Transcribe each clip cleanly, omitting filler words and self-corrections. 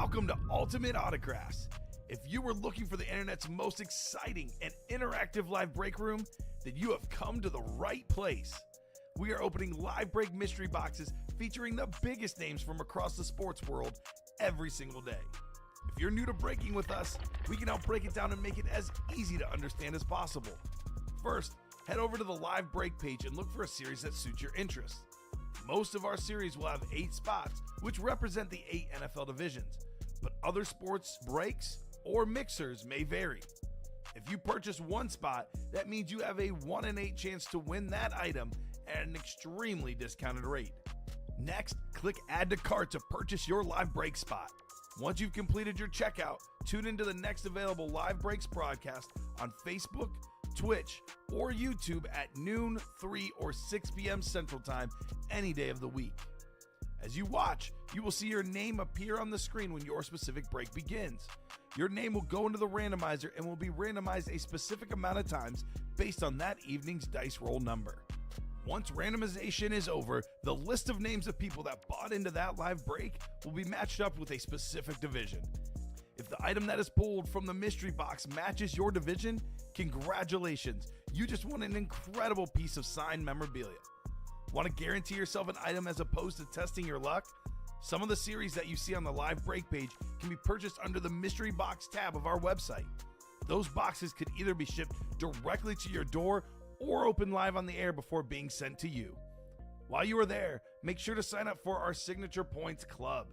Welcome to Ultimate Autographs. If you were looking for the internet's most exciting and interactive live break room, then you have come to the right place. We are opening live break mystery boxes featuring the biggest names from across the sports world every single day. If you're new to breaking with us, we can help break it down and make it as easy to understand as possible. First, head over to the live break page and look for a series that suits your interests. Most of our series will have 8 spots, which represent the 8 NFL divisions, but other sports breaks or mixers may vary. If you purchase one spot, that means you have a 1 in 8 chance to win that item at an extremely discounted rate. Next, click Add to Cart to purchase your live break spot. Once you've completed your checkout, tune into the next available live breaks broadcast on Facebook, Twitch, or YouTube at noon, 3, or 6 p.m. Central Time any day of the week. As you watch, you will see your name appear on the screen when your specific break begins. Your name will go into the randomizer and will be randomized a specific amount of times based on that evening's dice roll number. Once randomization is over, the list of names of people that bought into that live break will be matched up with a specific division. If the item that is pulled from the mystery box matches your division, congratulations, you just won an incredible piece of signed memorabilia. Want to guarantee yourself an item as opposed to testing your luck? Some of the series that you see on the live break page can be purchased under the mystery box tab of our website. Those boxes could either be shipped directly to your door or open live on the air before being sent to you. While you are there, make sure to sign up for our Signature Points Club.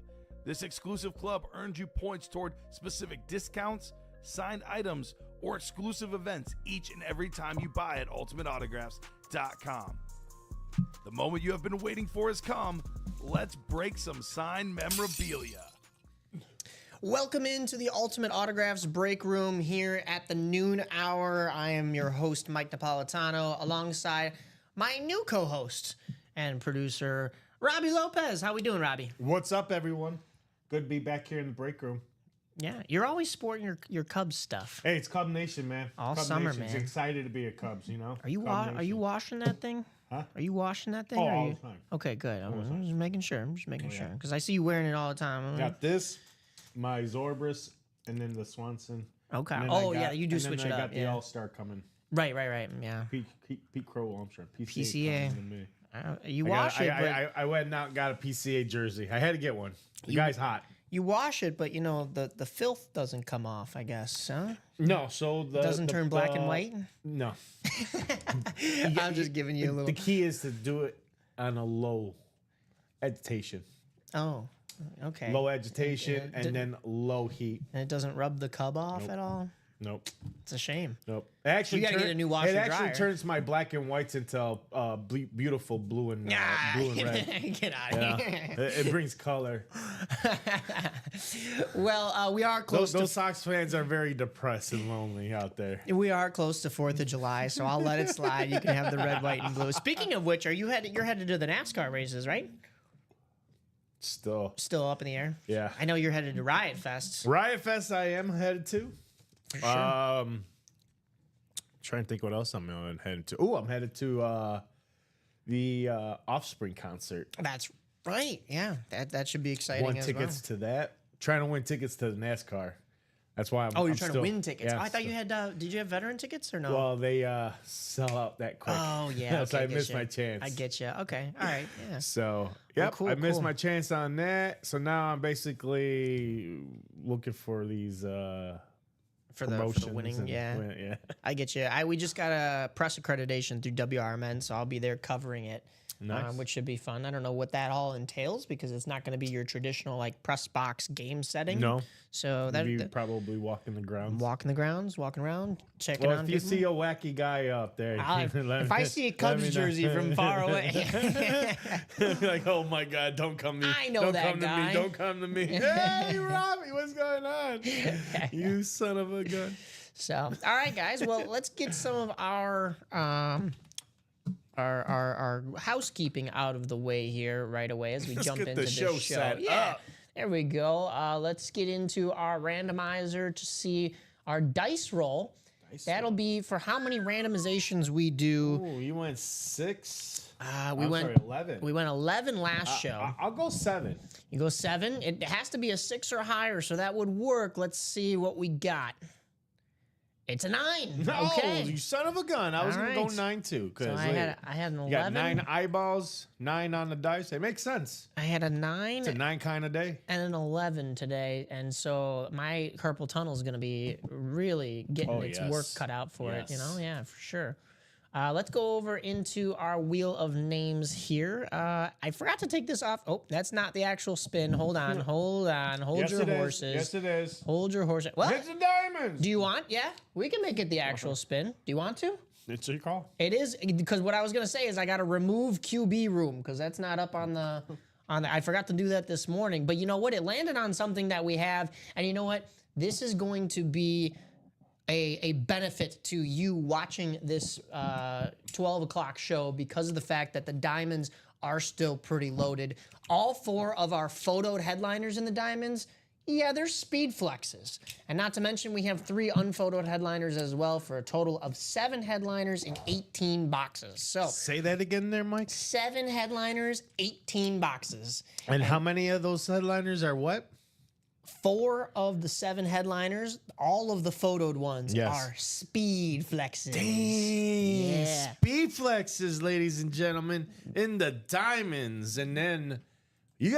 This exclusive club earns you points toward specific discounts, signed items, or exclusive events each and every time you buy at ultimateautographs.com. The moment you have been waiting for has come. Let's break some signed memorabilia. Welcome into the Ultimate Autographs break room here at the noon hour. I am your host, Mike Napolitano, alongside my new co-host and producer, Robbie Lopez. How we doing, Robbie? What's up, everyone? Good to be back here in the break room. Yeah, you're always sporting your Cubs stuff. Hey, it's Cub Nation, man. All Cub summer, Nation's man. excited to be a Cubs, you know? Are you Cub Nation. washing that thing? Huh? Are you washing that thing? Oh, or are all you... the time. Okay, good. I'm just making sure. I'm just making sure yeah. because I see you wearing it all the time. Got this, my Zorbris, and then the Swanson. Okay. And then Oh, I got- yeah, you do and switch then it I up. got the Yeah. All-Star coming. Right. Yeah. Pete Crow, I'm sure. PCA. coming to me. You wash it, but I went out and got a PCA jersey. I had to get one. The guy's hot. you wash it, but you know the filth doesn't come off. I guess, huh? No, so the... Doesn't turn black and white. No. I'm just giving you a little. The key is to do it on a low agitation. Oh, okay. Low agitation Yeah, and then low heat. And it doesn't rub the cub off Nope. at all. Nope. It's a shame. Nope. It actually You gotta get a new washer It actually dryer. turns my black and whites into beautiful blue and blue and red. Get out of Yeah. here. It brings color. Well, we are close Those Sox fans are very depressed and lonely out there. We are close to 4th of July, so I'll let it slide. You can have the red, white, and blue. Speaking of which, you're headed to the NASCAR races, right? Still. Still up in the air. Yeah. I know you're headed to Riot Fest. Riot Fest I am headed to. For sure. Trying to think what else I'm headed to. Oh, I'm headed to the Offspring concert. That's right. Yeah, that should be exciting. Won as tickets well. to that. Trying to win tickets to the NASCAR. That's why I'm. Oh, you're I'm trying still- to win tickets. yeah, Oh, I thought still- you had. Did you have veteran tickets or no? Well, they sell out that quick. oh yeah. so okay, I missed you. my chance. I get you. Okay. All right. Yeah. So, yep, cool, I missed cool. my chance on that. So now I'm basically looking for these For promotions. the winning. and Yeah. yeah. I get you. We just got a press accreditation through WRMN, so I'll be there covering it. Nice. Which should be fun. I don't know what that all entails because it's not going to be your traditional like press box game setting. No, So you probably walking the grounds. walking the grounds, walking around, checking Well, on if you people. see a wacky guy up there, If I see a Cubs jersey from far away, like, oh my God, don't come to me. I know don't that come guy. To me. Don't come to me. Hey, Robbie, what's going on? You son of a gun. So, all right, guys. Well, let's get some of our housekeeping out of the way here right away as we Let's jump get into the this show show. set Yeah, up. there we go. Let's get into our randomizer to see our dice roll. That'll be for how many randomizations we do. Ooh, you went 6. We I'm went sorry, 11. We went 11 last show. I'll go 7. You go 7. It has to be a 6 or higher, so that would work. Let's see what we got. It's a 9. No, Okay. you son of a gun. I was All going to go right. 9 too. So Because I had an you got 11. 9 eyeballs, 9 on the dice. It makes sense. I had a 9 It's a 9 kind of day. and an 11 today, and so my carpal tunnel is going to be really getting its work yes. cut out for it. You know, Yes. yeah, for sure. Let's go over into our wheel of names here. I forgot to take this off. Oh, that's not the actual spin. Hold on. Hold Yes, your it is. horses. Yes, it is. Hold your horses. Well, It's the diamonds. do you want? Yeah, we can make it the actual spin. Do you want to? It's your call. It is, because what I was gonna say is I got to remove QB room because that's not up on the. I forgot to do that this morning. But you know what? It landed on something that we have, and you know what? This is going to be a benefit to you watching this 12 o'clock show because of the fact that the diamonds are still pretty loaded. All 4 of our photoed headliners in the diamonds, yeah, they're speed flexes. And not to mention we have 3 unphotoed headliners as well for a total of 7 headliners in 18 boxes. So Say that again there, Mike. 7 headliners, 18 boxes. And how many of those headliners are what? 4 of the 7 headliners, all of the photoed ones Yes. are speed flexes. Dang. Yeah. Speed flexes, ladies and gentlemen, in the diamonds. And then we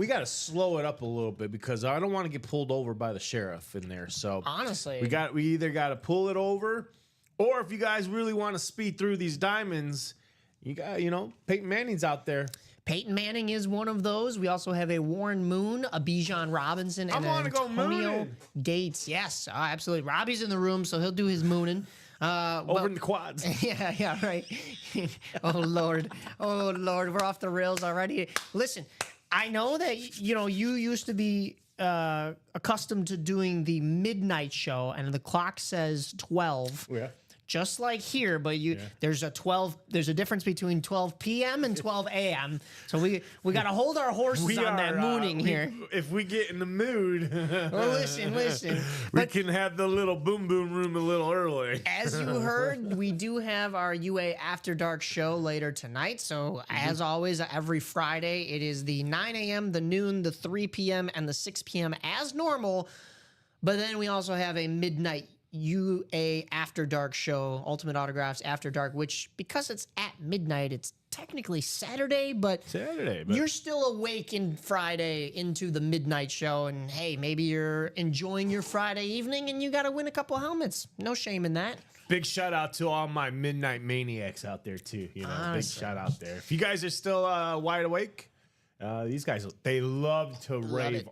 gotta slow it up a little bit because I don't want to get pulled over by the sheriff in there. So Honestly, we either gotta pull it over, or if you guys really want to speed through these diamonds, you got Peyton Manning's out there. Peyton Manning is one of those. We also have a Warren Moon, a Bijan Robinson, and wanna an go Antonio mooning. Gates. Yes, absolutely. Robbie's in the room, so he'll do his mooning. Over in the quads. Yeah, right. Oh Lord, we're off the rails already. Listen, I know that you used to be accustomed to doing the midnight show, and the clock says 12. Yeah. Just like here, but there's a difference between 12 p.m. and 12 a.m. So we got to hold our horses on that mooning here. If we get in the mood, Well, listen. we can have the little boom boom room a little early. As you heard, we do have our UA After Dark show later tonight. So as always, every Friday, it is the 9 a.m., the noon, the 3 p.m., and the 6 p.m. as normal. But then we also have a midnight UA After Dark show, Ultimate Autographs After Dark, which because it's at midnight, it's technically Saturday, but you're still awake in Friday into the midnight show. And hey, maybe you're enjoying your Friday evening and you got to win a couple helmets. No shame in that. Big shout out to all my midnight maniacs out there too. Big Honestly. shout out there. If you guys are still wide awake, these guys, they love to rave it.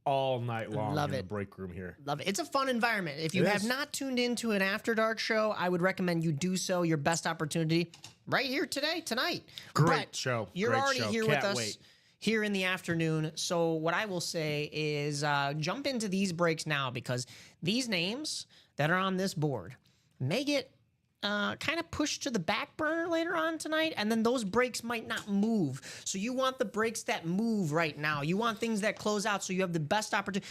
all night long Love in the it. break room here. Love it. It's a fun environment. If you It have is. not tuned into an After Dark show, I would recommend you do so. Your best opportunity right here tonight. Great But show. You're Great already show. here Can't with us wait. here in the afternoon. So what I will say is jump into these breaks now because these names that are on this board may get kind of pushed to the back burner later on tonight, and then those breaks might not move. So you want the breaks that move right now. You want things that close out so you have the best opportunity.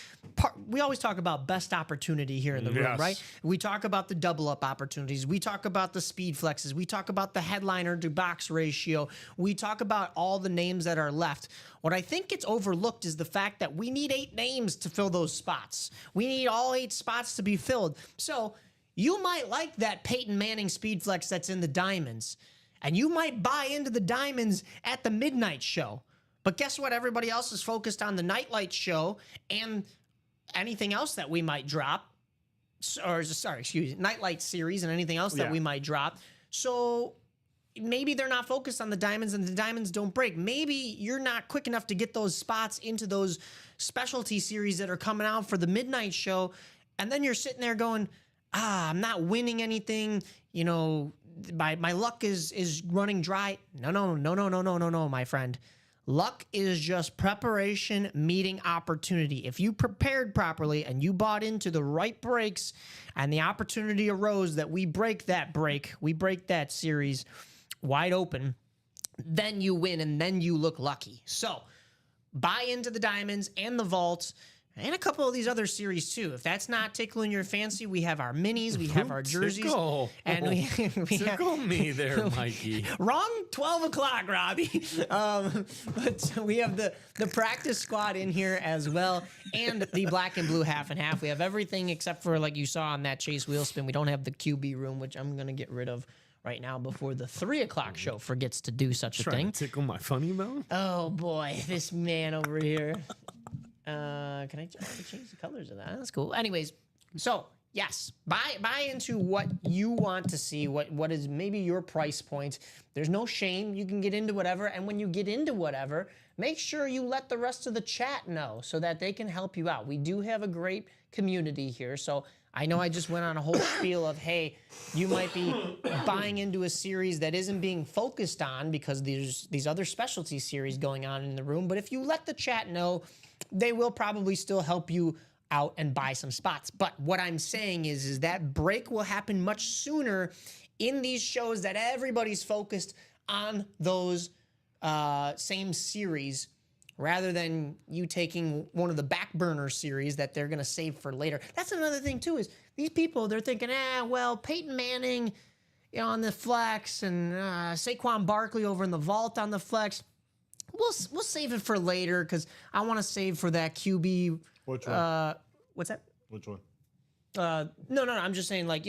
We always talk about best opportunity here in the room, Yes. right? We talk about the double up opportunities. We talk about the speed flexes. We talk about the headliner to box ratio. We talk about all the names that are left. What I think gets overlooked is the fact that we need 8 names to fill those spots. We need all 8 spots to be filled. So you might like that Peyton Manning speed flex that's in the diamonds, and you might buy into the diamonds at the midnight show. But guess what? Everybody else is focused on the nightlight show and anything else that we might drop. Nightlight series and anything else that Yeah. we might drop. So maybe they're not focused on the diamonds and the diamonds don't break. Maybe you're not quick enough to get those spots into those specialty series that are coming out for the midnight show. And then you're sitting there going, I'm not winning anything. My luck is running dry. No, my friend. Luck is just preparation meeting opportunity. If you prepared properly and you bought into the right breaks and the opportunity arose that we break that series wide open, then you win and then you look lucky. So buy into the diamonds and the vault And a couple of these other series too. If that's not tickling your fancy, we have our minis, we have our jerseys, Tickle. and we Tickle me there, Mikey. Wrong 12 o'clock, Robbie. But we have the practice squad in here as well, and the black and blue half and half. We have everything except for, like you saw on that Chase wheel spin, we don't have the QB room, which I'm going to get rid of right now before the 3 o'clock show forgets to do such a Trying thing. to tickle my funny bone? Oh boy, this man over here. Can I change the colors of that? That's cool. Anyways, so yes, buy into what you want to see, what is maybe your price point. There's no shame. You can get into whatever, and when you get into whatever, make sure you let the rest of the chat know so that they can help you out. We do have a great community here, so I know I just went on a whole spiel of, hey, you might be buying into a series that isn't being focused on because there's these other specialty series going on in the room, but if you let the chat know, they will probably still help you out and buy some spots. But what I'm saying is that break will happen much sooner in these shows that everybody's focused on those same series rather than you taking one of the back burner series that they're going to save for later. That's another thing too, is these people, they're thinking, well, Peyton Manning on the flex and Saquon Barkley over in the vault on the flex. We'll save it for later because I want to save for that QB. Which one? What's that? Which one? No. I'm just saying, like,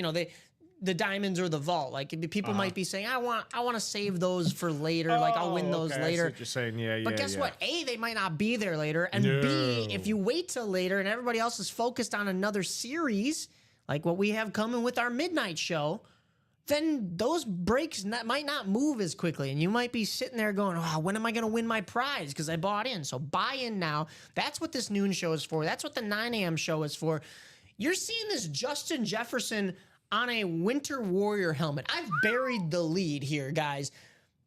the diamonds or the vault. Like, people might be saying, I want to save those for later. Like, I'll win those okay, I see later. what you're saying. Yeah. But guess what? A, they might not be there later, and No. B, if you wait till later and everybody else is focused on another series, like what we have coming with our midnight show, then those breaks might not move as quickly. And you might be sitting there going, when am I going to win my prize? Because I bought in. So buy in now. That's what this noon show is for. That's what the 9 a.m. show is for. You're seeing this Justin Jefferson on a Winter Warrior helmet. I've buried the lead here, guys.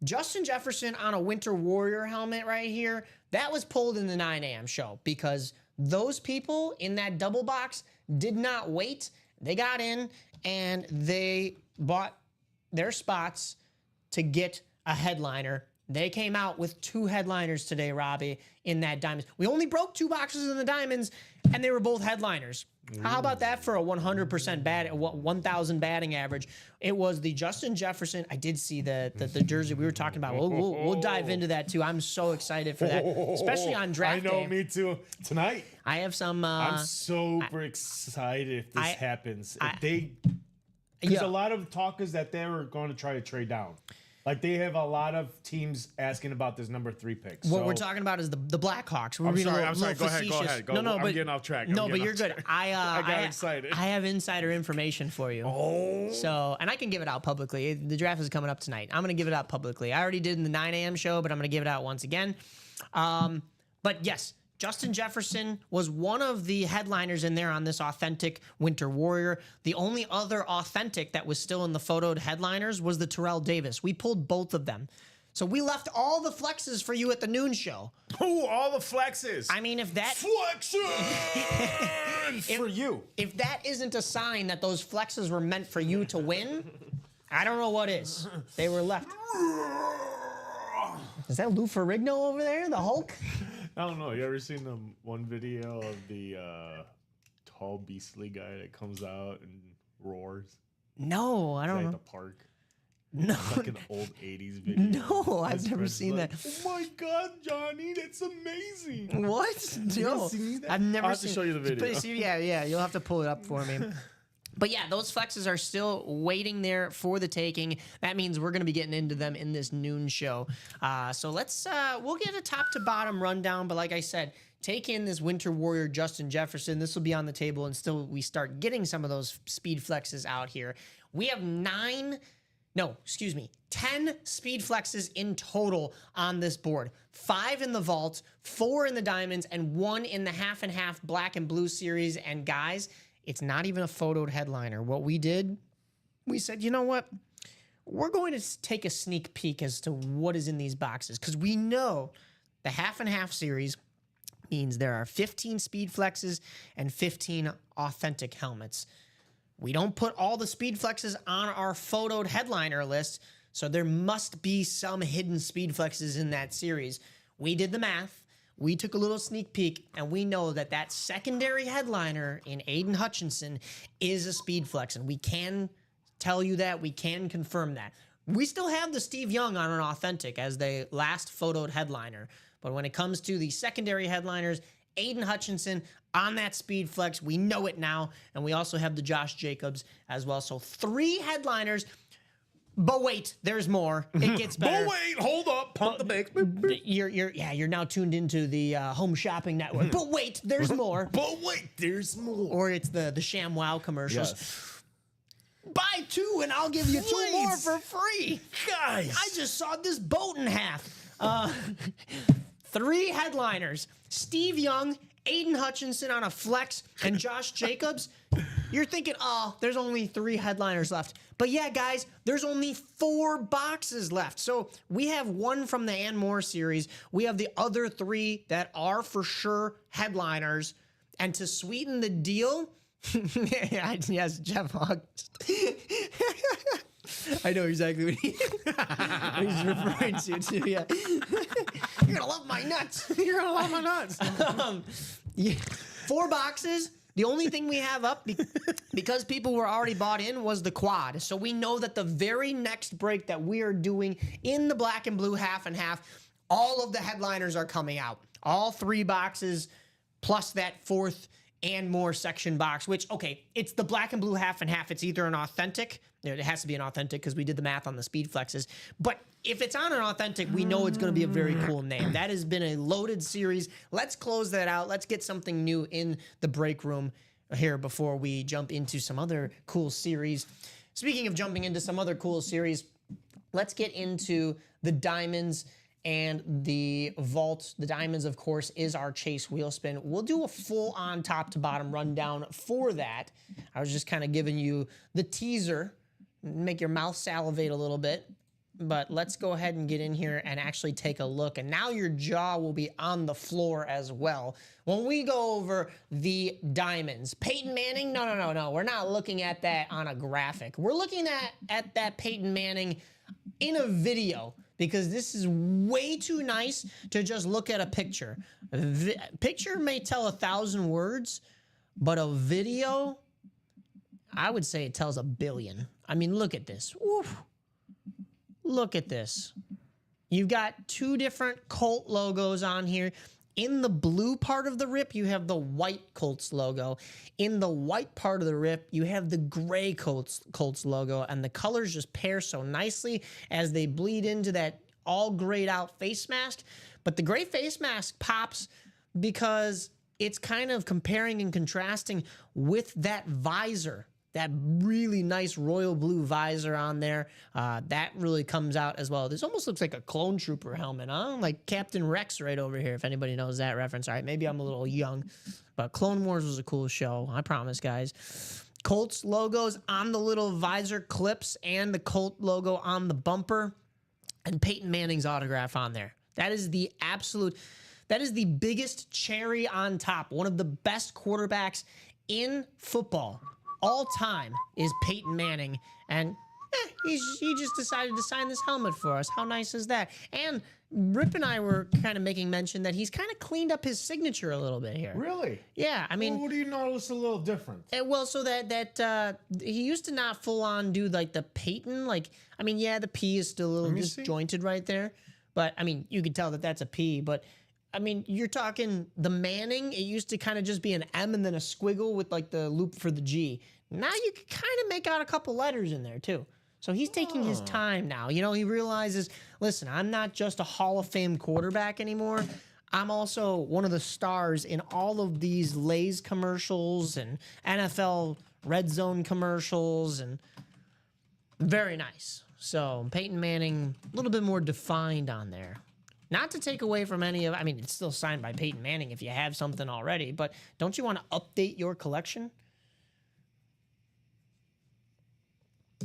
Justin Jefferson on a Winter Warrior helmet right here, that was pulled in the 9 a.m. show because those people in that double box did not wait. They got in and they bought their spots to get a headliner. They came out with 2 headliners today, Robbie, in that diamonds. We only broke 2 boxes in the diamonds, and they were both headliners. How about that for a 100% 1,000 batting average? It was the Justin Jefferson. I did see the jersey we were talking about. We'll dive into that too. I'm so excited for that, especially on draft I know, day. me too. Tonight, I have some. I'm super excited if this happens. Because Yeah. a lot of talk is that they were going to try to trade down. Like, they have a lot of teams asking about this number 3 pick. What So- we're talking about is the Blackhawks. We're I'm being sorry. a I'm little sorry. Go ahead. Go facetious. ahead. Go. No, I'm but getting off track. No, I'm but getting you're off good. track. I got excited. I have insider information for you. Oh. So, and I can give it out publicly. The draft is coming up tonight. I'm going to give it out publicly. I already did in the 9 a.m. show, but I'm going to give it out once again. But yes, Justin Jefferson was one of the headliners in there on this authentic Winter Warrior. The only other authentic that was still in the photoed headliners was the Terrell Davis. We pulled both of them. So we left all the flexes for you at the noon show. Ooh, all the flexes. I mean, if that Flexion for you. if that isn't a sign that those flexes were meant for you to win, I don't know what is. They were left. Is that Lou Ferrigno over there, the Hulk? I don't know. You ever seen the one video of the tall, beastly guy that comes out and roars? No, I don't At know. the park. No, It's like an old 80s video. no, I've His never friend's seen like, that. Oh my God, Johnny, that's amazing. What? You No, haven't seen that? I've never I'll have to seen. show you the video. Yeah, you'll have to pull it up for me. But yeah, those flexes are still waiting there for the taking. That means we're going to be getting into them in this noon show. So we'll get a top to bottom rundown. But like I said, take in this Winter Warrior Justin Jefferson. This will be on the table until we start getting some of those speed flexes out here. We have 10 speed flexes in total on this board. 5 in the vault, 4 in the diamonds, and 1 in the half and half black and blue series. And guys, it's not even a photoed headliner. What we did, we said, you know what? We're going to take a sneak peek as to what is in these boxes because we know the half and half series means there are 15 speed flexes and 15 authentic helmets. We don't put all the speed flexes on our photoed headliner list, so there must be some hidden speed flexes in that series. We did the math. we took a little sneak peek, and we know that that secondary headliner in Aiden Hutchinson is a speed flex, and we can tell you that. We can confirm that. We still have the Steve Young on an authentic as the last photoed headliner, but when it comes to the secondary headliners, Aiden Hutchinson on that speed flex, we know it now, and we also have the Josh Jacobs as well. So 3 headliners. But wait, there's more. It gets better. But wait, hold up, pump the brakes. You're now tuned into the Home Shopping Network. But wait, there's more. But wait, there's more. Or it's the ShamWow commercials. Yes. Buy 2 and I'll give you 2 Please. more for free. Guys. I just sawed this boat in half. 3 headliners. Steve Young, Aiden Hutchinson on a flex, and Josh Jacobs. You're thinking, oh, there's only 3 headliners left. But yeah, guys, there's only 4 boxes left. So we have 1 from the And More series. We have the other 3 that are for sure headliners. And to sweeten the deal, yes, Jeff August. I know exactly what he's referring to, too, yeah. You're gonna love my nuts. You're gonna love my nuts. Yeah. 4 boxes. The only thing we have up, because people were already bought in, was the quad. So we know that the very next break that we are doing in the black and blue half and half, all of the headliners are coming out. All 3 boxes, plus that 4th And More section box, which, okay, it's the black and blue half and half. It's either an authentic, it has to be an authentic because we did the math on the speed flexes. But if it's on an authentic, we know it's going to be a very cool name. That has been a loaded series. Let's close that out. Let's get something new in the break room here before we jump into some other cool series. Speaking of jumping into some other cool series, let's get into the diamonds and the vault. The diamonds, of course, is our chase wheel spin. We'll do a full on top to bottom rundown for that. I was just kind of giving you the teaser, make your mouth salivate a little bit. But let's go ahead and get in here and actually take a look. And now your jaw will be on the floor as well. When we go over the diamonds, Peyton Manning, no. We're not looking at that on a graphic. We're looking at that Peyton Manning in a video, because this is way too nice to just look at a picture. Picture may tell 1,000 words, but a video, I would say it tells 1 billion. I mean, look at this. Oof. Look at this. You've got 2 different Colt logos on here. In the blue part of the rip, you have the white Colts logo. In the white part of the rip, you have the gray Colts logo, and the colors just pair so nicely as they bleed into that all grayed out face mask. But the gray face mask pops because it's kind of comparing and contrasting with that visor. That really nice royal blue visor on there. That really comes out as well. This almost looks like a Clone Trooper helmet, huh? Like Captain Rex right over here, if anybody knows that reference. All right, maybe I'm a little young, but Clone Wars was a cool show. I promise, guys. Colts logos on the little visor clips and the Colt logo on the bumper, and Peyton Manning's autograph on there. That is the biggest cherry on top. One of the best quarterbacks in football all time is Peyton Manning, and he just decided to sign this helmet for us. How nice is that? And Rip and I were kind of making mention that he's kind of cleaned up his signature a little bit here. Really? Yeah, I mean, Well, what do you notice a little different? well, so that he used to not full on do like the Peyton, like, I mean, yeah, the P is still a little me see. disjointed right there, but I mean, you could tell that that's a P, but I mean, you're talking the Manning, it used to kind of just be an M and then a squiggle with like the loop for the G. Now you can kind of make out a couple letters in there too. So he's taking his time now. You know, he realizes, listen, I'm not just a Hall of Fame quarterback anymore. I'm also one of the stars in all of these Lay's commercials and NFL Red Zone commercials, and very nice. So Peyton Manning, a little bit more defined on there. Not to take away from any of, I mean, it's still signed by Peyton Manning if you have something already, but don't you want to update your collection?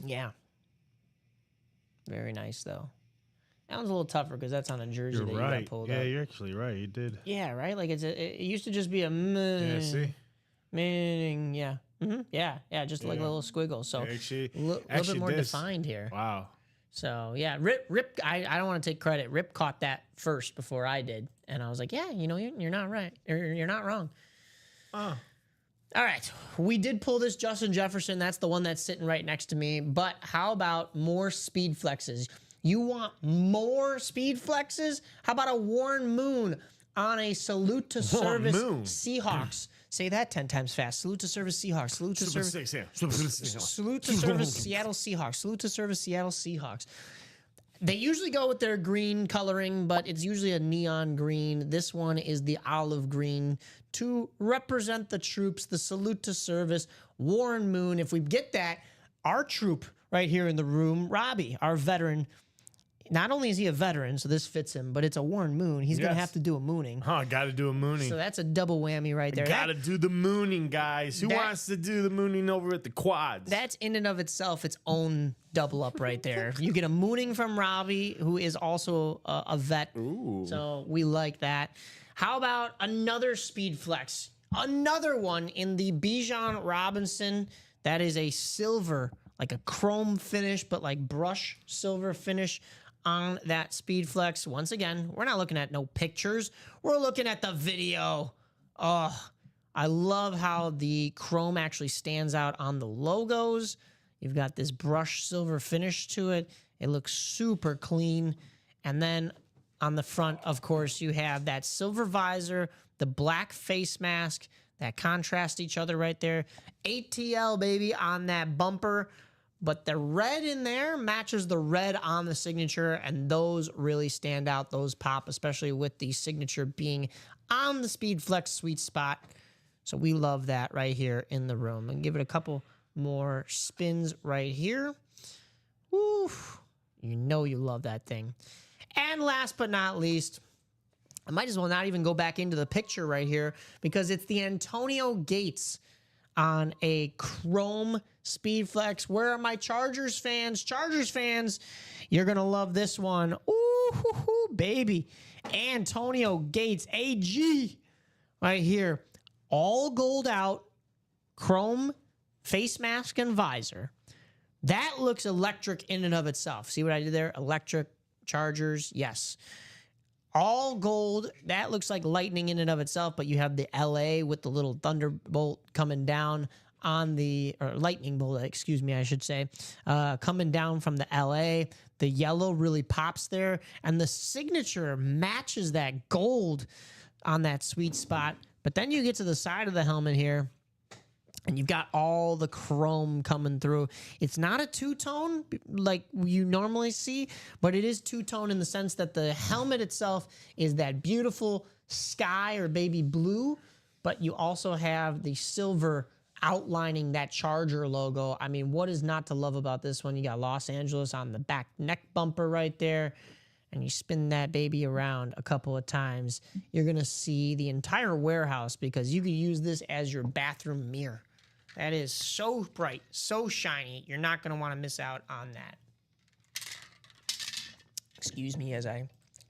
Yeah. Very nice, though. That one's a little tougher because that's on a jersey that you got pulled up. you're actually right. You did. Yeah, right? Like, it used to just be a Yeah, see? Manning, yeah. Yeah, just like a little squiggle. So Actually, a little bit more this- defined here. Wow. So yeah, Rip. I don't want to take credit. Rip caught that first before I did, and I was like, yeah, you know, you're not right. You're not wrong. All right, we did pull this Justin Jefferson. That's the one that's sitting right next to me. But how about more speed flexes? You want more speed flexes? How about a Warren Moon on a salute to service Moon. Seahawks? Say that 10 times fast. Salute to service Seahawks. Salute to service. Salute to service Seattle Seahawks. Salute to service Seattle Seahawks. They usually go with their green coloring, but it's usually a neon green. This one is the olive green to represent the troops, the salute to service, Warren Moon. If we get that, our troop right here in the room, Robbie, our veteran, not only is he a veteran, so this fits him, but it's a Warren Moon. He's going to have to do a mooning. Huh, gotta do a mooning. So that's a double whammy right there. Gotta do the mooning, guys. Who that- wants to do the mooning over at the quads? That's in and of itself its own double up right there. You get a mooning from Robbie, who is also a vet. Ooh. So we like that. How about another speed flex? Another one in the Bijan Robinson. That is a silver, like a chrome finish, but like brush silver finish on that speed flex. Once again, we're not looking at no pictures. We're looking at the video. Oh, I love how the chrome actually stands out on the logos. You've got this brush silver finish to it. It looks super clean. And then on the front, of course, you have that silver visor, the black face mask that contrast each other right there. ATL, baby, on that bumper. But the red in there matches the red on the signature, and those really stand out. Those pop, especially with the signature being on the Speed Flex sweet spot. So we love that right here in the room. And give it a couple more spins right here. Woo! You know you love that thing. And last but not least, I might as well not even go back into the picture right here because it's the Antonio Gates on a chrome speed flex. Where are my Chargers fans? Chargers fans, you're going to love this one. Ooh, baby. Antonio Gates, AG, right here. All gold out, chrome face mask and visor. That looks electric in and of itself. See what I did there? Electric Chargers, yes. All gold. That looks like lightning in and of itself, but you have the LA with the little thunderbolt coming down on the, or lightning bolt, excuse me, I should say, coming down from the LA. The yellow really pops there, and the signature matches that gold on that sweet spot. But then you get to the side of the helmet here, and you've got all the chrome coming through. It's not a two-tone like you normally see, but it is two-tone in the sense that the helmet itself is that beautiful sky or baby blue, but you also have the silver outlining that Charger logo. I mean, what is not to love about this one? You got Los Angeles on the back neck bumper right there, and you spin that baby around a couple of times. You're going to see the entire warehouse because you could use this as your bathroom mirror. That is so bright, so shiny. You're not going to want to miss out on that. Excuse me as I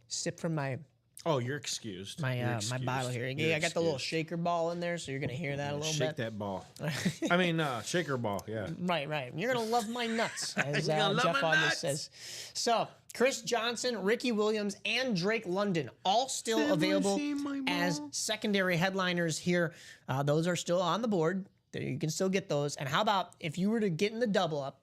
sip from my Oh, you're excused. my You're my excused. bottle here. You're Yeah, I got the little excused. shaker ball in there, so you're going to hear that a little Shake bit. that ball. I mean, shaker ball. Yeah. Right. You're going to love my nuts, as You're gonna love Jeff my August nuts. says. So, Chris Johnson, Ricky Williams, and Drake London all still available as secondary headliners here. Those are still on the board. You can still get those. And how about if you were to get in the double up,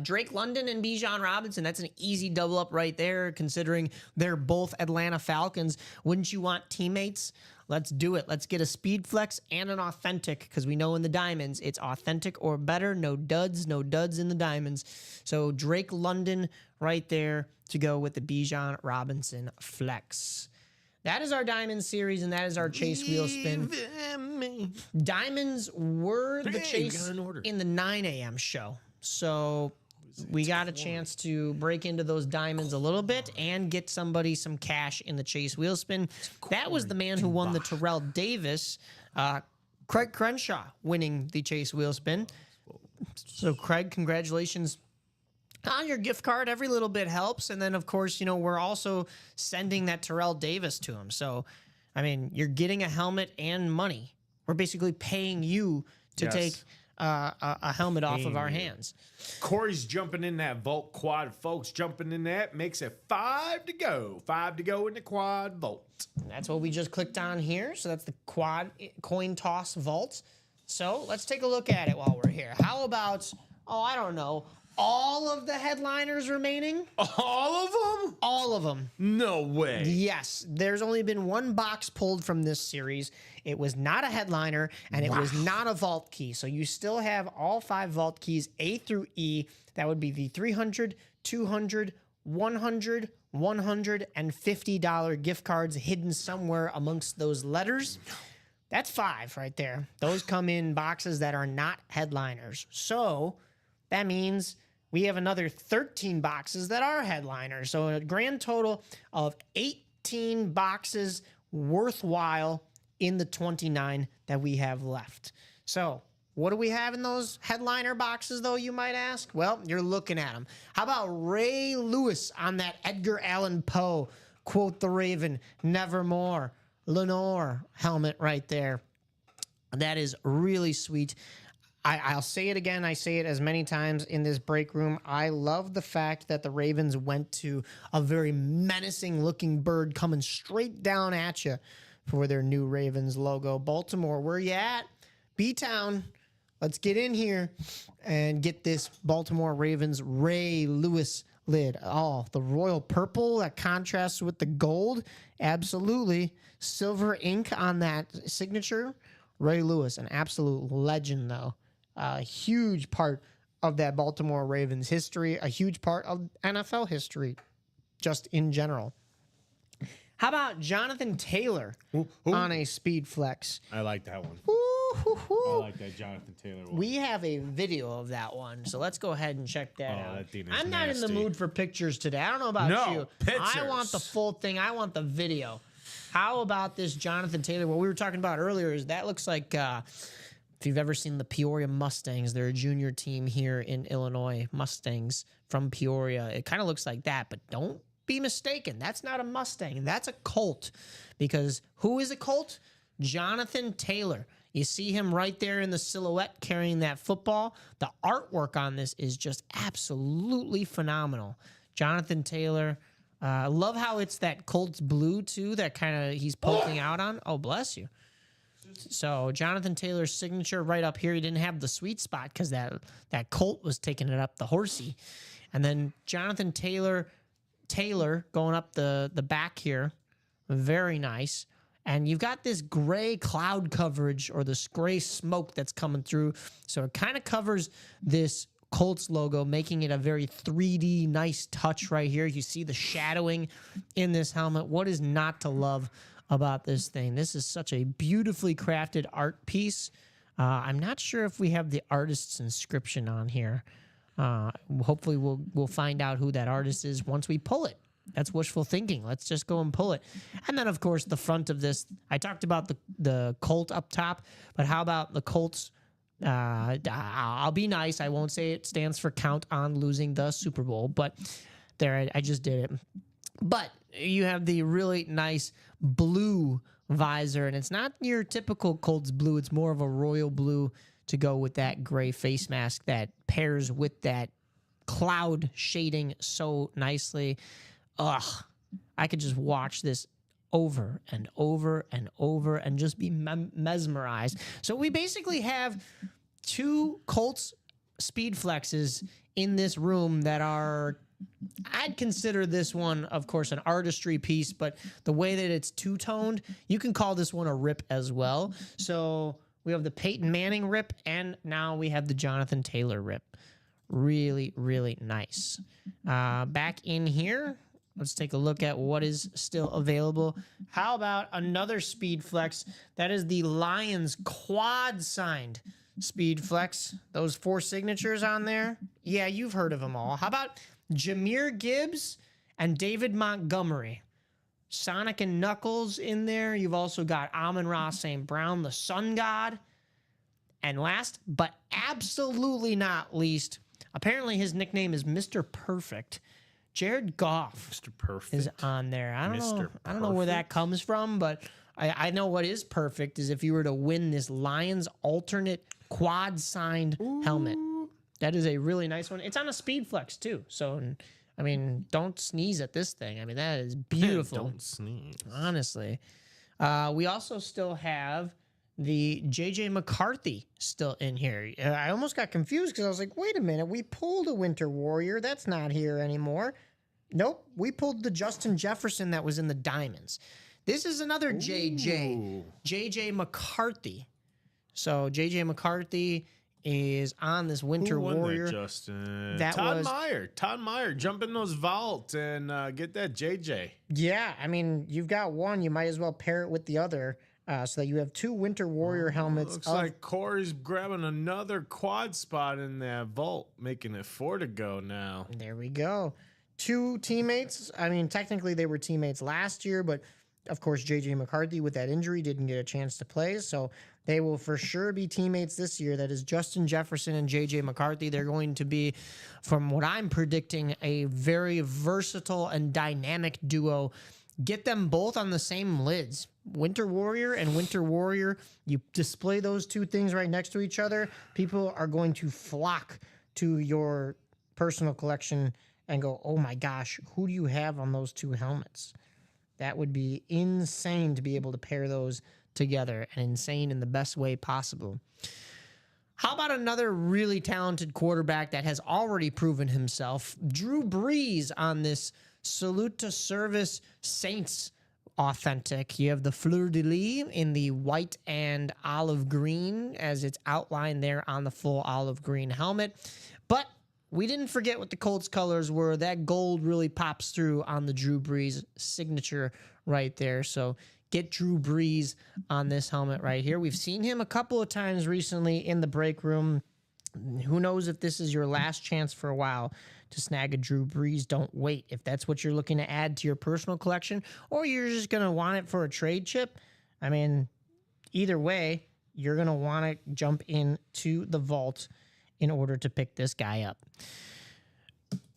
Drake London and Bijan Robinson, that's an easy double up right there, considering they're both Atlanta Falcons. Wouldn't you want teammates? Let's do it. Let's get a speed flex and an authentic, because we know in the diamonds, it's authentic or better. No duds in the diamonds. So Drake London right there to go with the Bijan Robinson flex. That is our diamond series, and that is our chase wheel spin. Diamonds were the Hey, chase got an order. in the 9 a.m. show. So we got a chance to break into those diamonds a little bit and get somebody some cash in the chase wheel spin. That was the man who won the Terrell Davis, Craig Crenshaw winning the chase wheel spin. So Craig, congratulations on your gift card. Every little bit helps. And then, of course, you know, we're also sending that Terrell Davis to him. So, I mean, you're getting a helmet and money. We're basically paying you to Yes. take a helmet off of our hands. Corey's jumping in that Vault quad, folks. Jumping in that makes it 5 to go. 5 to go in the quad Vault. And that's what we just clicked on here. So that's the quad coin toss vault. So let's take a look at it while we're here. How about, I don't know, all of the headliners remaining? All of them? All of them. No way. Yes, there's only been one box pulled from this series. It was not a headliner, and it was not a vault key. So you still have all 5 vault keys, A through E. That would be the $300, $200, $100, $100, and $50 gift cards hidden somewhere amongst those letters. That's 5 right there. Those come in boxes that are not headliners. So that means we have another 13 boxes that are headliners. So a grand total of 18 boxes worthwhile in the 29 that we have left. So what do we have in those headliner boxes, though, you might ask? Well, you're looking at them. How about Ray Lewis on that Edgar Allan Poe, quote the Raven, nevermore, Lenore helmet right there. That is really sweet. I'll say it again. I say it as many times in this break room. I love the fact that the Ravens went to a very menacing looking bird coming straight down at you for their new Ravens logo. Baltimore, where you at? B-Town. Let's get in here and get this Baltimore Ravens Ray Lewis lid. Oh, the royal purple that contrasts with the gold. Absolutely. Silver ink on that signature. Ray Lewis, an absolute legend, though. A huge part of that Baltimore Ravens history, a huge part of NFL history, just in general. How about Jonathan Taylor on a Speed Flex? I like that one. I like that Jonathan Taylor one. We have a video of that one, so let's go ahead and check that out. that thing is I'm not in the nasty. mood for pictures today. I don't know about No, you. pictures. I want the full thing. I want the video. How about this Jonathan Taylor? What we were talking about earlier is that looks like if you've ever seen the Peoria Mustangs, they're a junior team here in Illinois, Mustangs from Peoria. It kind of looks like that, but don't be mistaken. That's not a Mustang. That's a Colt. Because who is a Colt? Jonathan Taylor. You see him right there in the silhouette carrying that football. The artwork on this is just absolutely phenomenal. Jonathan Taylor. I love how it's that Colts blue, too, that kind of he's poking out on. Oh, bless you. So Jonathan Taylor's signature right up here. He didn't have the sweet spot because that Colt was taking it up the horsey. And then Jonathan Taylor going up the back here. Very nice. And you've got this gray cloud coverage or this gray smoke that's coming through. So it kind of covers this Colts logo, making it a very 3D nice touch right here. You see the shadowing in this helmet. What is not to love about this thing? This is such a beautifully crafted art piece. I'm not sure if we have the artist's inscription on here. Hopefully we'll find out who that artist is once we pull it. That's wishful thinking. Let's just go and pull it. And then, of course, the front of this. I talked about the Colt up top, but how about the Colts? I'll be nice. I won't say it stands for count on losing the Super Bowl, but there, I just did it. But you have the really nice blue visor, and it's not your typical Colts blue. It's more of a royal blue to go with that gray face mask that pairs with that cloud shading so nicely. Ugh, I could just watch this over and over and over and just be mesmerized. So we basically have 2 Colts Speed Flexes in this room that are, I'd consider this one, of course, an artistry piece, but the way that it's two-toned, you can call this one a rip as well. So we have the Peyton Manning rip, and now we have the Jonathan Taylor rip. Really, really nice. Back in here, let's take a look at what is still available. How about another Speed Flex? That is the Lions quad signed Speed Flex. Those 4 signatures on there. Yeah, you've heard of them all. How about Jahmyr Gibbs and David Montgomery? Sonic and Knuckles in there. You've also got Amon-Ra St. Brown, the Sun God. And last, but absolutely not least, apparently his nickname is Mr. Perfect. Jared Goff Mr. Perfect is on there. I don't know where that Perfect? comes from, but I know what is perfect is if you were to win this Lions alternate quad signed helmet. That is a really nice one. It's on a Speed Flex too. So, I mean, don't sneeze at this thing. I mean, that is beautiful. Don't sneeze. Honestly. We also still have the JJ McCarthy still in here. I almost got confused because I was like, wait a minute, we pulled a Winter Warrior. That's not here anymore. Nope, we pulled the Justin Jefferson that was in the Diamonds. This is another JJ McCarthy. So JJ McCarthy is on this Winter Who won Warrior. that, Justin? That Todd was- Meyer. Todd Meyer, jump in those vaults and get that JJ. Yeah, I mean, you've got one. You might as well pair it with the other so that you have two Winter Warrior helmets. Looks like Corey's grabbing another quad spot in that vault, making it 4 to go now. There we go. Two teammates. I mean, technically they were teammates last year, but of course, JJ McCarthy with that injury didn't get a chance to play. So they will for sure be teammates this year. That is Justin Jefferson and JJ McCarthy. They're going to be, from what I'm predicting, a very versatile and dynamic duo. Get them both on the same lids. Winter Warrior and Winter Warrior. You display those two things right next to each other. People are going to flock to your personal collection and go, oh my gosh, who do you have on those two helmets? That would be insane to be able to pair those together, and insane in the best way possible. How about another really talented quarterback that has already proven himself? Drew Brees on this Salute to Service Saints authentic. You have the fleur-de-lis in the white and olive green as it's outlined there on the full olive green helmet. But we didn't forget what the Colts colors were. That gold really pops through on the Drew Brees signature right there. So get Drew Brees on this helmet right here. We've seen him a couple of times recently in the break room. Who knows if this is your last chance for a while to snag a Drew Brees. Don't wait. If that's what you're looking to add to your personal collection, or you're just going to want it for a trade chip, I mean, either way, you're going to want to jump into the vault in order to pick this guy up.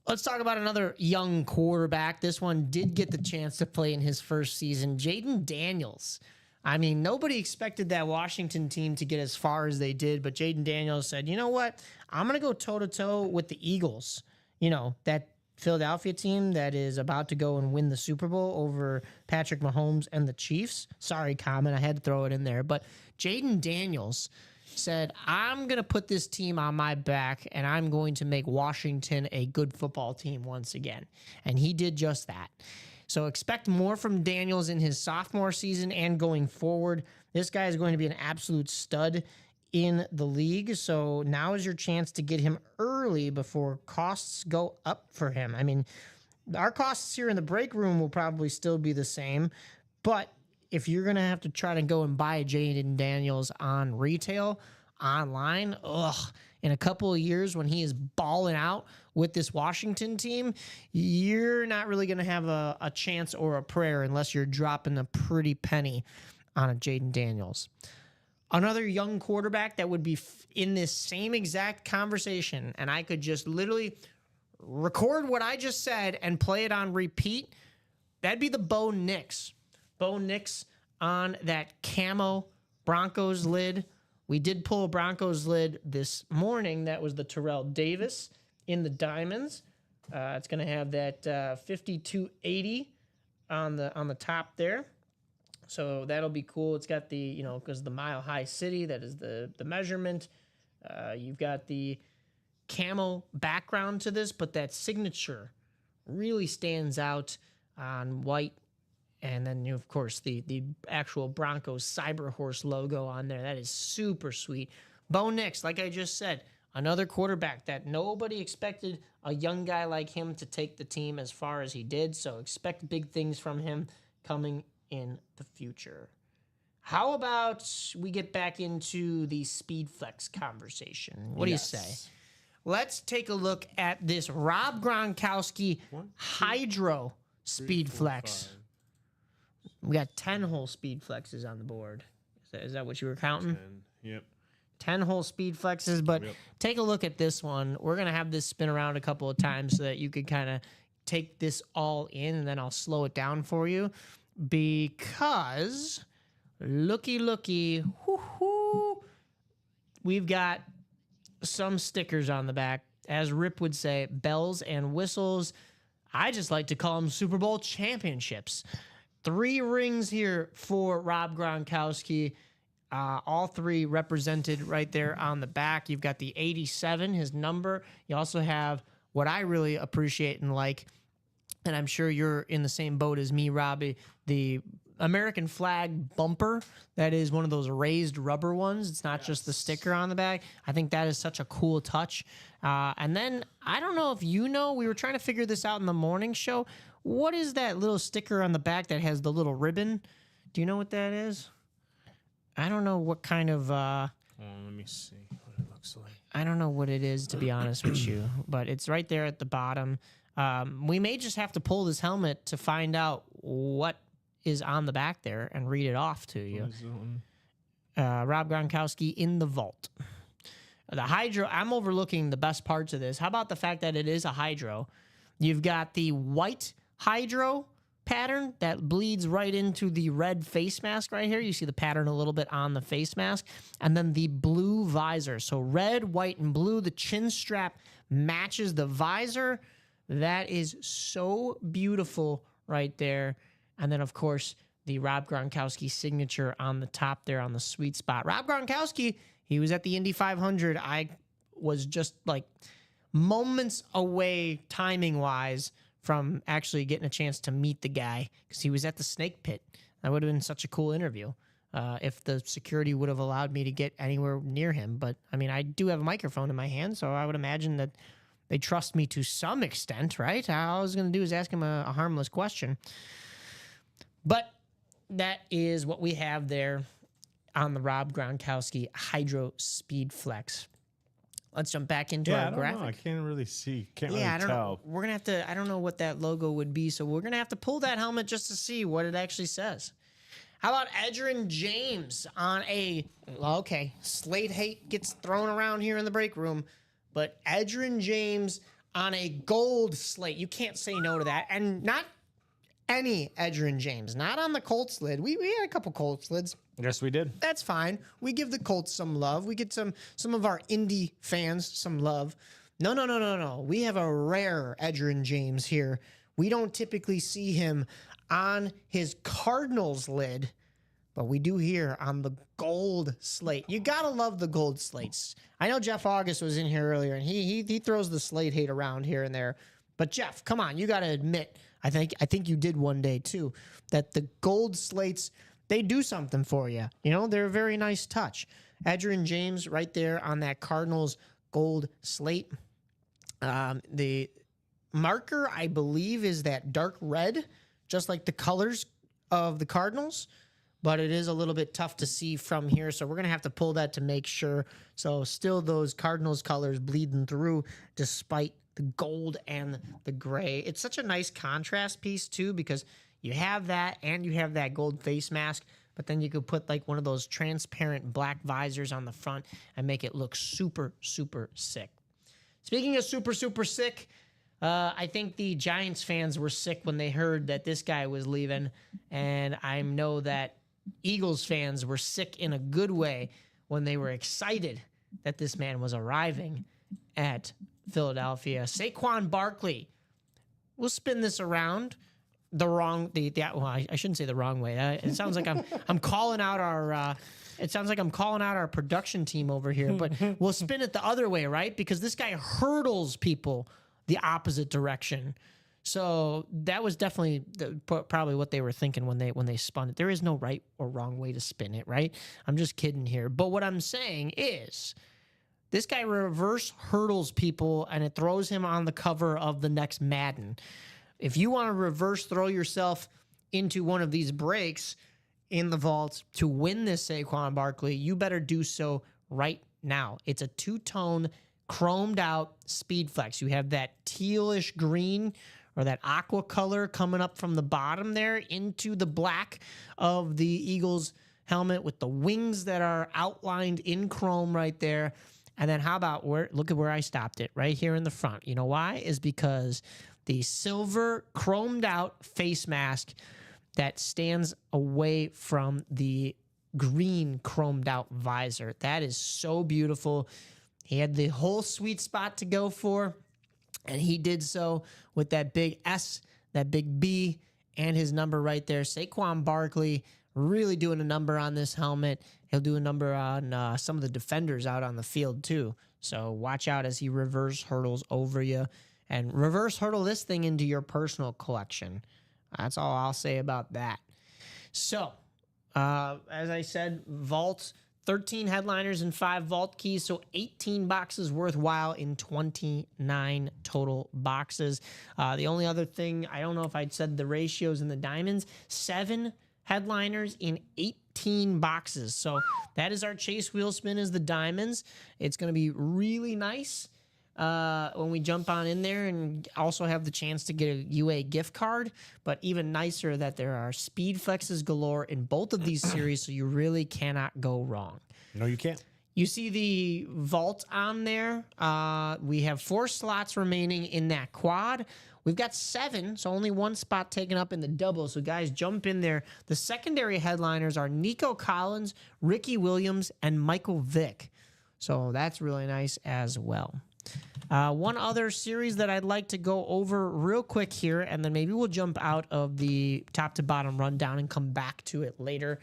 Let's talk about another young quarterback. This one did get the chance to play in his first season, Jaden Daniels. I mean, nobody expected that Washington team to get as far as they did, but Jaden Daniels said, you know what? I'm going to go toe-to-toe with the Eagles. You know, that Philadelphia team that is about to go and win the Super Bowl over Patrick Mahomes and the Chiefs. Sorry, comment. I had to throw it in there. But Jaden Daniels said, I'm going to put this team on my back, and I'm going to make Washington a good football team once again. And he did just that. So expect more from Daniels in his sophomore season and going forward. This guy is going to be an absolute stud in the league. So now is your chance to get him early before costs go up for him. I mean, our costs here in the break room will probably still be the same, but if you're going to have to try to go and buy a Jaden Daniels on retail, online, in a couple of years when he is balling out with this Washington team, you're not really going to have a chance or a prayer unless you're dropping a pretty penny on a Jaden Daniels. Another young quarterback that would be in this same exact conversation, and I could just literally record what I just said and play it on repeat, that'd be the Bo Nix. Bo Nix on that camo Broncos lid. We did pull a Broncos lid this morning. That was the Terrell Davis in the diamonds. It's going to have that 5280 on the top there. So that'll be cool. It's got the, because the Mile High City, that is the measurement. You've got the camo background to this, but that signature really stands out on white. And then, of course, the actual Broncos Cyber Horse logo on there. That is super sweet. Bo Nix, like I just said, another quarterback that nobody expected a young guy like him to take the team as far as he did. So expect big things from him coming in the future. How about we get back into the Speed Flex conversation? What do you say? Let's take a look at this Rob Gronkowski Hydro Speed Flex. We got 10 hole Speed Flexes on the board. Is that what you were counting? 10. Yep. 10 hole Speed Flexes, but take a look at this one. We're going to have this spin around a couple of times so that you could kind of take this all in, and then I'll slow it down for you because looky, we've got some stickers on the back. As Rip would say, bells and whistles. I just like to call them Super Bowl championships. 3 rings here for Rob Gronkowski. All 3 represented right there on the back. You've got the 87, his number. You also have what I really appreciate and like, and I'm sure you're in the same boat as me, Robbie, the American flag bumper. That is one of those raised rubber ones. It's not just the sticker on the back. I think that is such a cool touch. And then I don't know if you know, we were trying to figure this out in the morning show. What is that little sticker on the back that has the little ribbon? Do you know what that is? I don't know what kind of... let me see what it looks like. I don't know what it is, to be honest with you, but it's right there at the bottom. We may just have to pull this helmet to find out what is on the back there and read it off to you. Rob Gronkowski in the vault. The hydro, I'm overlooking the best parts of this. How about the fact that it is a hydro? You've got the white hydro pattern that bleeds right into the red face mask right here. You see the pattern a little bit on the face mask. And then the blue visor. So red, white, and blue. The chin strap matches the visor. That is so beautiful right there. And then, of course, the Rob Gronkowski signature on the top there on the sweet spot. Rob Gronkowski, he was at the Indy 500. I was just like moments away timing-wise from actually getting a chance to meet the guy because he was at the Snake Pit. That would have been such a cool interview if the security would have allowed me to get anywhere near him. But, I mean, I do have a microphone in my hand, so I would imagine that they trust me to some extent, right? All I was going to do is ask him a harmless question. But that is what we have there on the Rob Gronkowski Hydro Speed Flex. Let's jump back into our graphic. I can't really see. I don't know. We're going to have to, I don't know what that logo would be, so we're going to have to pull that helmet just to see what it actually says. How about Edgerrin James on slate hate gets thrown around here in the break room, but Edgerrin James on a gold slate. You can't say no to that. And not any Edgerrin James, not on the Colts lid. We had a couple Colts lids. Yes, we did. That's fine. We give the Colts some love. We get some of our indie fans some love. No. We have a rare Edgerrin James here. We don't typically see him on his Cardinals lid, but we do here on the gold slate. You gotta love the gold slates. I know Jeff August was in here earlier, and he throws the slate hate around here and there. But Jeff, come on, you gotta admit, I think you did one day too, that the gold slates, they do something for you. You know, they're a very nice touch. Edgerrin James right there on that Cardinals gold slate. The marker, I believe, is that dark red, just like the colors of the Cardinals, but it is a little bit tough to see from here, so we're going to have to pull that to make sure. So still those Cardinals colors bleeding through despite the gold and the gray. It's such a nice contrast piece, too, because you have that and you have that gold face mask, but then you could put like one of those transparent black visors on the front and make it look super, super sick. Speaking of super, super sick, I think the Giants fans were sick when they heard that this guy was leaving, and I know that Eagles fans were sick in a good way when they were excited that this man was arriving at Philadelphia. Saquon Barkley. We'll spin this around I shouldn't say the wrong way. It sounds like I'm calling out our it sounds like I'm calling out our production team over here, but we'll spin it the other way, right? Because this guy hurdles people the opposite direction. So that was definitely probably what they were thinking when they spun it. There is no right or wrong way to spin it, right? I'm just kidding here. But what I'm saying is this guy reverse hurdles people, and it throws him on the cover of the next Madden. If you want to reverse throw yourself into one of these breaks in the vault to win this Saquon Barkley, you better do so right now. It's a two-tone, chromed out Speed Flex. You have that tealish green or that aqua color coming up from the bottom there into the black of the Eagles helmet with the wings that are outlined in chrome right there. And then how about look at where I stopped it, right here in the front. You know why? Is because the silver chromed out face mask that stands away from the green chromed out visor. That is so beautiful. He had the whole sweet spot to go for, and he did so with that big S, that big B, and his number right there. Saquon Barkley really doing a number on this helmet. He'll do a number on some of the defenders out on the field too. So watch out as he reverse hurdles over you, and reverse hurdle this thing into your personal collection. That's all I'll say about that. So, as I said, vault, 13 headliners and 5 vault keys, so 18 boxes worthwhile in 29 total boxes. The only other thing, I don't know if I'd said the ratios in the diamonds, 7 headliners in 18 boxes. So that is our Chase Wheel Spin is the diamonds. It's going to be really nice when we jump on in there, and also have the chance to get a UA gift card. But even nicer that there are speed flexes galore in both of these series, so you really cannot go wrong. No, you can't. You see the vault on there. We have 4 slots remaining in that quad. We've got 7, so only 1 spot taken up in the double. So guys, jump in there. The secondary headliners are Nico Collins, Ricky Williams, and Michael Vick. So that's really nice as well. One other series that I'd like to go over real quick here, and then maybe we'll jump out of the top to bottom rundown and come back to it later.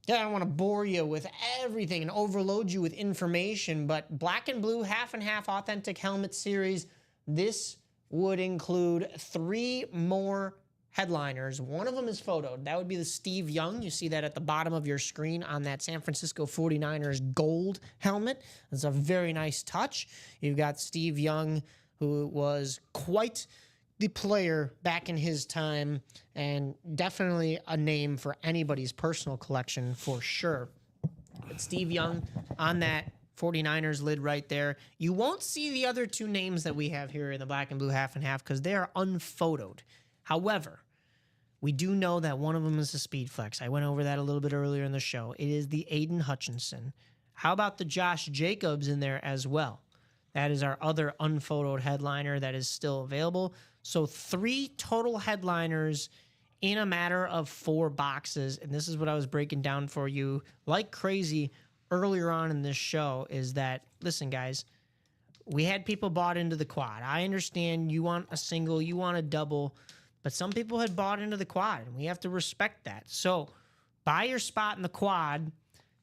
Yeah, I don't want to bore you with everything and overload you with information, but Black and Blue Half and Half Authentic Helmet Series, this would include 3 more headliners. One of them is photoed. That would be the Steve Young. You see that at the bottom of your screen on that San Francisco 49ers gold helmet. It's a very nice touch. You've got Steve Young, who was quite the player back in his time, and definitely a name for anybody's personal collection for sure. But Steve Young on that 49ers lid right there. You won't see the other 2 names that we have here in the Black and Blue Half and Half because they are unphotoed. However, we do know that one of them is a speed flex. I went over that a little bit earlier in the show. It is the Aiden Hutchinson. How about the Josh Jacobs in there as well? That is our other unphotoed headliner that is still available. So 3 total headliners in a matter of 4 boxes. And this is what I was breaking down for you like crazy earlier on in this show, is that, listen, guys, we had people bought into the quad. I understand you want a single, you want a double, but some people had bought into the quad, and we have to respect that. So buy your spot in the quad.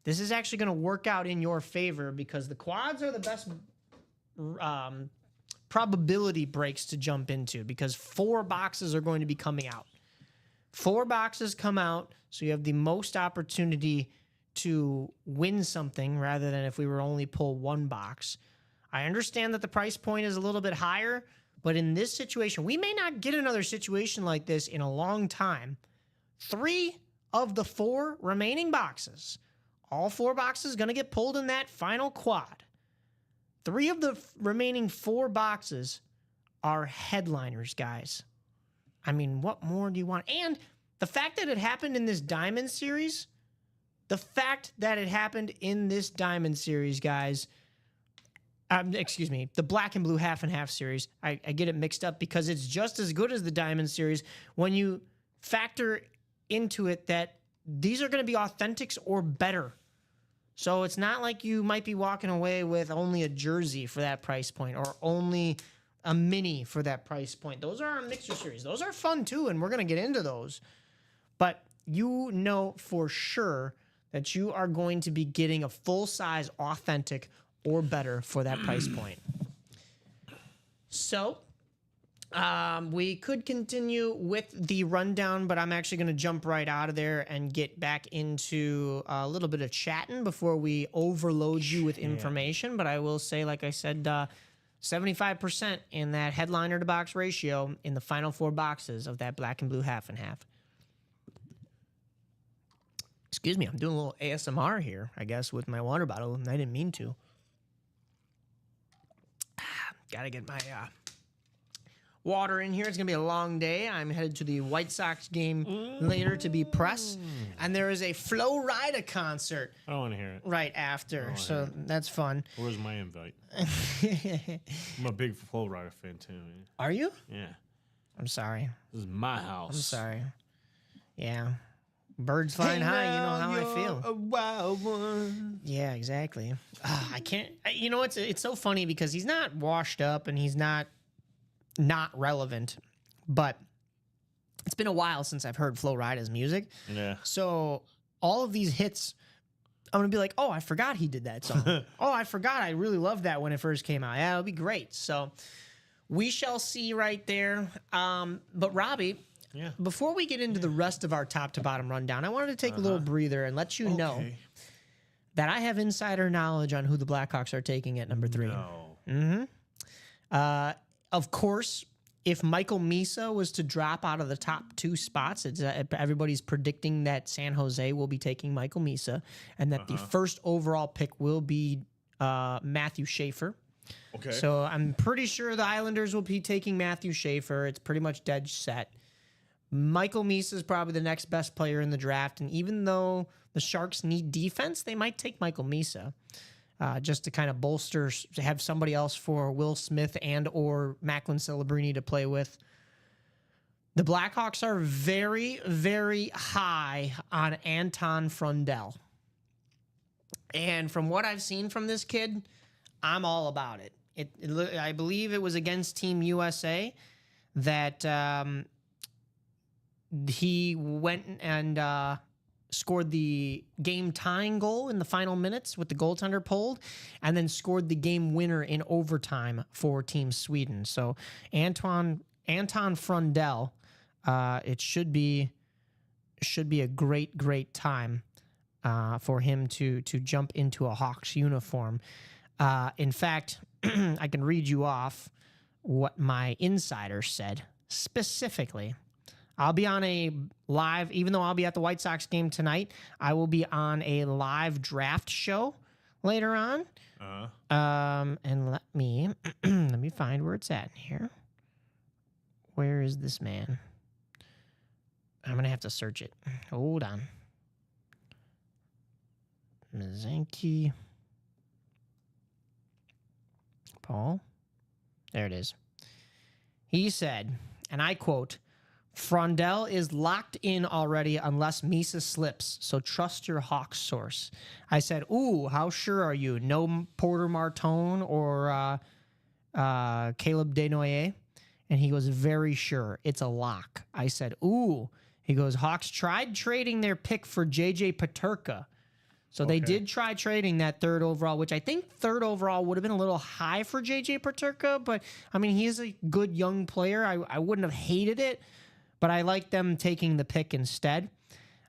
This is actually going to work out in your favor because the quads are the best probability breaks to jump into, because 4 boxes are going to be coming out. 4 boxes come out, so you have the most opportunity to win something rather than if we were only pull 1 box. I understand that the price point is a little bit higher, but in this situation, we may not get another situation like this in a long time. 3 of the 4 remaining boxes, all 4 boxes going to get pulled in that final quad. 3 of the remaining 4 boxes are headliners, guys. I mean, what more do you want? And the fact that it happened in this Diamond Series, guys, excuse me, the Black and Blue Half and Half Series, I get it mixed up because it's just as good as the Diamond Series when you factor into it that these are going to be authentics or better. So it's not like you might be walking away with only a jersey for that price point or only a mini for that price point. Those are our mixer series. Those are fun too, and we're going to get into those. But you know for sure that you are going to be getting a full-size authentic or better for that price point. So we could continue with the rundown, but I'm actually going to jump right out of there and get back into a little bit of chatting before we overload you with information. But I will say, like I said, 75% in that headliner to box ratio in the final 4 boxes of that Black and Blue Half and Half. Excuse me, I'm doing a little ASMR here, I guess, with my water bottle, and I didn't mean to. Gotta get my water in here. It's gonna be a long day. I'm headed to the White Sox game later to be press, and there is a Flo Rida concert I don't want to hear it. right after, so that's fun. Where's my invite? I'm a big Flo Rida fan too. Man. Are you? Yeah. I'm sorry. This is my house. I'm sorry. Yeah. birds flying high. You know how I feel. A wild one. Yeah, exactly. I can't. You know, it's so funny because he's not washed up and he's not relevant, but it's been a while since I've heard Flo Rida's music. Yeah. So all of these hits, I'm gonna be like, oh, I forgot he did that song. Oh, I forgot. I really loved that when it first came out. Yeah, it'll be great. So we shall see right there. But Robbie. Yeah. Before we get into the rest of our top to bottom rundown, I wanted to take a little breather and let you know that I have insider knowledge on who the Blackhawks are taking at number 3. No. Of course, if Michael Misa was to drop out of the top 2 spots, everybody's predicting that San Jose will be taking Michael Misa and that the first overall pick will be Matthew Schaefer. Okay. So I'm pretty sure the Islanders will be taking Matthew Schaefer. It's pretty much dead set. Michael Misa is probably the next best player in the draft, and even though the Sharks need defense, they might take Michael Misa just to kind of bolster, to have somebody else for Will Smith and or Macklin Celebrini to play with. The Blackhawks are very, very high on Anton Frundell. And from what I've seen from this kid, I'm all about it. I believe it was against Team USA that he went and scored the game-tying goal in the final minutes with the goaltender pulled, and then scored the game winner in overtime for Team Sweden. So Anton Frundell, it should be a great time for him to jump into a Hawks uniform. In fact, I can read you off what my insider said specifically. I'll be on a live, even though I'll be at the White Sox game tonight, I will be on a live draft show later on. And let me find where it's at here. Where is this man? I'm going to have to search it. Hold on. Mazanke. Paul. There it is. He said, and I quote, Frundell is locked in already unless Misa slips, so trust your Hawks source. I said, ooh, how sure are you? No Porter Martone or Caleb Desnoyers? And he goes, very sure. It's a lock. I said, ooh. He goes, Hawks tried trading their pick for J.J. Peterka. So they did try trading that 3rd overall, which I think 3rd overall would have been a little high for J.J. Peterka. But, I mean, he is a good young player. I wouldn't have hated it. But I like them taking the pick instead.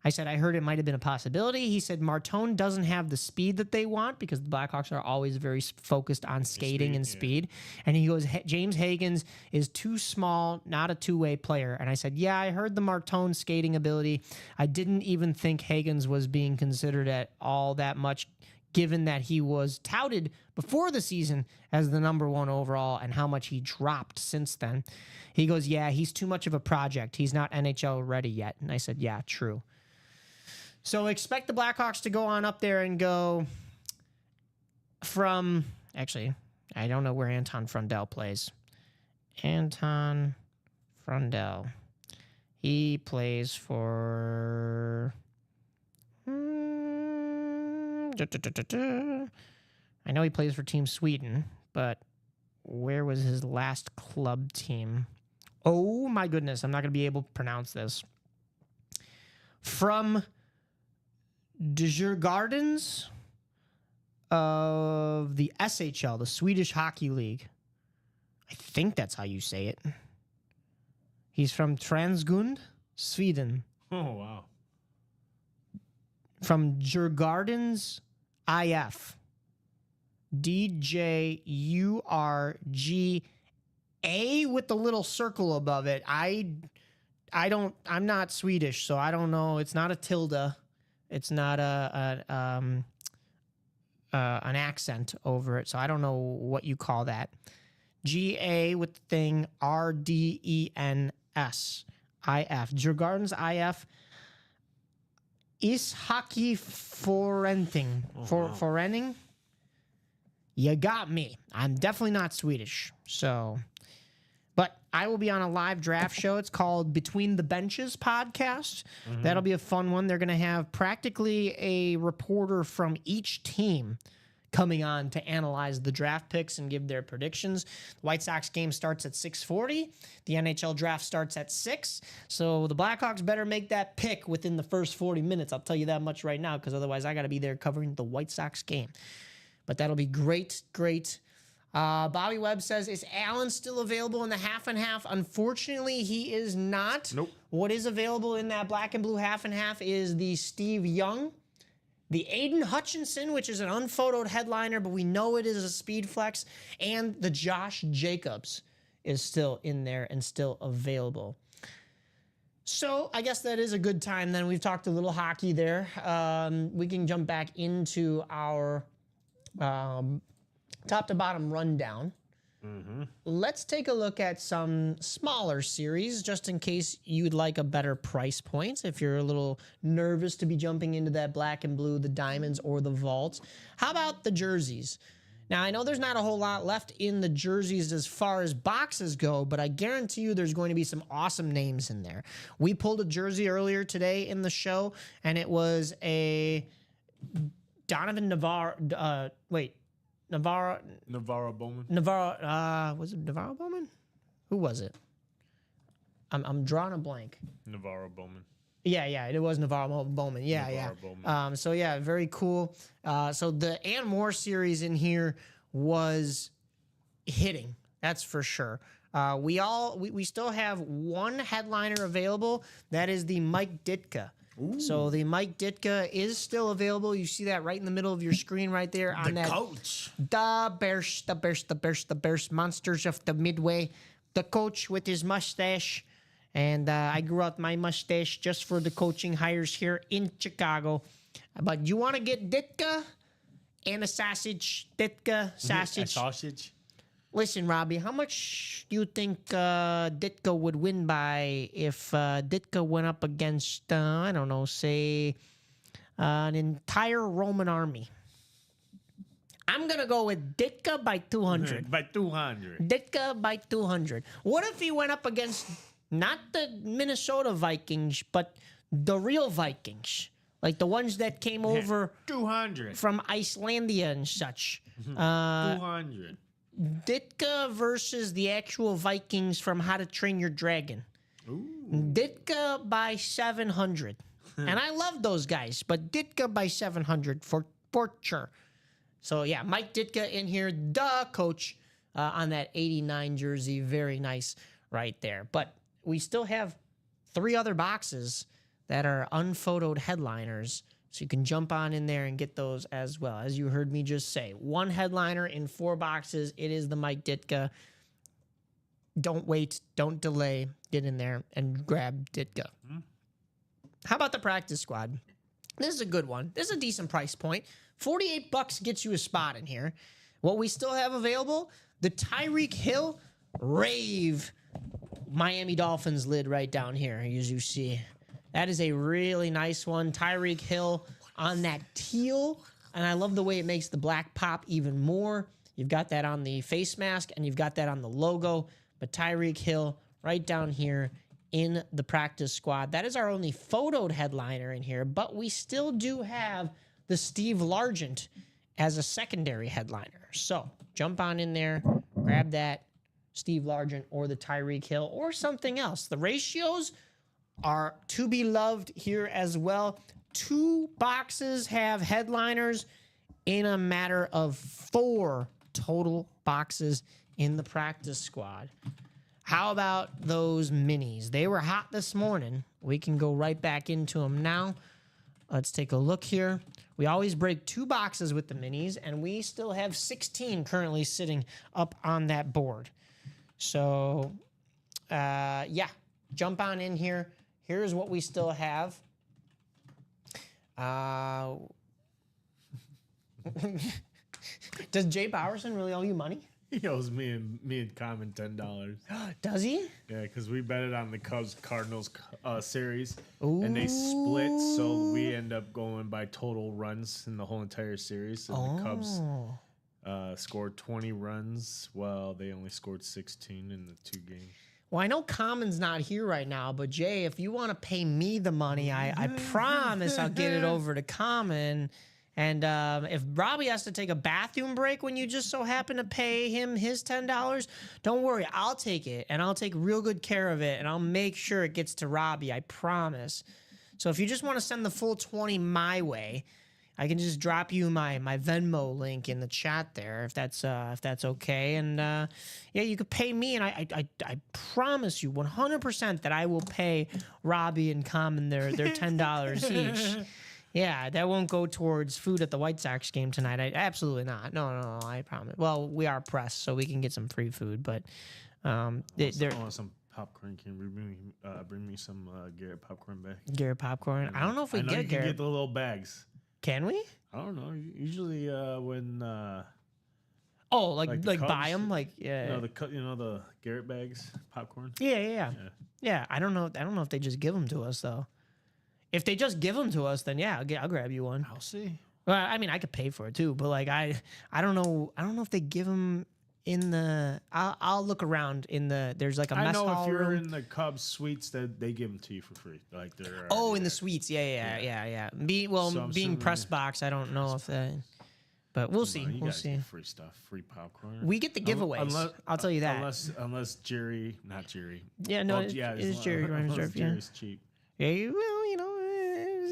I said I heard it might have been a possibility. He said Martone doesn't have the speed that they want because the Blackhawks are always very focused on skating and speed. And he goes, James Higgins is too small, not a two-way player. And I said, yeah, I heard the Martone skating ability. I didn't even think Higgins was being considered at all that much, given that he was touted before the season as the number 1 overall and how much he dropped since then. He goes, yeah, he's too much of a project. He's not NHL ready yet. And I said, yeah, true. So expect the Blackhawks to go on up there and go from, actually, I don't know where Anton Frundell plays. Anton Frundell. He plays for... I know he plays for Team Sweden, but where was his last club team? Oh my goodness, I'm not going to be able to pronounce this. From Djurgårdens of the SHL, the Swedish Hockey League. I think that's how you say it. He's from Transgund, Sweden. Oh, wow. From Djurgårdens IF. DJURGA with the little circle above it. I'm not Swedish, so I don't know. It's not a tilde. It's not an accent over it, so I don't know what you call that. GA with the thing RDENS IF. Djurgårdens IF. Ishockey Forenting. Forenting? You got me. I'm definitely not Swedish. So But I will be on a live draft show. It's called Between the Benches podcast. That'll be a fun one. They're going to have practically a reporter from each team coming on to analyze the draft picks and give their predictions. The White Sox game starts at 6:40. The NHL draft starts at 6. So the Blackhawks better make that pick within the first 40 minutes. I'll tell you that much right now, because otherwise I got to be there covering the White Sox game. But that'll be great. Bobby Webb says, is Allen still available in the half and half? Unfortunately, he is not. Nope. What is available in that black and blue half and half is the Steve Young, the Aiden Hutchinson, which is an unphotoed headliner, but we know it is a speed flex, and the Josh Jacobs is still in there and still available. So I guess that is a good time then. We've talked a little hockey there. We can jump back into our top to bottom rundown. Let's take a look at some smaller series, just in case you'd like a better price point. If you're a little nervous to be jumping into that black and blue, the diamonds or the vaults. How about the jerseys? Now, I know there's not a whole lot left in the jerseys as far as boxes go, but I guarantee you there's going to be some awesome names in there. We pulled a jersey earlier today in the show, and it was a Donovan Navarro. Navarro Bowman. Was it Navarro Bowman? Who was it? I'm drawing a blank. Navarro Bowman. Yeah, it was Navarro Bowman. Navarro Bowman. So yeah, very cool. So the Ann Moore series in here was hitting. That's for sure. We still have one headliner available. That is the Mike Ditka. Ooh. So the Mike Ditka is still available. You see that right in the middle of your screen right there on that. Coach. The Bears, monsters of the Midway. The coach with his mustache. And I grew out my mustache just for the coaching hires here in Chicago. But you want to get Ditka and a sausage? Ditka, sausage. A sausage. Listen, Robbie, how much do you think Ditka would win by if Ditka went up against, I don't know, say, an entire Roman army? I'm going to go with Ditka by 200. By 200. Ditka by 200. What if he went up against not the Minnesota Vikings, but the real Vikings? Like the ones that came over 200 from Icelandia and such. 200. Ditka versus the actual Vikings from How to Train Your Dragon. Ooh. Ditka by 700. And I love those guys, but Ditka by 700 for sure. So yeah, Mike Ditka in here, the coach on that 89 jersey. Very nice right there. But we still have 3 other boxes that are unphotoed headliners. So you can jump on in there and get those as well. As you heard me just say, 1 headliner in 4 boxes. It is the Mike Ditka. Don't wait. Don't delay. Get in there and grab Ditka. How about the practice squad? This is a good one. This is a decent price point. $48 gets you a spot in here. What we still have available, the Tyreek Hill Rave Miami Dolphins lid right down here, as you see. That is a really nice one. Tyreek Hill on that teal. And I love the way it makes the black pop even more. You've got that on the face mask and you've got that on the logo. But Tyreek Hill right down here in the practice squad. That is our only photoed headliner in here. But we still do have the Steve Largent as a secondary headliner. So jump on in there, grab that Steve Largent or the Tyreek Hill or something else. The ratios are to be loved here as well. 2 boxes have headliners in a matter of 4 total boxes in the practice squad. How about those minis? They were hot this morning. We can go right back into them now. Let's take a look here. We always break 2 boxes with the minis, and we still have 16 currently sitting up on that board. So, yeah, jump on in here. Here's what we still have. Does Jay Bowerson really owe you money? He owes me and Common $10. Does he? Yeah, because we betted on the Cubs Cardinals series, and they split, so we end up going by total runs in the whole entire series. So the Cubs scored 20 runs while they only scored 16 in the 2 games. Well, I know Common's not here right now, but Jay, if you want to pay me the money, I promise I'll get it over to Common. And if Robbie has to take a bathroom break when you just so happen to pay him his $10, don't worry, I'll take it, and I'll take real good care of it, and I'll make sure it gets to Robbie, I promise. So if you just want to send the full 20 my way, I can just drop you my Venmo link in the chat there if that's okay. And yeah, you could pay me, and I promise you 100% that I will pay Robbie and Common their $10 each. Yeah, that won't go towards food at the White Sox game tonight. Absolutely not. No, I promise. Well, we are pressed, so we can get some free food, but I want some popcorn. Can you bring me some Garrett popcorn back? Garrett popcorn. I don't know if we I know get you can Garrett. get the little bags. Can we? I don't know. Usually when Oh, like like the buy Cubs? them, like yeah. the Garrett bags popcorn. Yeah. I don't know if they just give them to us though. If they just give them to us, then yeah, I'll grab you one. I'll see. Well, I mean, I could pay for it too, but like I don't know if they give them in the. I'll look around in the. There's like a mess hall if you're room. in the Cubs suites, that they give them to you for free. Like they're Oh, in the suites, yeah. So I'm Being assuming press box, I don't know if that. But we'll see. You We'll guys see. get free stuff, free popcorn. We get the giveaways. I'll tell you that. Unless Jerry, not Jerry. Yeah, no, Well, it yeah, is Jerry Reinsdorf. Yeah, Jerry's cheap. yeah. Well,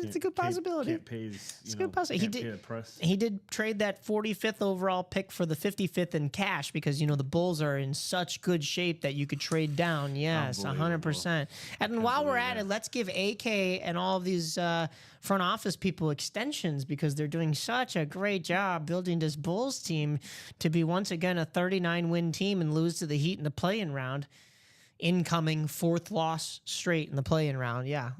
it's a good possibility. Can't pay his, It's a good possibility. He did trade that 45th overall pick for the 55th in cash because the Bulls are in such good shape that you could trade down. Yes, 100%. And while we're at it, let's give AK and all of these front office people extensions because they're doing such a great job building this Bulls team to be once again a 39-win team and lose to the Heat in the play-in round. Incoming 4th loss straight in the play-in round. Yeah.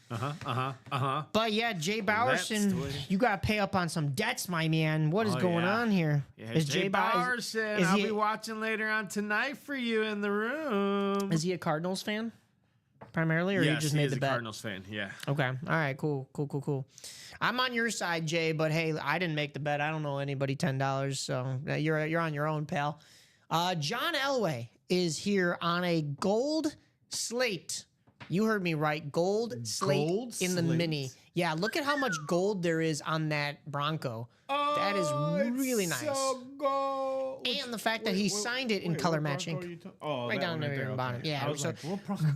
But yeah, Jay Bowerson, you got to pay up on some debts, my man. What is going on here? Yeah, Is Jay Bowerson. I'll be watching later on tonight for you in the room. Is he a Cardinals fan primarily, or you just made the bet? Cardinals fan. Yeah. Okay. All right. Cool. I'm on your side, Jay. But hey, I didn't make the bet. I don't know anybody $10, so you're on your own, pal. John Elway is here on a gold slate. You heard me right. Gold slate in the mini. Yeah, look at how much gold there is on that Bronco. That is really nice. So gold. And the fact that he signed it in color matching. Right down there in the bottom. Yeah, so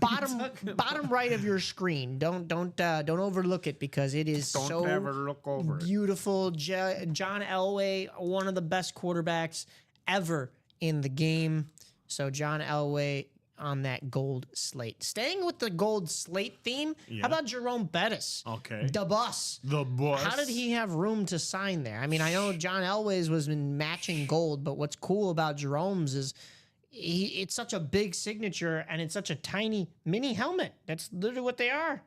bottom right of your screen. Don't overlook it because it is so ever look over it. beautiful. John Elway, one of the best quarterbacks ever in the game. So John Elway on that gold slate. Staying with the gold slate theme, how about Jerome Bettis? Okay. The bus. How did he have room to sign there? I mean, I know John Elway's was in matching gold, but what's cool about Jerome's is it's such a big signature and it's such a tiny mini helmet. That's literally what they are.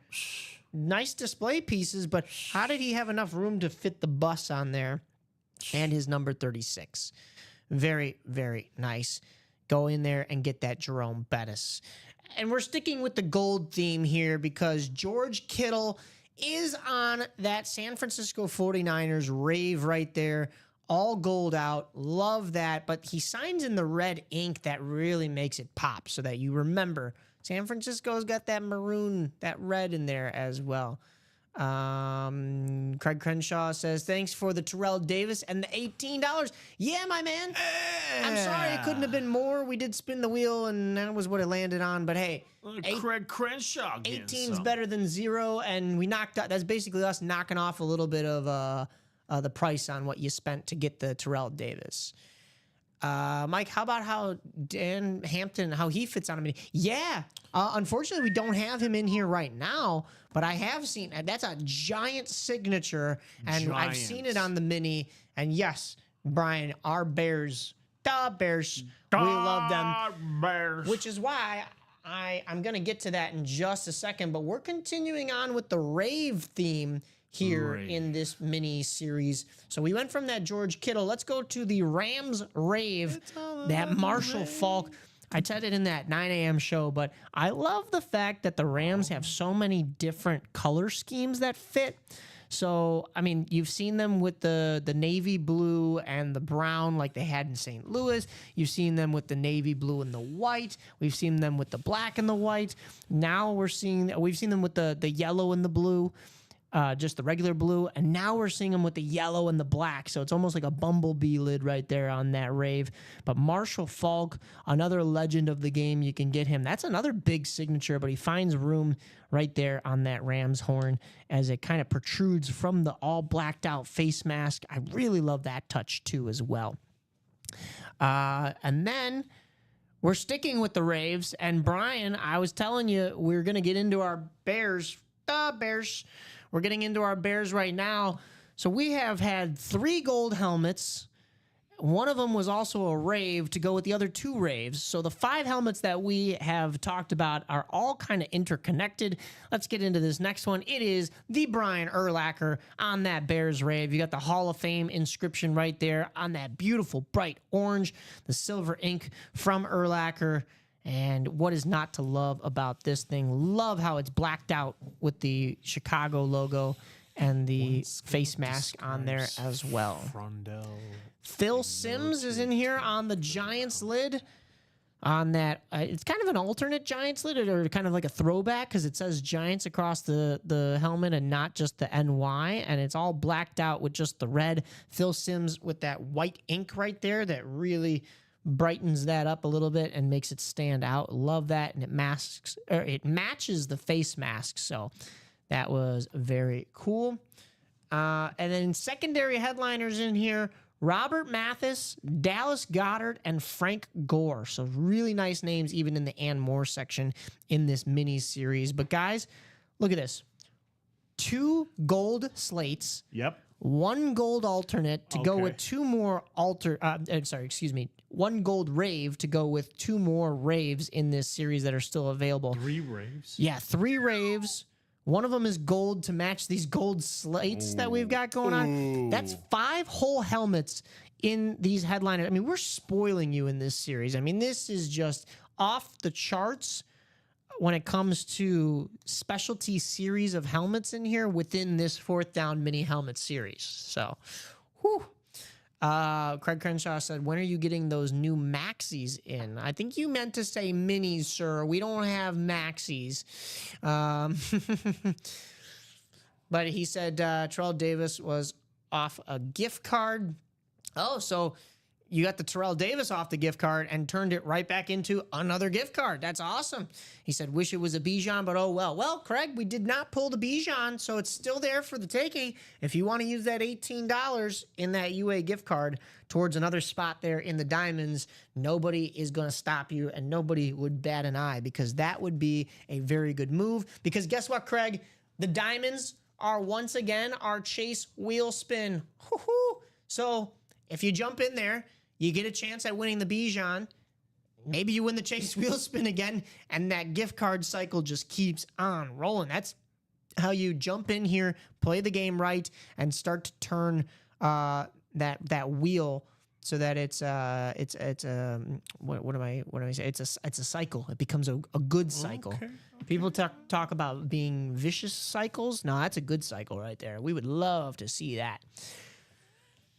Nice display pieces, but how did he have enough room to fit the bus on there and his number 36? Very, very nice. Go in there and get that Jerome Bettis. And we're sticking with the gold theme here because George Kittle is on that San Francisco 49ers rave right there. All gold out. Love that. But he signs in the red ink that really makes it pop so that you remember San Francisco's got that maroon, that red in there as well. Craig Crenshaw says, thanks for the Terrell Davis and the $18. Yeah, my man. I'm sorry it couldn't have been more. We did spin the wheel and that was what it landed on. But hey, Craig Crenshaw. 18's better than 0. And we knocked out, that's basically us knocking off a little bit of the price on what you spent to get the Terrell Davis. Mike, how about how Dan Hampton, how he fits on a mini? Yeah. Unfortunately, we don't have him in here right now, but I have seen that's a giant signature, and I've seen it on the mini. And yes, Brian, our Bears, we love them. Bears. Which is why I'm going to get to that in just a second, but we're continuing on with the rave theme here in this mini series. So we went from that George Kittle. Let's go to the Rams rave, that Marshall Faulk. I said it in that 9 a.m. show, but I love the fact that the Rams have so many different color schemes that fit. So, I mean, you've seen them with the navy blue and the brown like they had in St. Louis. You've seen them with the navy blue and the white. We've seen them with the black and the white. Now we've seen them with the yellow and the blue. Just the regular blue, and now we're seeing them with the yellow and the black, so it's almost like a bumblebee lid right there on that rave. But Marshall Falk, another legend of the game, you can get him. That's another big signature, but he finds room right there on that ram's horn as it kind of protrudes from the all blacked out face mask. I really love that touch too as well. And then we're sticking with the raves, and Brian, I was telling you we're going to get into our Bears. We're getting into our Bears right now. So we have had 3 gold helmets. One of them was also a rave to go with the other 2 raves. So the 5 helmets that we have talked about are all kind of interconnected. Let's get into this next one. It is the Brian Urlacher on that Bears rave. You got the Hall of Fame inscription right there on that beautiful bright orange, the silver ink from Urlacher. And what is not to love about this thing? Love how it's blacked out with the Chicago logo and the face mask on there as well. Frondell. Phil Simms is in here on the Giants lid. On that, it's kind of an alternate Giants lid, or kind of like a throwback, because it says Giants across the helmet and not just the NY, and it's all blacked out with just the red. Phil Simms with that white ink right there that really brightens that up a little bit and makes it stand out. Love that, and it matches the face mask, so that was very cool. And then secondary headliners in here: Robert Mathis, Dallas Goedert, and Frank Gore. So really nice names, even in the Ann Moore section in this mini series. But guys, look at this: 2 gold slates. Yep. 1 gold alternate to go Okay. with 2 more one gold rave to go with 2 more raves in this series that are still available. 3 raves. Yeah, 3 raves. One of them is gold to match these gold slates that we've got going on. That's 5 whole helmets in these headliners. I mean, we're spoiling you in this series. I mean, this is just off the charts when it comes to specialty series of helmets in here within this 4th down mini helmet series. So, whew. Craig Crenshaw said, when are you getting those new maxis in? I think you meant to say minis, sir. We don't have maxis. But he said Terrell Davis was off a gift card. Oh, so you got the Terrell Davis off the gift card and turned it right back into another gift card. That's awesome. He said, wish it was a Bijan, but oh well. Well, Craig, we did not pull the Bijan, so it's still there for the taking. If you want to use that $18 in that UA gift card towards another spot there in the Diamonds, nobody is going to stop you, and nobody would bat an eye, because that would be a very good move. Because guess what, Craig? The Diamonds are once again our Chase wheel spin. Woo-hoo. So if you jump in there, you get a chance at winning the Bijan. Maybe you win the Chase wheel spin again, and that gift card cycle just keeps on rolling. That's how you jump in here, play the game right, and start to turn that wheel so that it's what am I saying? It's a cycle. It becomes a good cycle. Okay. People talk about being vicious cycles. No, that's a good cycle right there. We would love to see that.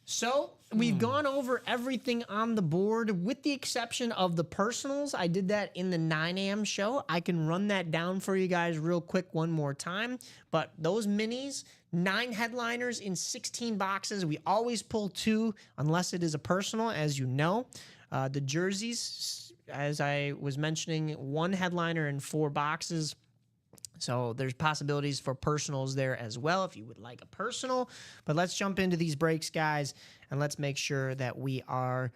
So we've gone over everything on the board with the exception of the personals. I did that in the 9 a.m. show. I can run that down for you guys real quick one more time. But those minis, 9 headliners in 16 boxes. We always pull 2 unless it is a personal, as you know. The jerseys, as I was mentioning, 1 headliner in 4 boxes. So there's possibilities for personals there as well if you would like a personal. But let's jump into these breaks, guys, and let's make sure that we are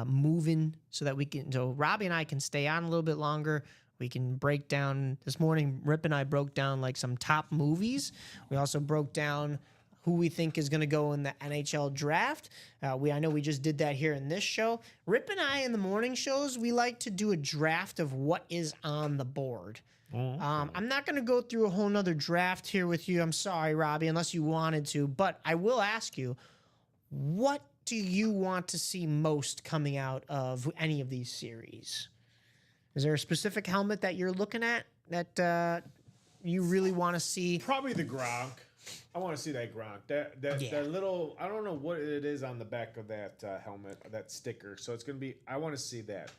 moving so that we can. So Robbie and I can stay on a little bit longer. We can break down. This morning, Rip and I broke down like some top movies. We also broke down who we think is going to go in the NHL draft. I know we just did that here in this show. Rip and I in the morning shows, we like to do a draft of what is on the board. I'm not going to go through a whole nother draft here with you. I'm sorry, Robbie, unless you wanted to. But I will ask you, what do you want to see most coming out of any of these series? Is there a specific helmet that you're looking at that you really want to see? Probably the Gronk. I want to see that Gronk. That little. I don't know what it is on the back of that helmet, that sticker. So it's gonna be. I want to see that.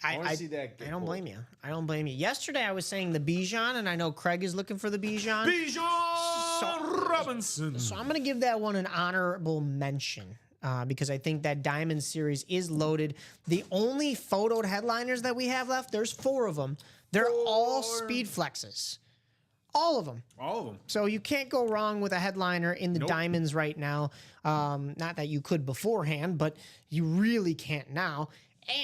I want to see that. I don't blame you. I don't blame you. Yesterday I was saying the Bijan, and I know Craig is looking for the Bijan. Bijan Robinson. So I'm going to give that one an honorable mention because I think that Diamond Series is loaded. The only photoed headliners that we have left, there's 4 of them. They're all speed flexes. All of them. All of them. So you can't go wrong with a headliner in the Nope. Diamonds right now. Not that you could beforehand, but you really can't now.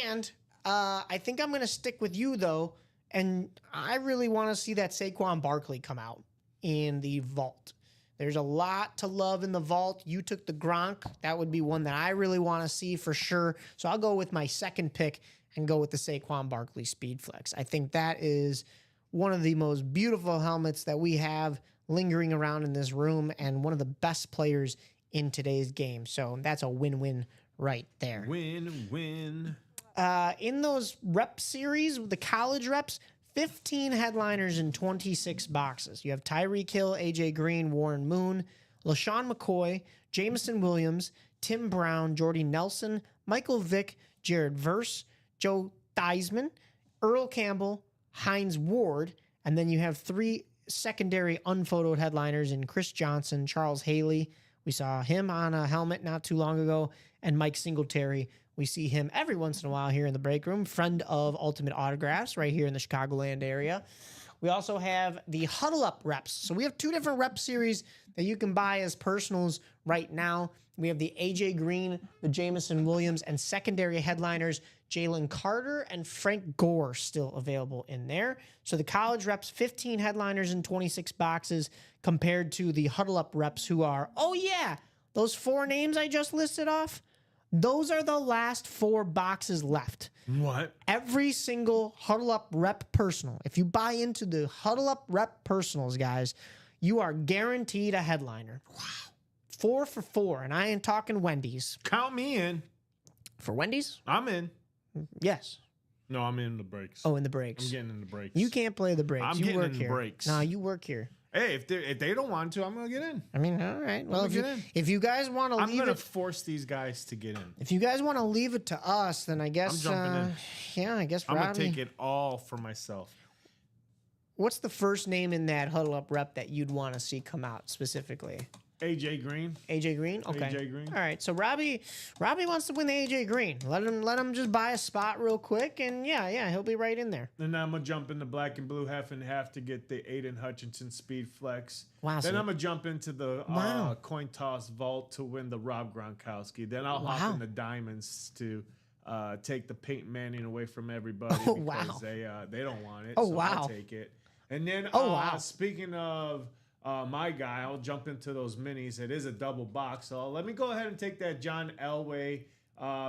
And I think I'm going to stick with you, though, and I really want to see that Saquon Barkley come out in the vault. There's a lot to love in the vault. You took the Gronk. That would be one that I really want to see for sure. So I'll go with my second pick and go with the Saquon Barkley Speed Flex. I think that is one of the most beautiful helmets that we have lingering around in this room and one of the best players in today's game. So that's a win-win right there. Win. In those rep series, the college reps, 15 headliners in 26 boxes. You have Tyreek Hill, AJ Green, Warren Moon, LaShawn McCoy, Jameson Williams, Tim Brown, Jordy Nelson, Michael Vick, Jared Verse, Joe Theismann, Earl Campbell, Hines Ward, and then you have 3 secondary unphotoed headliners in Chris Johnson, Charles Haley. We saw him on a helmet not too long ago, and Mike Singletary. We see him every once in a while here in the break room, friend of Ultimate Autographs right here in the Chicagoland area. We also have the Huddle Up reps. So we have 2 different rep series that you can buy as personals right now. We have the AJ Green, the Jameson Williams, and secondary headliners Jalen Carter and Frank Gore still available in there. So the college reps, 15 headliners in 26 boxes compared to the Huddle Up reps who are, oh yeah, those 4 names I just listed off, those are the last 4 boxes left. What? Every single Huddle Up rep personal. If you buy into the Huddle Up rep personals, guys, you are guaranteed a headliner. Wow. 4 for 4, and I ain't talking Wendy's. Count me in. For Wendy's? I'm in. Yes. No, I'm in the breaks. Oh, in the breaks. I'm getting in the breaks. You can't play the breaks. I'm you getting work in the here. breaks. No, you work here. Hey, if they don't want to, I'm gonna get in. I mean, all right. Well, gonna get in. if you guys want to I'm leave gonna it, force these guys to get in. if you guys want to leave it to us, then I guess, I'm jumping in. yeah, I guess I'm gonna Robbie. take it all for myself. What's the first name in that Huddle Up rep that you'd want to see come out specifically? AJ Green. AJ Green? Okay. AJ Green. All right. So Robbie wants to win the AJ Green. Let him just buy a spot real quick, and yeah, he'll be right in there. Then I'm gonna jump into black and blue half and half to get the Aiden Hutchinson Speed Flex. Wow, Then so- I'm gonna jump into the Wow. coin toss vault to win the Rob Gronkowski. Then I'll Wow. hop in the diamonds to take the Peyton Manning away from everybody Oh, because wow. they don't want it. Oh, so wow. I'll take it. And then Oh, wow. speaking of my guy, I'll jump into those minis. It is a double box, so let me go ahead and take that John Elway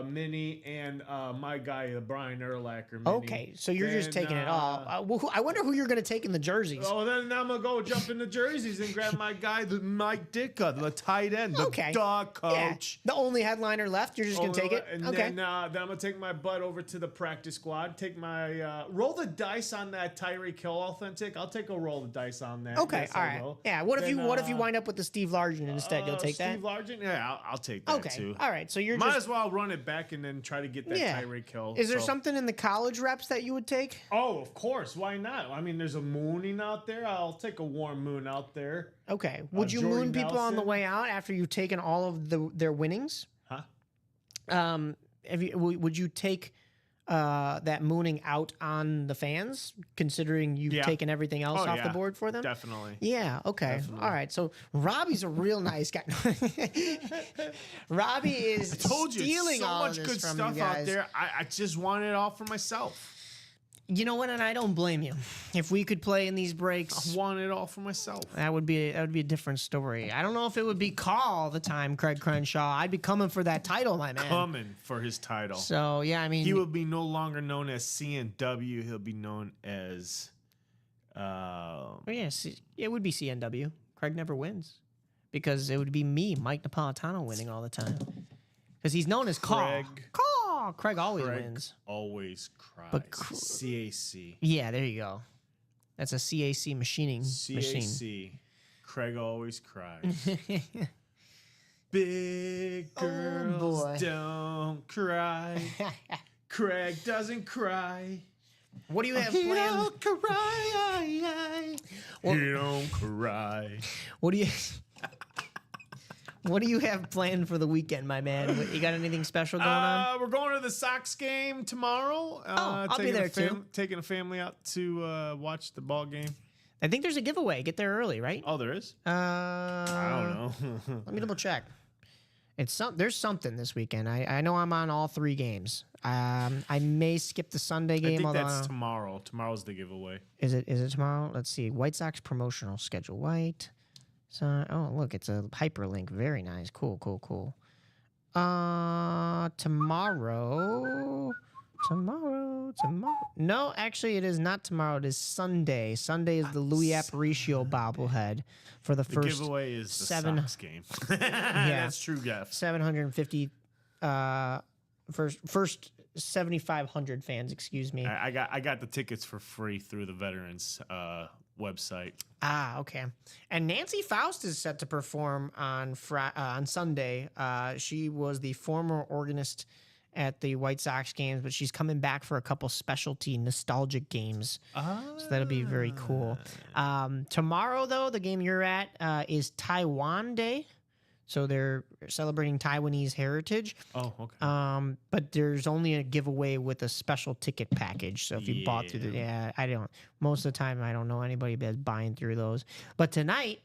mini and my guy, the Brian Urlacher mini. Okay, so you're just Then, taking it all. I wonder who you're going to take in the jerseys. Oh, then I'm gonna go jump in the jerseys and grab my guy, the Mike Ditka, the tight end, the Okay. dog Yeah, coach. the only headliner left. You're just going to take it. And Okay. then I'm gonna take my butt over to the practice squad. Take my roll the dice on that Tyreek Hill authentic. I'll take a roll the dice on that. Okay, Yes, all I right. will. Yeah, what if Then, you wind up with the Steve Largent instead? You'll take that. Steve Largent? Yeah, I'll take that Okay, too. all right. So you're Might just as well run it back and then try to get that yeah. Tyreek Hill. Is there So- something in the college reps that you would take? Oh, of course. Why not? I mean, there's a mooning out there. I'll take a warm moon out there. Okay. Would you Jordy moon people on the Nelson? way out after you've taken all of their winnings? Huh? Would you take that mooning out on the fans, considering you've Yeah. taken everything else Oh, off the yeah. board for them? Definitely. Yeah. Okay. Definitely. All right. So Robbie's a real nice guy. Robbie is Told you, stealing so all much of good this from stuff you out guys. there. I just want it all for myself. You know what? And I don't blame you. If we could play in these I breaks, want it all for myself. that would be a different story. I don't know if it would be call all the time, Craig Crenshaw. I'd be coming for that title, my man. Coming for his title. So yeah, I mean, He will be no longer known as CNW. He'll be known as. oh, yeah, it would be CNW. Craig never wins because it would be me, Mike Napolitano, winning all the time. Because he's known as Craig. Craig always Craig wins. always cries. But CAC. Yeah, there you go. That's a CAC machining machine. CAC. Craig always cries. Big girls boy. don't cry. Craig doesn't cry. What do you have planned? Cry. He don't cry. What do you What do you have planned for the weekend, my man? You got anything special going on? We're going to the Sox game tomorrow. I'll be there too. Taking a family out to watch the ball game. I think there's a giveaway. Get there early, right? Oh, there is? I don't know. Let me double check. There's something this weekend. I know I'm on all 3 games. I may skip the Sunday I game. think although that's tomorrow. Tomorrow's the giveaway. Is it tomorrow? Let's see. White Sox promotional schedule. White. So look, it's a hyperlink. Very nice. Cool. Tomorrow. No, actually, it is not tomorrow. It is Sunday. Sunday is the Louis Aparicio bobblehead for the The first giveaway is the 7 Sox game. That's true, Jeff. 750 first 7,500 fans. Excuse me. I got the tickets for free through the Veterans website. Okay. And Nancy Faust is set to perform on Sunday. She was the former organist at the White Sox games, but she's coming back for a couple specialty nostalgic games. So that'll be very cool. Tomorrow, though, the game you're at is Taiwan Day. So they're celebrating Taiwanese heritage. Oh, okay. But there's only a giveaway with a special ticket package. So if you bought through most of the time, I don't know anybody that's buying through those. But tonight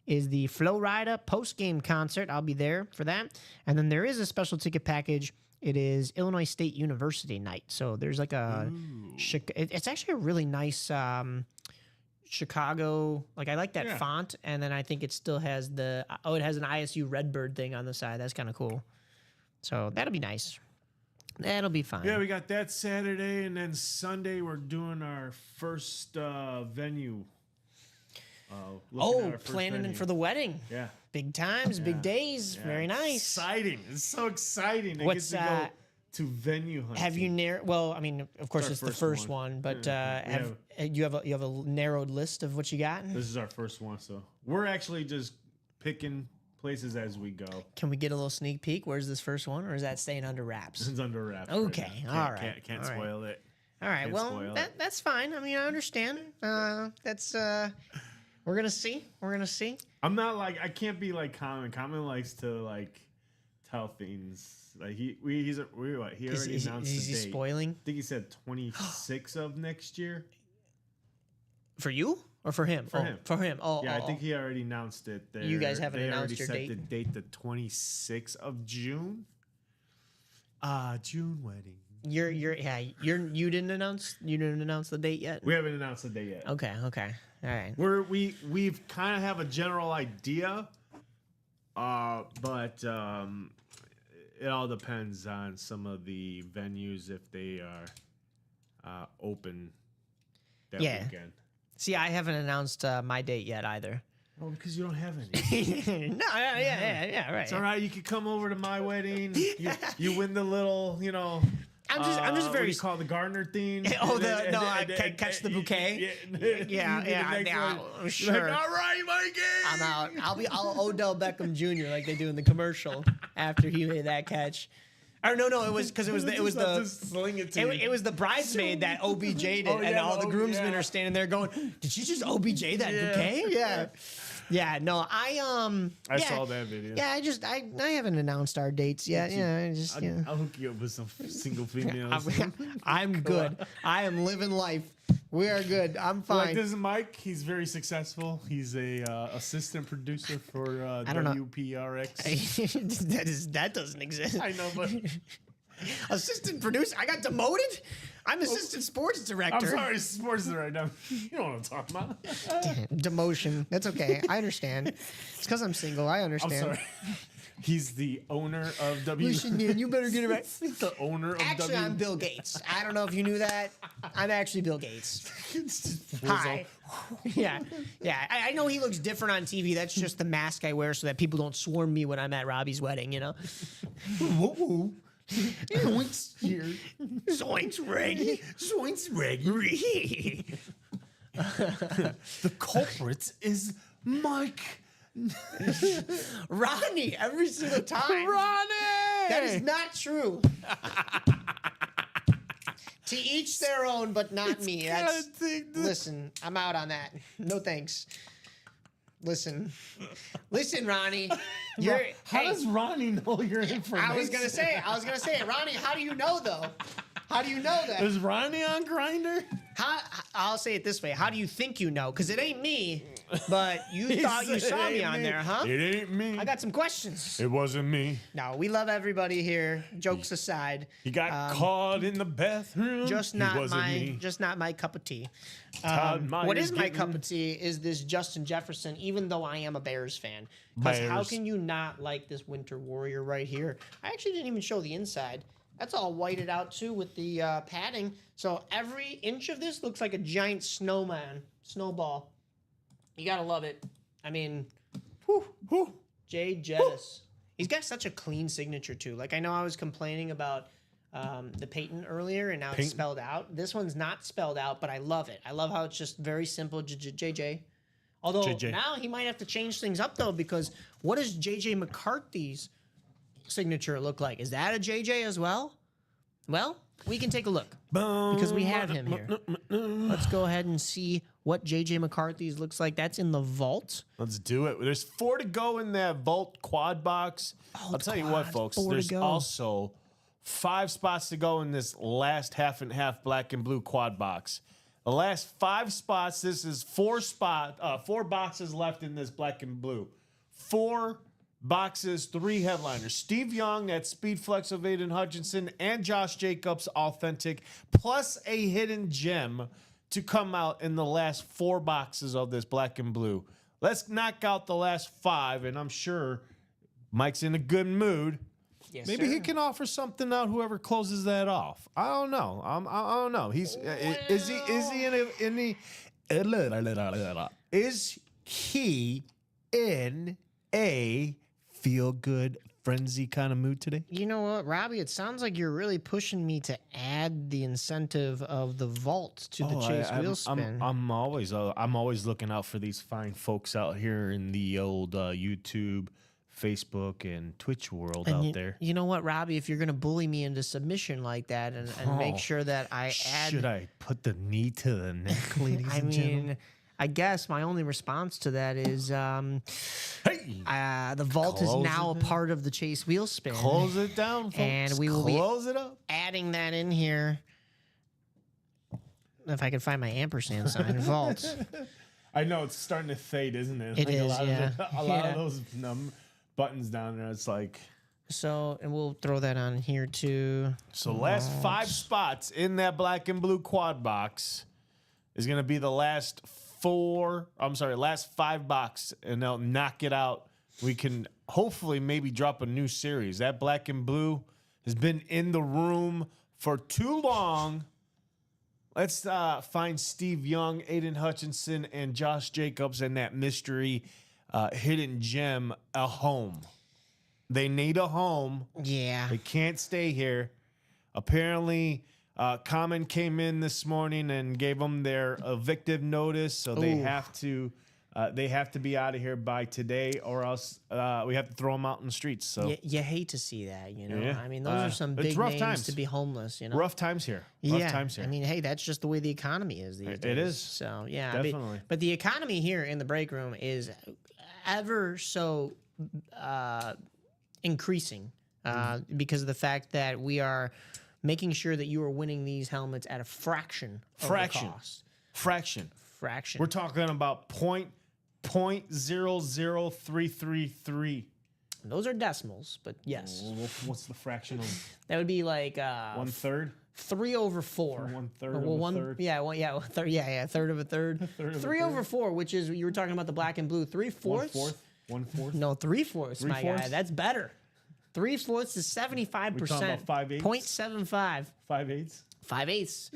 is the Flo Rida post-game concert. I'll be there for that. And then there is a special ticket package. It is Illinois State University night. So there's like a, it's actually a really nice Chicago, like I like that font, and then I think it still has it has an ISU Redbird thing on the side. That's kind of cool. So that'll be nice. That'll be fine. Yeah, we got that Saturday, and then Sunday we're doing our first venue. Planning for the wedding. Yeah. Big times, big days. Yeah. Very nice. Exciting. It's so exciting. What's I get to go to venue hunting. Have you well, I mean, of course it's the first one, but you have a narrowed list of what you got? This is our first one, so we're actually just picking places as we go. Can we get a little sneak peek? Where's this first one, or is that staying under wraps? It's under wraps. Okay, right all right. Can't spoil it. All right, well, that's fine. I mean, I understand. We're gonna see. I'm not like, I can't be like Common. Common likes to like tell things. Like he already announced Is the he date. spoiling I think he said 26 of next year. for you or for him? For him. For him. Oh, Yeah, I think he already announced it. You guys haven't they announced already your set date? the date, the 26th of June. June wedding. You didn't announce the date yet. We haven't announced the date yet. Okay. All right. We've kind of have a general idea, but it all depends on some of the venues if they are open that weekend. See, I haven't announced my date yet either. Oh, because you don't have any. No, yeah, right. It's all right. You can come over to my wedding. You win the little, I'm just what very do you call it, the Gardner thing? I catch the bouquet. Yeah, sure. Like, all right, Mikey. I'm out. I'll Odell Beckham Jr. like they do in the commercial after he made that catch. Or no, it was because it was the bridesmaid that OBJ'd it, and all the groomsmen are standing there going, "Did she just OBJ that bouquet?" Yeah. No, I saw that video. Yeah, I haven't announced our dates yet. I'll hook you up with some single females. I'm good. I am living life. We are good. I'm fine. Like, this is Mike. He's very successful. He's a assistant producer for WPRX. That doesn't exist. I know, but assistant producer. I got demoted. I'm assistant sports director. I'm sorry, sports right now. You know what I'm talking about. Demotion. That's okay. I understand. It's because I'm single. I understand. I'm sorry. He's the owner of W. Listen, man, you better get it right. He's the owner of Actually, I'm Bill Gates. I don't know if you knew that. I'm actually Bill Gates. Hi. Yeah. I know he looks different on TV. That's just the mask I wear so that people don't swarm me when I'm at Robbie's wedding, Whoa. Zoinks here. Zoinks Reggie. Zoinks Reggie. The culprit is Mike. Ronnie, every single time. Ronnie! That is not true. To each their own, but not me. That's, listen, I'm out on that. No thanks. Listen, Ronnie. How does Ronnie know your information? I was gonna say it. Ronnie, how do you know though? How do you know that? Is Ronnie on Grindr? I'll say it this way. How do you think you know? Because it ain't me, but you thought you saw me on there, huh? It ain't me. I got some questions. It wasn't me. No, we love everybody here. Jokes aside, He got caught in the bathroom. just It not wasn't me. my cup of tea. Todd What Myers is my getting- cup of tea is this Justin Jefferson, even though I am a Bears fan. Because how Bears. can you not like this Winter Warrior right here? I actually didn't even show the inside. That's all whited out too with the padding. So every inch of this looks like a giant snowball. You gotta love it. I mean, whew. Jay Jettis. He's got such a clean signature too. Like I know I was complaining about the Peyton earlier, and now it's spelled out. This one's not spelled out, but I love it. I love how it's just very simple. JJ. Although JJ. now he might have to change things up though, because what does JJ McCarthy's signature look like? Is that a JJ as well? Well, we can take a look because we have him here. Let's go ahead and see what JJ McCarthy's looks like. That's in the vault. Let's do it. There's 4 to go in that vault quad box. I'll tell you what, quad, folks. 4 to There's go. also 5 spots to go in this last half and half black and blue quad box. The last 5 spots. This is 4 boxes left in this black and blue. 4 boxes, 3 headliners. Steve Young, that's Speed Flex of Aiden Hutchinson, and Josh Jacobs, authentic, plus a hidden gem to come out in the last 4 boxes of this black and blue. Let's knock out the last 5, and I'm sure Mike's in a good mood. Yes, Maybe sir. he can offer something out. Whoever closes that off. I don't know. I don't know. He's is he in a feel good frenzy kind of mood today? You know what, Robbie? It sounds like you're really pushing me to add the incentive of the vault to the Chase wheel spin. I'm always looking out for these fine folks out here in the old YouTube, Facebook, and Twitch world out there. You know what, Robbie? If you're going to bully me into submission like that and make sure that I add... Should I put the knee to the neck, ladies I and gentlemen? mean, I guess my only response to that is Hey, the vault is Close now a it part of the Chase wheel spin. close it down, folks. And we will be- close it up. Adding that in here. If I can find my ampersand sign, vault. I know it's starting to fade, isn't it? It is, a lot yeah. A lot Yeah. of those buttons down there. It's like So, and we'll throw that on here too. so. Last 5 spots in that black and blue quad box is going to be the last 5 box, and they'll knock it out. We can hopefully maybe drop a new series. That black and blue has been in the room for too long. Let's find Steve Young, Aiden Hutchinson, and Josh Jacobs and that mystery hidden gem a home. They need a home. Yeah. They can't stay here. Apparently, Common came in this morning and gave them their evictive notice, so they Ooh. have to be out of here by today, or else we have to throw them out in the streets. So You hate to see that, you know. Yeah. I mean, those are some It's big rough names times. to be homeless, you know. rough times here. Rough times here. I mean, hey, that's just the way the economy is these It days. is. So yeah, I mean, Definitely. but the economy here in the break room is ever so increasing because of the fact that we are making sure that you are winning these helmets at a fraction of the cost. Fraction. Fraction. We're talking about 0.00333. Those are decimals, but yes, What's the fraction of that would be like 1/3? 3/4. 1/3 of a third? Yeah, a third of a third. third of a 3/4, which is you were talking about the black and blue. 3/4. 1/4. No, 3/4, my guy. 3/4? That's better. 3/4 is 75%. We're talking about 5/8? 0.75. 5/8. 5/8.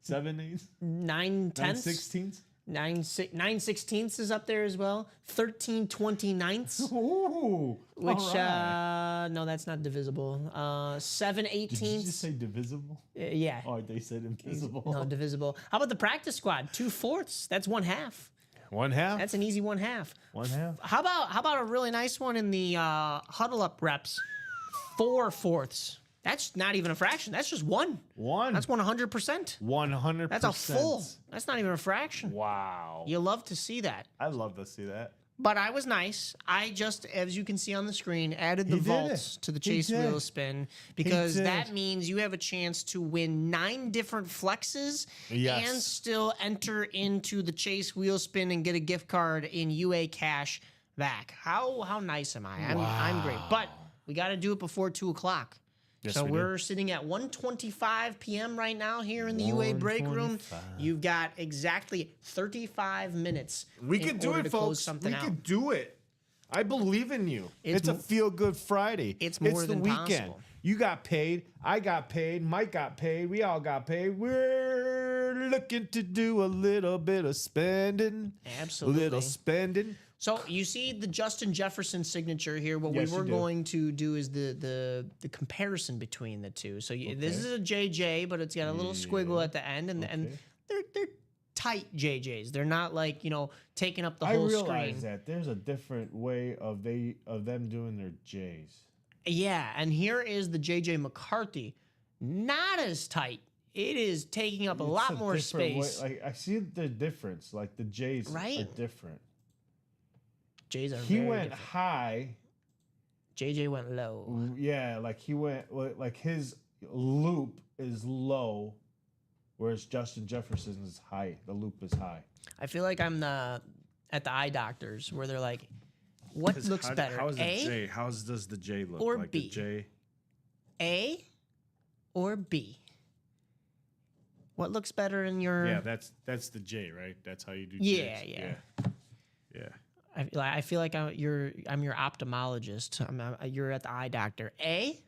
7/8. 9/10. 9/16. 9/16 is up there as well. 13/29, Ooh. which all right. no, that's not divisible. 7/18. Did you just say divisible? Yeah. Oh, they said invisible. No, divisible. How about the practice squad? 2/4. That's 1/2. One half. That's an easy 1/2. One half. How about a really nice one in the huddle up reps? 4/4. That's not even a fraction. That's just one. One. That's 100%. 100%. That's a full. That's not even a fraction. Wow. You love to see that. I'd love to see that. But I was nice. I just, as you can see on the screen, added the He did vaults it. to the He Chase did. Wheel Spin because did. that means you have a chance to win 9 different flexes Yes. and still enter into the Chase Wheel Spin and get a gift card in UA Cash back. How nice am I? I'm great. But we got to do it before 2 o'clock. Yes, So we do. we're sitting at 1:25 p.m. right now here in the UA break room. 1:25. You've got exactly 35 minutes. We in can do order it, to close folks. something We out. can do it. I believe in you. It's It's a mo- feel good Friday. It's more the than weekend. possible. You got paid. I got paid. Mike got paid. We all got paid. We're looking to do a little bit of spending. Absolutely. Little spending. So you see the Justin Jefferson signature here. What Yes, we were you do. going to do is the comparison between the two. So this is a JJ, but it's got a little squiggle at the end, and they're tight JJs. They're not like taking up the I whole realize screen. that there's a different way of them doing their J's. Yeah, and here is the JJ McCarthy, not as tight. It is taking up a lot more space. Like I see the difference. Like the J's Right. are different. J's are He very went different. high. JJ went low. Yeah, like he went like his loop is low, whereas Justin Jefferson's is high. The loop is high. I feel like I'm at the eye doctors where they're like, what looks better, How is the A J? How does the J look? or like B? The J. A or B? What looks better in your? Yeah, that's the J, right? That's how you do. Yeah, J's. yeah. Yeah. I feel like I'm your ophthalmologist. You're at the eye doctor. A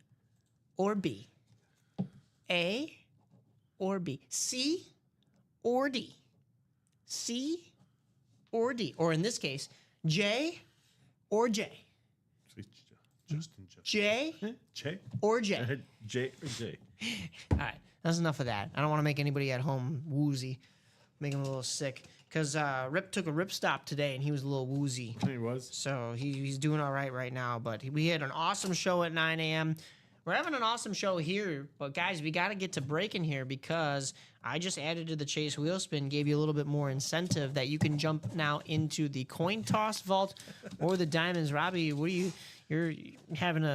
or B? A or B? C or D? C or D? Or in this case, J or J? Justin Jefferson. J J. or J? J or J. All right, that's enough of that. I don't want to make anybody at home woozy, make them a little sick. Because Rip took a rip stop today and he was a little woozy. He was. So he's doing all right now. But we had an awesome show at 9 a.m. We're having an awesome show here. But guys, we got to get to breaking here because I just added to the Chase Wheel Spin, gave you a little bit more incentive that you can jump now into the coin toss vault or the diamonds. Robbie, you're having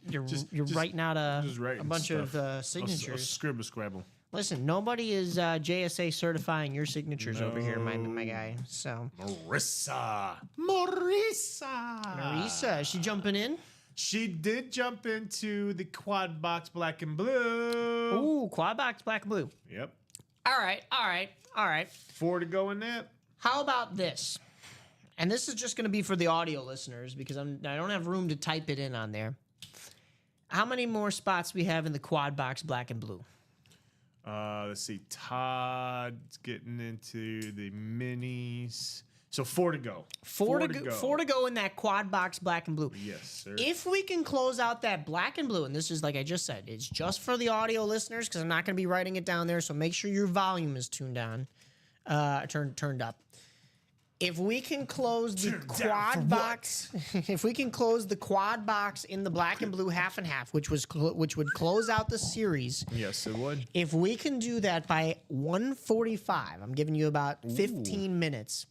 you're writing out a bunch of signatures. Scribble scrabble. Listen, nobody is JSA certifying your signatures over here, my guy. So, Marissa. Marisa, is she jumping in? She did jump into the quad box black and blue. Ooh, quad box, black and blue. Yep. All right. 4 to go in that. How about this? And this is just going to be for the audio listeners because I don't have room to type it in on there. How many more spots we have in the quad box black and blue? Let's see. Todd's getting into the minis. So 4 to go. Four to go in that quad box black and blue. Yes, sir. If we can close out that black and blue, and this is like I just said, it's just for the audio listeners because I'm not going to be writing it down there. So make sure your volume is tuned on, turned up. If we can close the quad box, if we can close the quad box in the black and blue half and half, which would close out the series. Yes, it would. If we can do that by 1:45, I'm giving you about 15 minutes.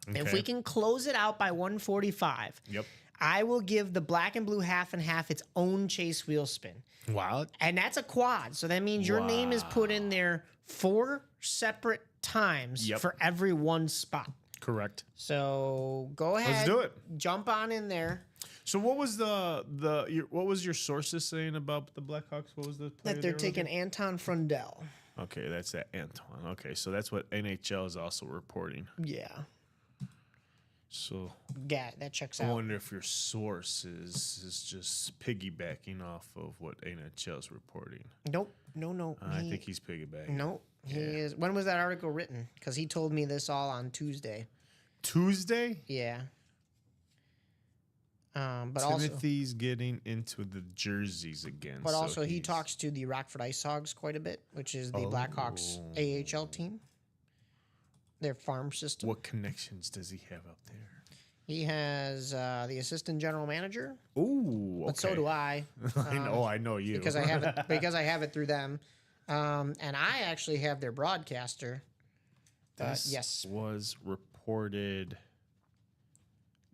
If we can close it out by 1:45, Yep. I will give the black and blue half and half its own Chase Wheel Spin. Wow. And that's a quad. So that means your name is put in there 4 separate times Yep. for every one spot. Correct. So go ahead. Let's do it. Jump on in there. So what was what was your sources saying about the Blackhawks? What was the player That they're they were taking looking- Anton Frundell. Okay, that's that Antoine. Okay, so that's what NHL is also reporting. Yeah. So Yeah, that checks I out. wonder if your source is just piggybacking off of what NHL is reporting. Nope. No. I think he's piggybacking. No, he is. When was that article written? Because he told me this all on Tuesday. Tuesday? Yeah. But also, Timothy's getting into the jerseys again. but so also he he's- talks to the Rockford Ice Hogs quite a bit, which is the Blackhawks AHL team. their farm system. What connections does he have up there? He has the assistant general manager, Ooh, okay. but so do I. I know you. because I have it through them, and I actually have their broadcaster. This Yes, was reported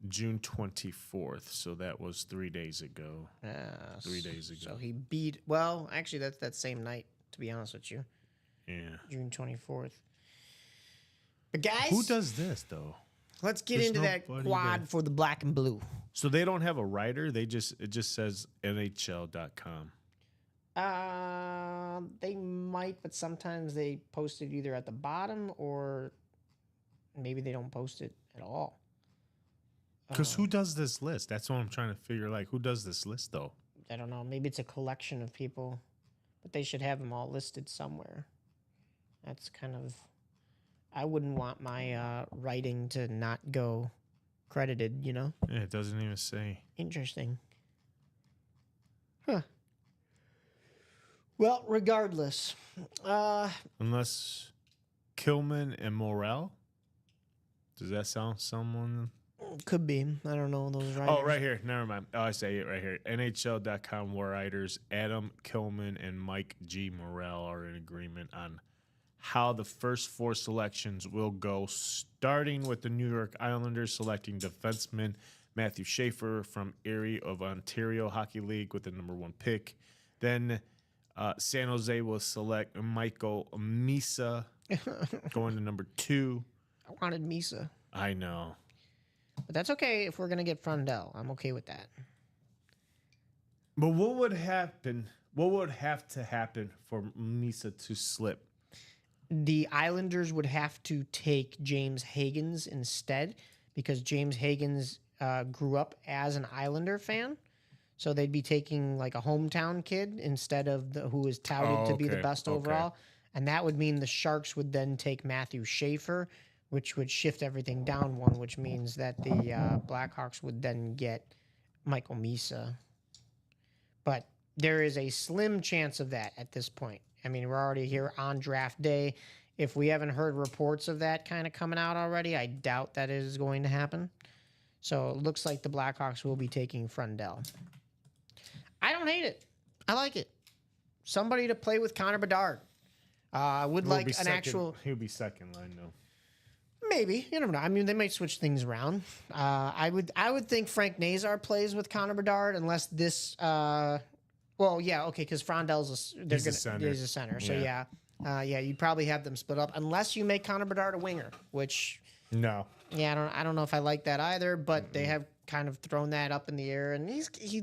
June 24th, so that was 3 days ago. 3 days ago. So he beat. Well, actually, that's that same night. To be honest with you, Yeah. June 24th. But guys, Who does this though? let's get There's into that nobody quad that- for the black and blue. So they don't have a writer. It just says NHL.com. They might, but sometimes they post it either at the bottom or maybe they don't post it at all. Because who does this list? That's what I'm trying to figure. Like, who does this list though? I don't know. Maybe it's a collection of people, but they should have them all listed somewhere. That's kind of. I wouldn't want my writing to not go credited, you know? Yeah, it doesn't even say. Interesting. Huh. Well, regardless, Unless Kilman and Morel. Does that sound someone? could be. I don't know those writers. Oh, right here. Never mind. Oh, I say it right here. NHL.com writers Adam Kilman and Mike G. Morel are in agreement on how the first four selections will go, starting with the New York Islanders selecting defenseman Matthew Schaefer from Erie of Ontario Hockey League with the number 1 pick. Then San Jose will select Michael Misa going to number 2. I wanted Misa, I know. but that's okay if we're gonna get Frundell. I'm okay with that. But what would happen? What would have to happen for Misa to slip? The Islanders would have to take James Higgins instead because James Higgins grew up as an Islander fan. So they'd be taking like a hometown kid instead of who is touted to be the okay, best okay. overall. And that would mean the Sharks would then take Matthew Schaefer, which would shift everything down one, which means that the Blackhawks would then get Michael Misa. But there is a slim chance of that at this point. I mean, we're already here on draft day. If we haven't heard reports of that kind of coming out already, I doubt that is going to happen. So it looks like the Blackhawks will be taking Frundell. I don't hate it. I like it. Somebody to play with Connor Bedard. I would like an actual... He'll be second line though. Maybe. You never know. I mean, they might switch things around. I would think Frank Nazar plays with Connor Bedard unless this... well, yeah, okay, because Frondell's He's a center. He's a center. So, Yeah. yeah, you'd probably have them split up unless you make Connor Bedard a winger, which, No. yeah, I don't know if I like that either, but they have kind of thrown that up in the air, and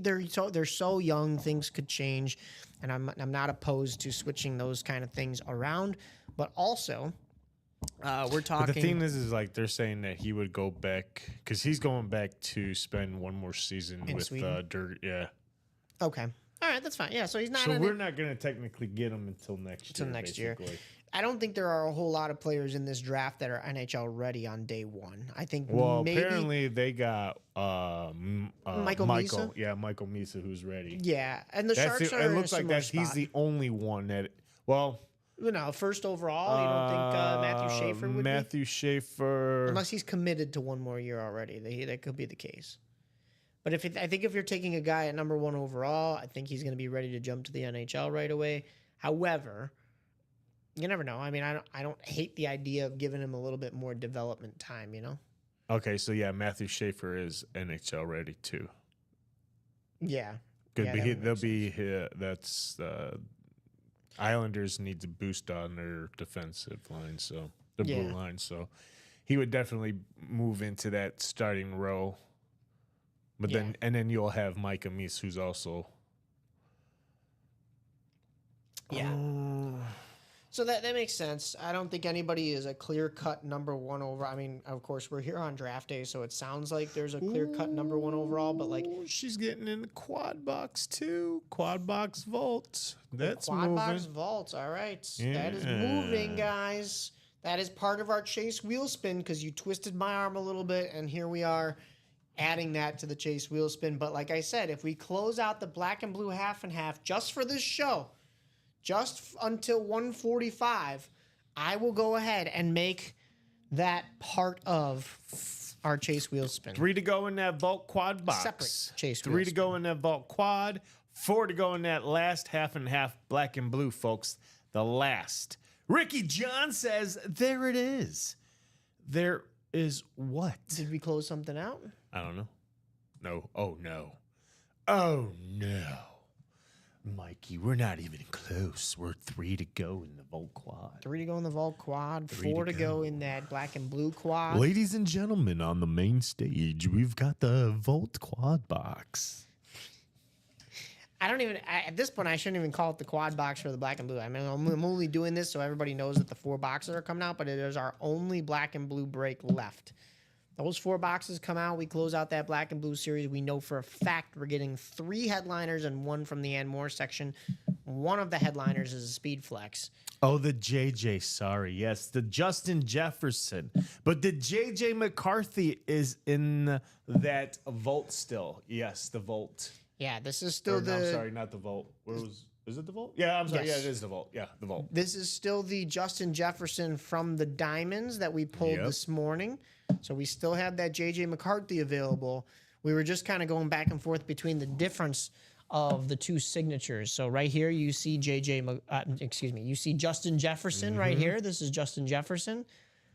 they're so young, things could change, and I'm not opposed to switching those kind of things around, but also, we're talking... But the thing is like they're saying that he would go back because he's going back to spend one more season In with Sweden? Dirt. Yeah. Okay. All right, that's fine. Yeah, so he's not... So we're not going to technically get him until next year. next year. basically. I don't think there are a whole lot of players in this draft that are NHL ready on day one. I think Well, maybe... apparently they got Michael Misa? Yeah, Michael Misa, who's ready. Yeah, and the Sharks are it in looks a like similar that he's spot. the only one that. Well, First overall, you don't think Matthew Schaefer would Matthew Schaefer. be? Unless he's committed to one more year already. That could be the case. But I think if you're taking a guy at number 1 overall, I think he's going to be ready to jump to the NHL right away. However, you never know. I mean, I don't hate the idea of giving him a little bit more development time, you know? Okay, so yeah, Matthew Schaefer is NHL ready too. Yeah. Could Yeah, be. that would They'll make be. That's Islanders need to boost on their defensive line, so the blue Yeah. line. So he would definitely move into that starting row. But Yeah. then you'll have Mike Amis, who's also. Yeah. So that makes sense. I don't think anybody is a clear-cut number 1 over. I mean, of course, we're here on draft day, so it sounds like there's a clear-cut number 1 overall, but like Ooh, she's getting in the quad box too. Quad box vault. That's quad moving. box vaults. All right. That is moving, guys. That is part of our Chase wheel spin because you twisted my arm a little bit, and here we are adding that to the Chase wheel spin. But like I said, if we close out the black and blue half and half just for this show, until 145, I will go ahead and make that part of our chase wheel spin. 3 to go in that vault quad box. Separate chase 3 wheel to spin. go in that vault quad. 4 to go in that last half and half black and blue, folks. The last. Ricky John says, there it is. There is what? Did we close something out? I don't know. No. Oh, no. Oh, no. Mikey, we're not even close. We're 3 to go in the vault quad. 3 to go in the vault quad, 3 4 to to go go. in that black and blue quad. Ladies and gentlemen, on the main stage, we've got the vault quad box. At this point, I shouldn't even call it the quad box for the black and blue. I mean, I'm only doing this so everybody knows that the 4 boxes are coming out, but it is our only black and blue break left. Those 4 boxes come out. We close out that black and blue series. We know for a fact we're getting 3 headliners and 1 from the Ann Moore section. One of the headliners is a Speed Flex. Oh, the JJ, sorry. Yes, the Justin Jefferson. But the JJ McCarthy is in that vault still. Yes, the vault. Yeah, this is still No, I'm sorry, not the vault. Is it the vault? Yeah, I'm sorry. Yes. Yeah, it is the vault. Yeah, the vault. This is still the Justin Jefferson from the Diamonds that we pulled Yep. this morning. So we still have that JJ McCarthy available. We were just kind of going back and forth between the difference of the 2 signatures. So right here you see you see Justin Jefferson right here. This is Justin Jefferson.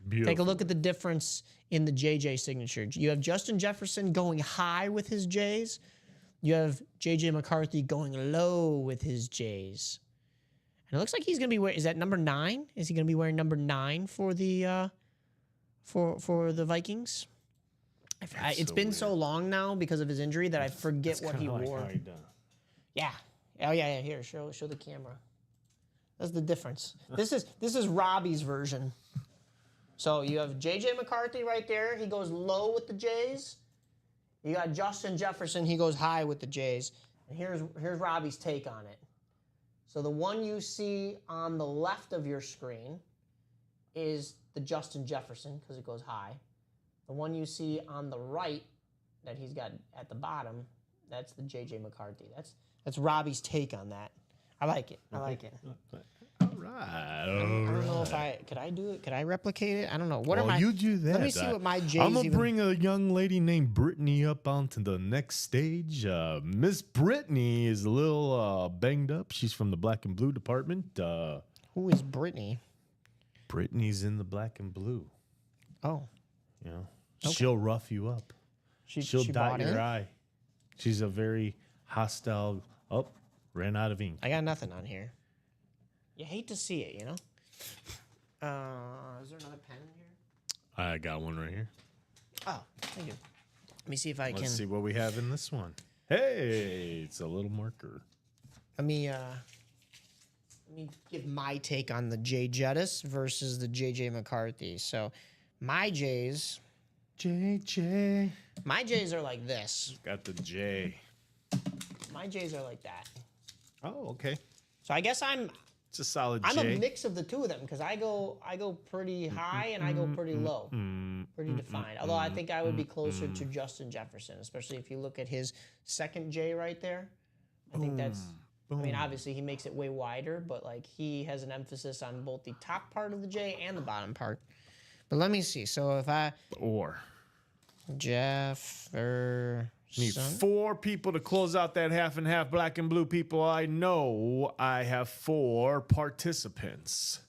Beautiful. Take a look at the difference in the JJ signature. You have Justin Jefferson going high with his J's. You have JJ McCarthy going low with his J's. And it looks like he's going to be wearing, is that number 9? Is he going to be wearing number 9 for the for the Vikings? It's so been weird. so long now because of his injury that I forget what he wore. Yeah. Oh yeah. Here, show the camera. That's the difference. This is Robbie's version. So you have JJ McCarthy right there. He goes low with the J's. You got Justin Jefferson. He goes high with the J's. And here's Robbie's take on it. So the one you see on the left of your screen is the Justin Jefferson because it goes high. The one you see on the right that he's got at the bottom, that's the JJ McCarthy. That's Robbie's take on that. I like it. I like it. All right. I don't know if could I do it? Could I replicate it? I don't know. What are my? you do that. Let me see what my J's. I'm gonna bring a young lady named Brittany up onto the next stage. Miss Brittany is a little banged up. She's from the black and blue department. Who is Brittany? Brittany's in the black and blue. Oh, You know, she'll rough you up. She'll she dot bought your in? eye. She's a very hostile. Oh, ran out of ink. I got nothing on here. You hate to see it, you know. Is there another pen in here? I got one right here. Oh, thank you. Let me see if I can. Let's see what we have in this one. Hey, it's a little marker. Let me give my take on the Jay Jettis versus the JJ McCarthy. So, my J's JJ. are like this. Got the J. My J's are like that. Oh, okay. So I guess I'm It's a solid a J. mix of the two of them because I go pretty high and I go pretty low, pretty defined. Although I think I would be closer to Justin Jefferson, especially if you look at his second J right there. I think that's. I mean, obviously he makes it way wider, but like he has an emphasis on both the top part of the J and the bottom part. But let me see. So if I Or Jefferson. need 4 people to close out that half and half black and blue people. I know I have 4 participants.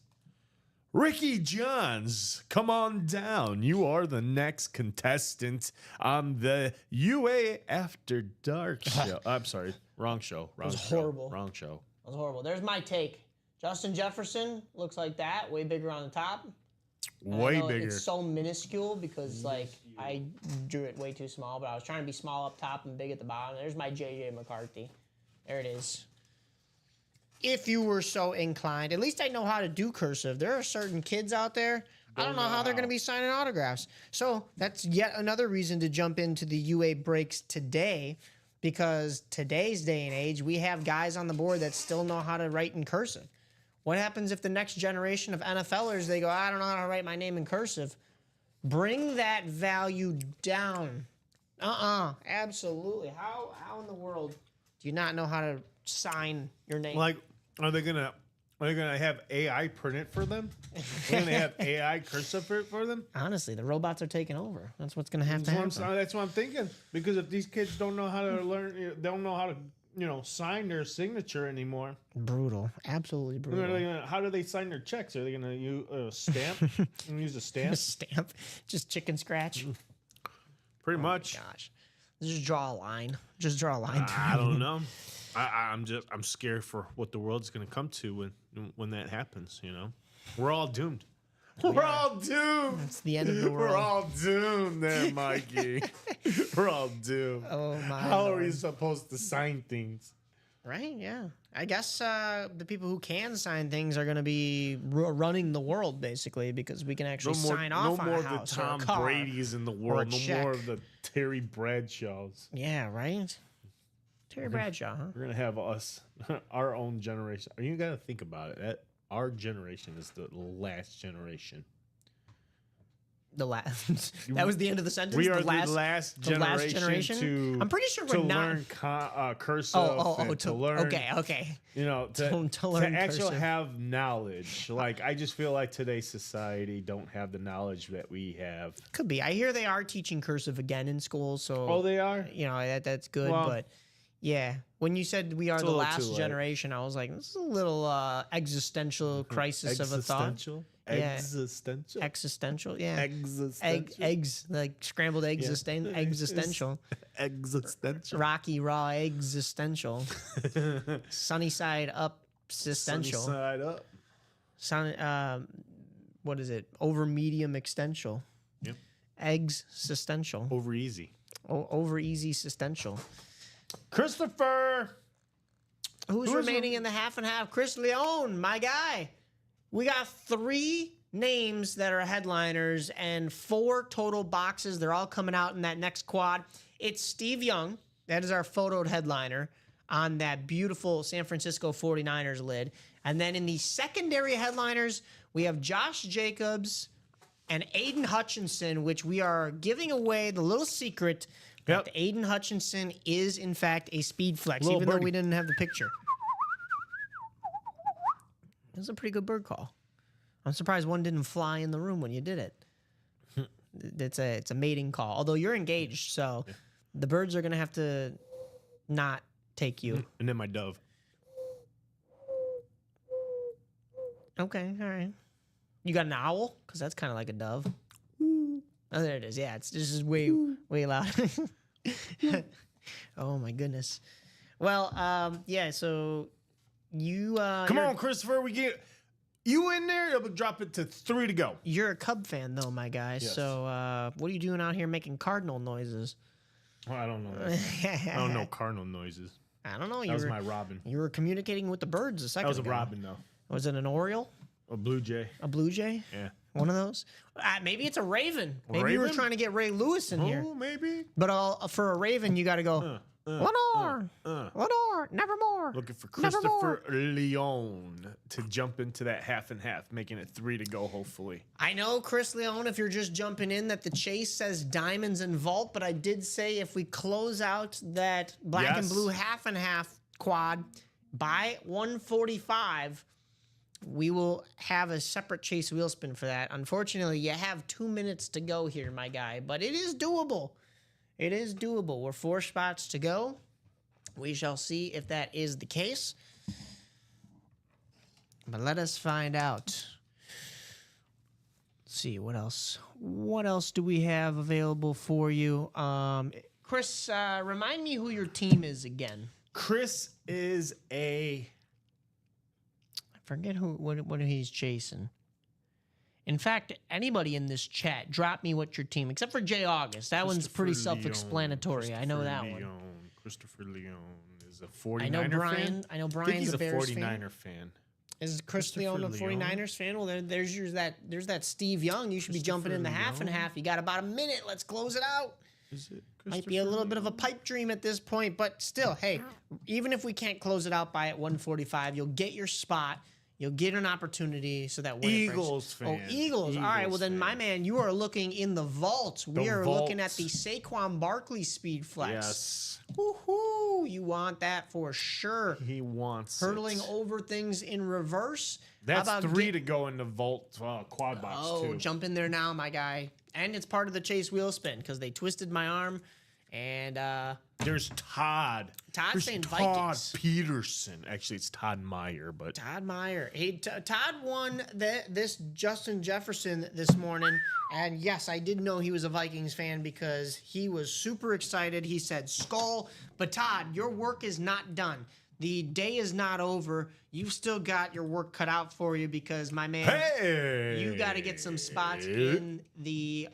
Ricky Johns, come on down. You are the next contestant on the UA After Dark show. I'm sorry, wrong show. Wrong was show, horrible. Wrong show. That was horrible. There's my take. Justin Jefferson looks like that, way bigger on the top. And I Way know bigger. It's so minuscule because like I drew it way too small, but I was trying to be small up top and big at the bottom. There's my JJ McCarthy. There it is. If you were so inclined, at least I know how to do cursive. There are certain kids out there, I don't know how they're going to be signing autographs. So that's yet another reason to jump into the UA breaks today, because today's day and age, we have guys on the board that still know how to write in cursive. What happens if the next generation of NFLers, they go, I don't know how to write my name in cursive? Bring that value down. Absolutely. How in the world do you not know how to sign your name? Like, are they gonna Are they gonna have AI print it for them? Are they gonna have AI cursive it for them? Honestly, the robots are taking over. That's what's going to have to happen. That's what I'm thinking. Because if these kids don't know how to learn, don't know how to, sign their signature anymore. Brutal. Absolutely brutal. How do they sign their checks? Are they gonna use a stamp? Use a stamp? Stamp. Just chicken scratch. Pretty much. Gosh. Just draw a line. Just draw a line. I don't know. I'm scared for what the world's gonna come to when that happens. We're all doomed. We're all doomed. It's the end of the world. We're all doomed, there, Mikey. We're all doomed. Oh my. How are Lord. we supposed to sign things? Right? Yeah. I guess the people who can sign things are going to be running the world basically because we can actually sign off on a house of the Tom or a car. Brady's in the or a world. No check. more of the Terry Bradshaws. Yeah. Right. Terry Bradshaw, huh? We're gonna have us, our own generation. You gotta think about it. That our generation is the last generation. The last. That was the end of the sentence. We are the last generation to. I'm pretty sure to we're not. learn cursive. Oh, to learn. Okay. To learn actually cursive. have knowledge. Like I just feel like today's society don't have the knowledge that we have. Could be. I hear they are teaching cursive again in schools, so Oh, they are. That's good. Well, but yeah, when you said we are it's a the little too last late. generation, I was like, this is a little existential crisis of a thought. Existential. Yeah. Existential. Existential, yeah. Existential. Eggs, like scrambled eggs, existential. Existential. Rocky raw existential. Sunny side up existential. Sunny side up. What is it? Over medium extensional. Yep. Eggs existential. Over easy. Over easy existential. Christopher. Who's remaining in the half and half? Chris Leone, my guy. We got 3 names that are headliners and 4 total boxes. They're all coming out in that next quad. It's Steve Young. That is our photoed headliner on that beautiful San Francisco 49ers lid. And then in the secondary headliners, we have Josh Jacobs and Aiden Hutchinson, which we are giving away the little secret that Aiden Hutchinson is, in fact, a speed flex, even though we didn't have the picture. It was a pretty good bird call. I'm surprised one didn't fly in the room when you did it. It's a mating call. Although you're engaged, so the birds are going to have to not take you. And then my dove. Okay, all right. You got an owl? Because that's kind of like a dove. Oh, there it is. Yeah, it's just way loud. Oh, my goodness. Well, yeah, so you... Come on, Christopher. We get you in there. It'll drop it to 3 to go. You're a Cub fan, though, my guy. Yes. So what are you doing out here making cardinal noises? Oh, I don't know. I don't know cardinal noises. I don't know. That was my robin. You were communicating with the birds a second That was a ago. robin, though. Was it an oriole? A blue jay. A blue jay? Yeah. One of those? Maybe it's a raven. Maybe you were Raven? trying to get Ray Lewis in here. Oh, maybe. But for a raven, you got to go, Lenore, Lenore, nevermore. Looking for Nevermore. Christopher Leone to jump into that half and half, making it 3 to go, hopefully. I know, Chris Leone, if you're just jumping in, that the chase says diamonds and vault, but I did say if we close out that black and Yes. blue half and half quad by 145, we will have a separate chase wheel spin for that. Unfortunately, you have 2 minutes to go here, my guy, but it is doable. It is doable. We're 4 spots to go. We shall see if that is the case. But let us find out. Let's see, what else? What else do we have available for you? Chris, remind me who your team is again. Chris is a... I forget what he's chasing. In fact, anybody in this chat, drop me what your team, except for Jay August. That one's pretty Christopher self-explanatory. I know that Leone. one. Christopher Leone is a 49er I know Brian. fan. I know I think Brian's he's a a Bears 49er fan. fan. Is Chris Christopher Leone a Leone. 49ers fan? Well, there's that Steve Young. You should be jumping in the half and half. You got about a minute. Let's close it out. Is it Might be a little bit of a pipe dream at this point, but still, hey, even if we can't close it out by at 145, you'll get your spot. You'll get an opportunity so that when Eagles it breaks, fan. Oh, Eagles. All right, well then, my fan. man, you are looking in the vault. We are looking at vault. the Saquon Barkley speed flex. Yes. Woohoo! Ooh, you want that for sure. He wants Hurtling it. over things in reverse. That's How about 3 to go in the vault quad box Oh, too. jump in there now, my guy. And it's part of the chase wheel spin because they twisted my arm. And There's Todd. Todd's There's saying Todd Vikings. Peterson. Actually, it's Todd Meyer, but Todd Meyer. Hey, Todd won this Justin Jefferson this morning. And yes, I did know he was a Vikings fan because he was super excited. He said, Skull. But Todd, your work is not done. The day is not over. You've still got your work cut out for you because, my man, hey, you got to get some spots in the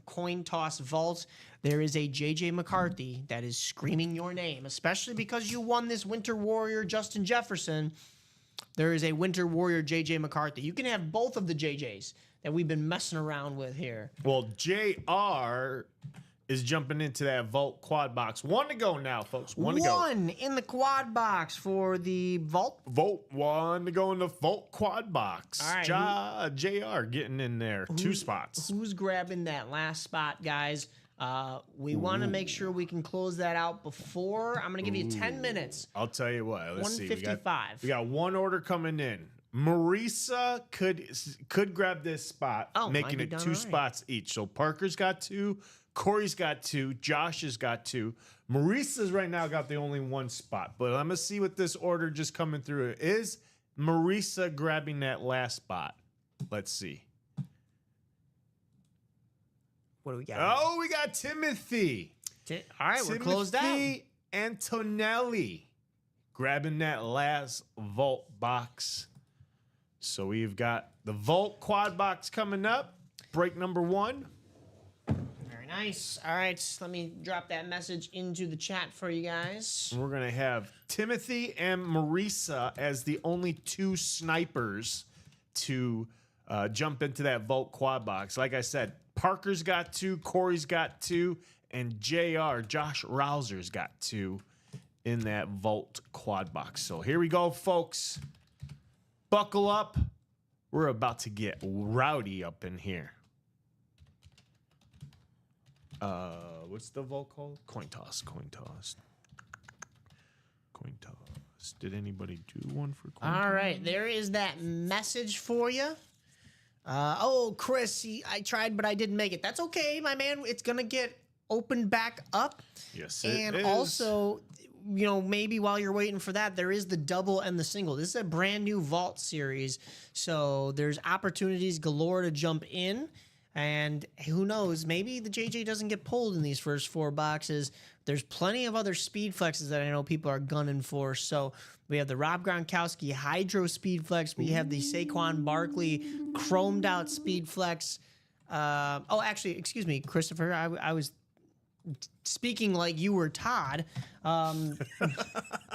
coin toss vault. There is a JJ McCarthy that is screaming your name, especially because you won this Winter Warrior Justin Jefferson. There is a Winter Warrior JJ McCarthy. You can have both of the JJs that we've been messing around with here. Well, JR is jumping into that vault quad box. 1 to go now, folks. 1 to go. One in the quad box for the vault. Vote 1 to go in the vault quad box. All right, JR getting in there. 2 spots. Who's grabbing that last spot, guys? We want to make sure we can close that out before. I'm going to give you 10 minutes. I'll tell you what. Let's see. 155. We got 1 order coming in. Marisa could grab this spot, Oh, might making be it done 2 all right. spots each. So Parker's got 2, Corey's got 2, Josh has got 2. Marisa's right now got the only 1 spot. But I'm gonna see what this order just coming through is. Marisa grabbing that last spot. Let's see. What do we got? Oh, we got Timothy. All right, we're closed out. Timothy Antonelli grabbing that last vault box. So we've got the vault quad box coming up. Break number 1. Very nice. All right, let me drop that message into the chat for you guys. We're going to have Timothy and Marisa as the only 2 snipers to jump into that vault quad box. Like I said, Parker's got 2, Corey's got 2, and Josh Rouser's got 2 in that vault quad box. So here we go, folks. Buckle up. We're about to get rowdy up in here. What's the vault called? Coin toss. Did anybody do one for coin toss? All right, there is that message for you. Chris, I tried, but I didn't make it. That's okay, my man. It's going to get opened back up. Yes, it And is. also, maybe while you're waiting for that, there is the double and the single. This is a brand new vault series. So there's opportunities galore to jump in. And who knows, maybe the JJ doesn't get pulled in these first 4 boxes. There's plenty of other speed flexes that I know people are gunning for. So we have the Rob Gronkowski Hydro Speed Flex. We have the Saquon Barkley chromed out Speed Flex. Actually, excuse me, Christopher. I was speaking like you were Todd.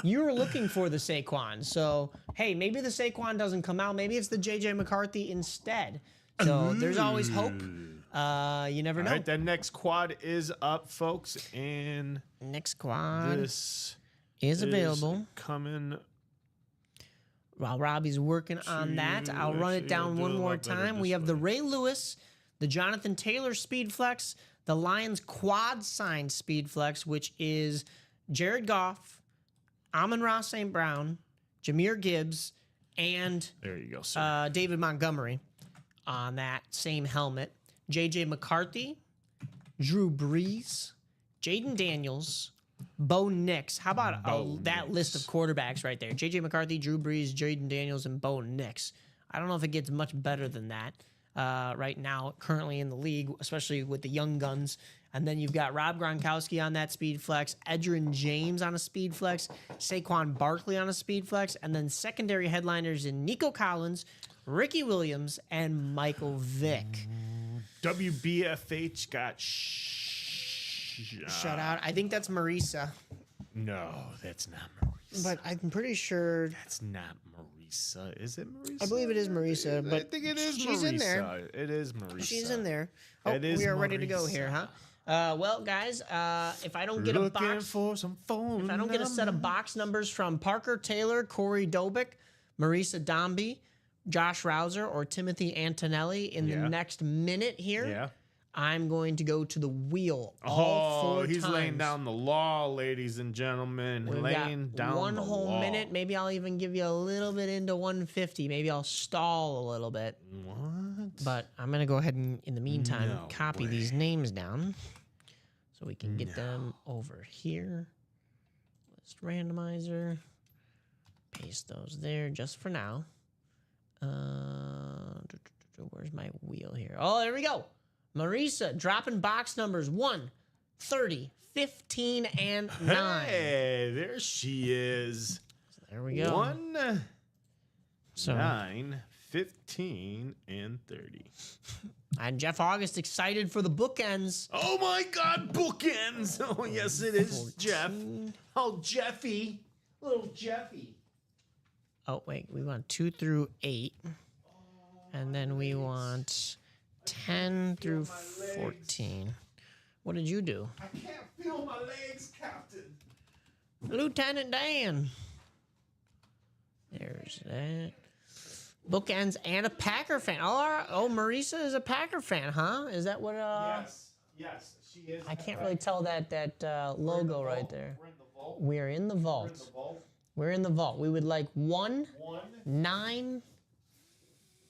You were looking for the Saquon. So, hey, maybe the Saquon doesn't come out. Maybe it's the JJ McCarthy instead. So there's always hope. You never know. All right, that next quad is up, folks, and Next quad this is available. coming. While Robbie's working on that, I'll run it Actually, down we'll one do a more lot better time. We this have the way. Ray Lewis, the Jonathan Taylor Speed Flex, the Lions Quad Sign Speed Flex, which is Jared Goff, Amon-Ra St. Brown, Jahmyr Gibbs, and There you go, sir. David Montgomery on that same helmet. JJ McCarthy, Drew Brees, Jaden Daniels, Bo Nix. How about that list of quarterbacks right there? JJ McCarthy, Drew Brees, Jaden Daniels, and Bo Nix. I don't know if it gets much better than that right now, currently in the league, especially with the young guns. And then you've got Rob Gronkowski on that speed flex, Edgerrin James on a speed flex, Saquon Barkley on a speed flex, and then secondary headliners in Nico Collins, Ricky Williams, and Michael Vick. WBFH got Shut out. I think that's Marisa, No, that's not Marisa. but I'm pretty sure. That's not Marisa. Is it Marisa? I believe it is Marisa, but I think it is she's Marisa. in there. It is Marisa. She's in there. Oh, It is we are ready to go Marisa. here, huh? Well, guys, if I don't get a Looking box, for some phone if I don't get a set of box numbers from Parker Taylor, Corey Dobick, Marisa Dombey, Josh Rouser, or Timothy Antonelli in the Yeah. next minute here, Yeah. I'm going to go to the wheel all four he's laying times. down the law, ladies and gentlemen. We've laying got down one the whole law. minute. Maybe I'll even give you a little bit into 150. Maybe I'll stall a little bit. What? But I'm going to go ahead and, in the meantime, No copy way. these names down so we can get them over here. List randomizer. Paste those there just for now. Where's my wheel here? Oh, there we go. Marisa dropping box numbers 1, 30, 15, and 9. Hey, there she is. There we go. 1, So 9, 15, and 30. and Jeff August excited for the bookends. Oh my God, bookends! Oh yes, it is, Jeff. Oh, Jeffy, little Jeffy. Oh, wait, we want 2 through 8. And then we want 10 through 14. What did you do? I can't feel my legs, Captain. Lieutenant Dan. There's that. Bookends and a Packer fan. Oh, Marisa is a Packer fan, huh? Is that what? Yes, she is. I can't really tell that logo right there. We're in the vault. We're in the vault. We're in the vault. We would like 1, 9,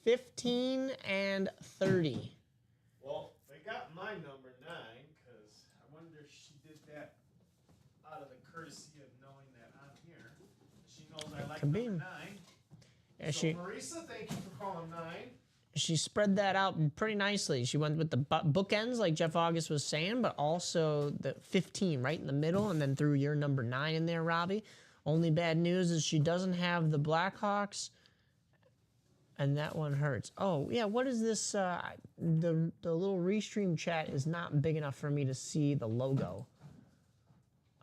15, and 30. Well, they got my number 9 because I wonder if she did that out of the courtesy of knowing that I'm here. She knows I like Could be. number 9. Yeah, So Marisa, thank you for calling 9. she spread that out pretty nicely. She went with the bookends, like Jeff August was saying, but also the 15 right in the middle, and then threw your number 9 in there, Robbie. Only bad news is she doesn't have the Blackhawks, and that one hurts. Oh yeah, what is this? The little restream chat is not big enough for me to see the logo.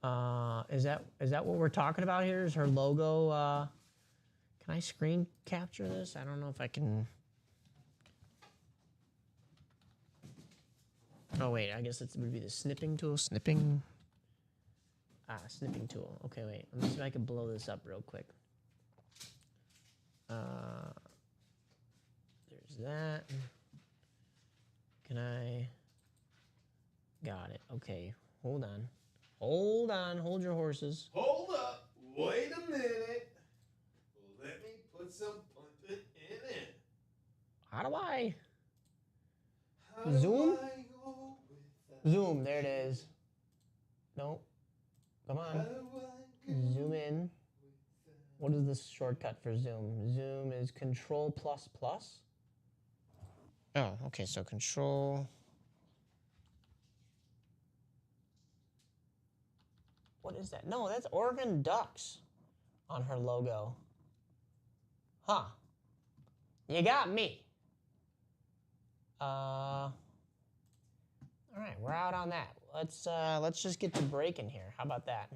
Is that what we're talking about here? Is her logo? Can I screen capture this? I don't know if I can. Oh wait, I guess it would be the snipping tool. Snipping tool. Okay, wait. Let me see if I can blow this up real quick. There's that. Can I? Got it. Okay, hold on. Hold on. Hold your horses. Hold up. Wait a minute. Let me put some punch in it. How do I? How do Zoom? I go with that? Zoom. There it is. Nope. Come How on. do I go Zoom in. What is this shortcut for Zoom? Zoom is Control plus plus. Oh, okay. So Control. What is that? No, that's Oregon Ducks on her logo. Huh. You got me. All right, we're out on that. Let's just get to breaking here. How about that?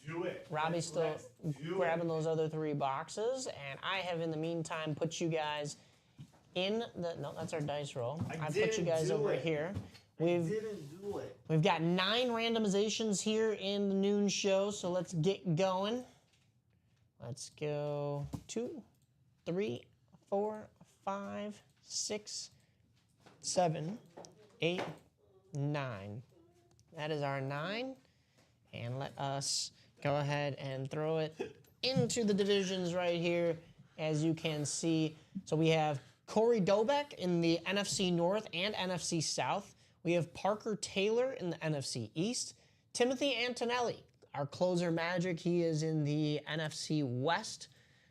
do it? Robbie's still Let's do grabbing it. those other 3 boxes, and I have in the meantime put you guys in the. No, that's our dice roll. I put you didn't guys do over it. here. Didn't do it. We've got 9 randomizations here in the noon show, so let's get going. Let's go 2, 3, 4, 5, 6, 7, 8, 9. That is our 9. And let us go ahead and throw it into the divisions right here, as you can see. So we have Corey Dobek in the NFC North and NFC South. We have Parker Taylor in the NFC East. Timothy Antonelli, our closer Magic, he is in the NFC West.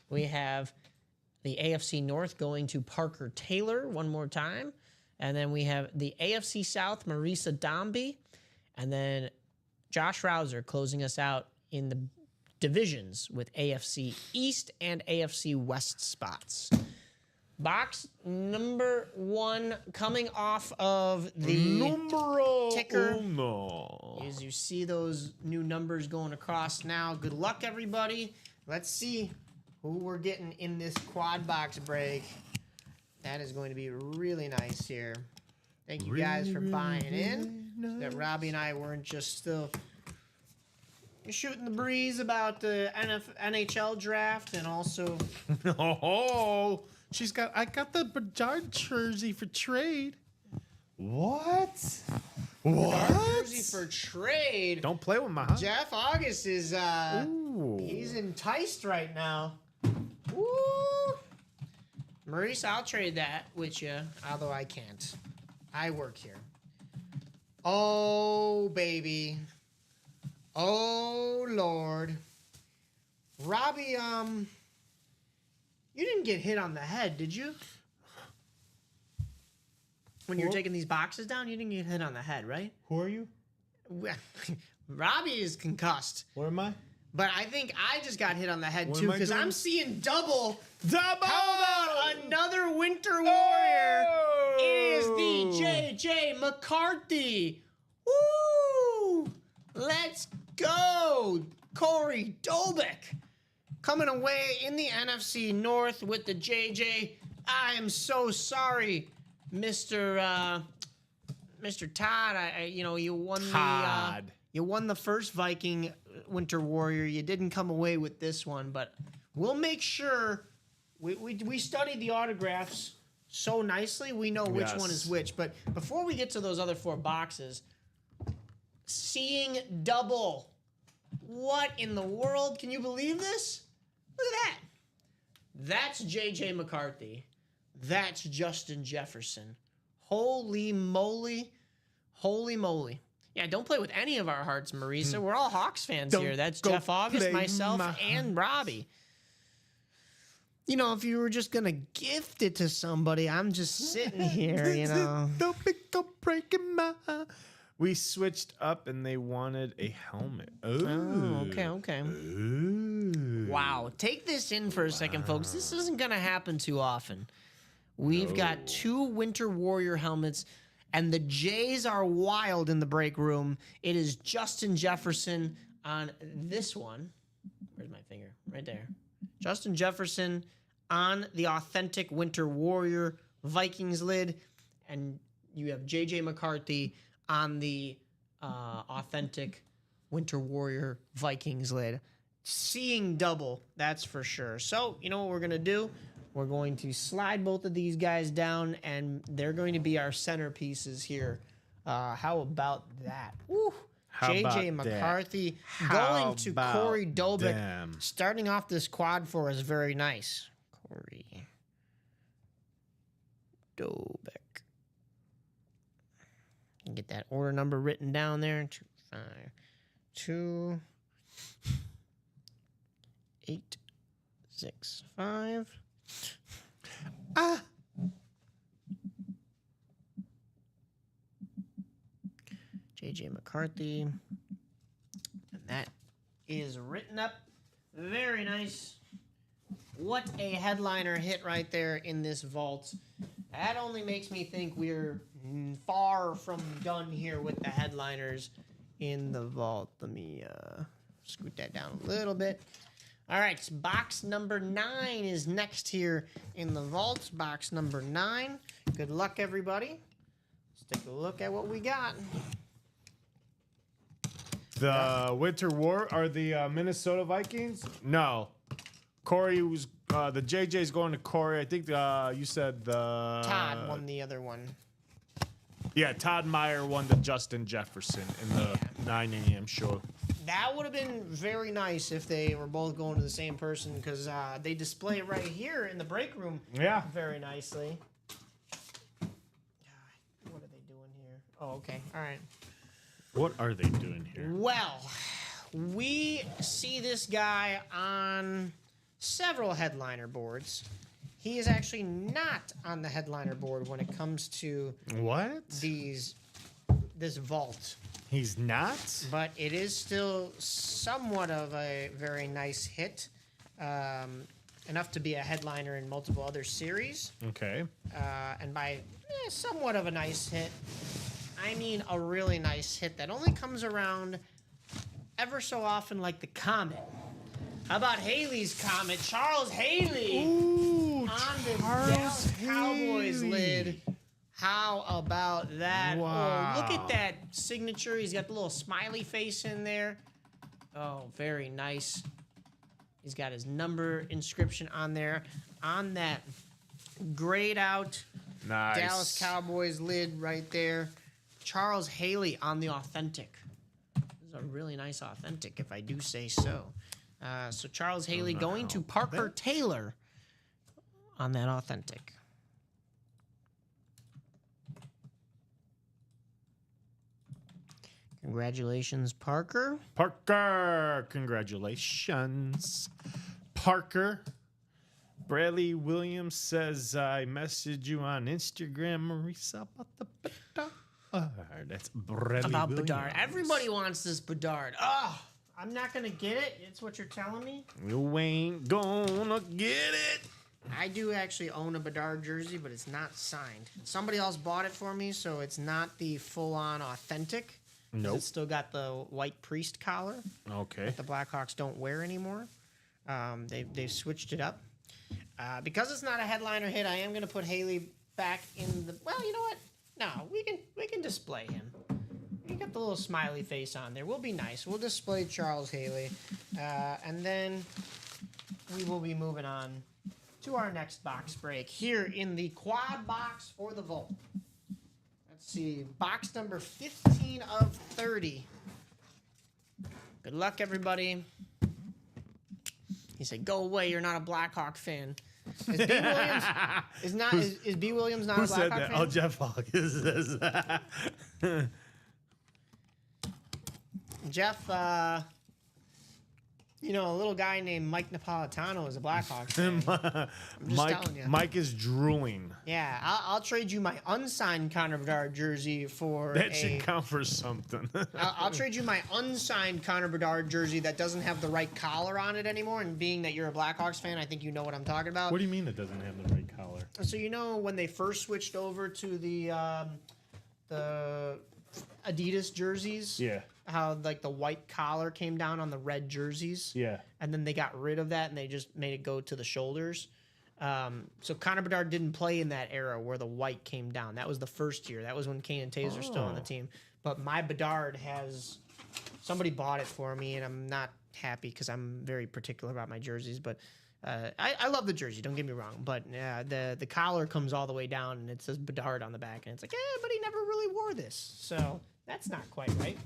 We have the AFC North going to Parker Taylor one more time. And then we have the AFC South, Marisa Dombey. And then Josh Rouser closing us out in the divisions with AFC East and AFC West spots. Box number 1 coming off of the Numero ticker. uno. As you see those new numbers going across now. Good luck, everybody. Let's see who we're getting in this quad box break. That is going to be really nice here. Thank you guys for buying in. So that Robbie and I weren't just still shooting the breeze about the NHL draft, and also Oh, I got the Bedard jersey for trade. What? Jersey for trade. Don't play with my. Jeff August is Ooh. he's enticed right now. Woo! Maurice, I'll trade that with you, although I can't. I work here. Oh baby. Oh Lord. Robbie, you didn't get hit on the head, did you? When you were taking these boxes down, you didn't get hit on the head, right? Who are you? Robbie is concussed. Where am I? But I think I just got hit on the head What too am I because doing? I'm seeing double. Double! How about another Winter Warrior? Oh! It is the JJ McCarthy. Woo! Let's go. Corey Dolbeck coming away in the NFC North with the JJ. I am so sorry, Mr. Todd. You won Todd. you won the first Viking Winter Warrior. You didn't come away with this one, but we'll make sure we studied the autographs so nicely. We know which Yes. one is which. But before we get to those other 4 boxes, seeing double. What in the world? Can you believe this? Look at that. That's JJ McCarthy. That's Justin Jefferson. Holy moly. Holy moly. Yeah, don't play with any of our hearts, Marisa. We're all Hawks fans Don't here. That's go Jeff August, play myself, my and Robbie. You know, if you were just going to gift it to somebody, I'm just sitting here, you know. Don't be go breaking my. We switched up and they wanted a helmet. Oh, okay. Ooh. Wow. Take this in for a second, folks. This isn't going to happen too often. We've got 2 Winter Warrior helmets, and the Jays are wild in the break room. It is Justin Jefferson on this one. Where's my finger? Right there. Justin Jefferson on the authentic Winter Warrior Vikings lid, and you have JJ McCarthy on the authentic Winter Warrior Vikings lid. Seeing double, that's for sure. So, you know what we're going to do? We're going to slide both of these guys down, and they're going to be our centerpieces here. How about that? Woo. How JJ about that? McCarthy How going to about Corey Dolbeck. them? Starting off this quad for us, very nice. Corey Dolbeck. Get that order number written down there. 252 865. JJ McCarthy. And that is written up. Very nice. What a headliner hit right there in this vault. That only makes me think we're far from done here with the headliners in the vault. Let me scoot that down a little bit. All right, box number 9 is next here in the vault. Box number 9. Good luck, everybody. Let's take a look at what we got. The Winter War are the Minnesota Vikings? No. Corey was the JJ's going to Corey. I think you said the Todd won the other one. Yeah, Todd Meyer won the Justin Jefferson in the 9 a.m. show. That would have been very nice if they were both going to the same person, because they display it right here in the break room Yeah. very nicely. What are they doing here? Oh, okay. All right. What are they doing here? Well, we see this guy on several headliner boards. He is actually not on the headliner board when it comes to What? this vault. He's not? But it is still somewhat of a very nice hit. Enough to be a headliner in multiple other series. Okay. And by somewhat of a nice hit, I mean a really nice hit that only comes around ever so often, like the Comet. How about Haley's Comet? Charles Haley Ooh, on the Charles Dallas Cowboys Haley. lid. How about that? Wow. Oh, look at that signature. He's got the little smiley face in there. Oh, very nice. He's got his number inscription on there. On that grayed out Nice. Dallas Cowboys lid right there. Charles Haley on the authentic. This is a really nice authentic, if I do say so. So Charles Haley going to Parker Taylor on that authentic. Congratulations, Parker. Parker, congratulations. Parker. Bradley Williams says, I messaged you on Instagram, Marisa, about the Bedard. That's Bradley About Williams. Bedard. Everybody wants this Bedard. Oh, I'm not going to get it. It's what you're telling me. You ain't gonna get it. I do actually own a Bedard jersey, but it's not signed. Somebody else bought it for me, so it's not the full-on authentic. Nope. It's still got the white priest collar Okay. that the Blackhawks don't wear anymore. They've switched it up. Because it's not a headliner hit, I am going to put Haley back in the... Well, you know what? No, we can display him. You got the little smiley face on there. We'll be nice. We'll display Charles Haley. And then we will be moving on to our next box break here in the quad box for the vault. Let's see. Box number 15 of 30. Good luck, everybody. He said, "Go away. You're not a Blackhawk fan." Is B. Williams is B. Williams not a Who Blackhawk said that? fan? Oh, Jeff Hawkins says that. Jeff, a little guy named Mike Napolitano is a Blackhawks fan. just telling you. Mike is drooling. Yeah, I'll trade you my unsigned Connor Bedard jersey for That should count for something. I'll trade you my unsigned Connor Bedard jersey that doesn't have the right collar on it anymore. And being that you're a Blackhawks fan, I think you know what I'm talking about. What do you mean it doesn't have the right collar? So when they first switched over to the Adidas jerseys, Yeah. how like the white collar came down on the red jerseys, Yeah. and then they got rid of that and they just made it go to the shoulders. So Connor Bedard didn't play in that era where the white came down. That was the first year. That was when Kane and Taze were still on the team. But my Bedard somebody bought it for me, and I'm not happy because I'm very particular about my jerseys. But I love the jersey. Don't get me wrong. But the collar comes all the way down and it says Bedard on the back, and it's like, but he never really wore this, so that's not quite right.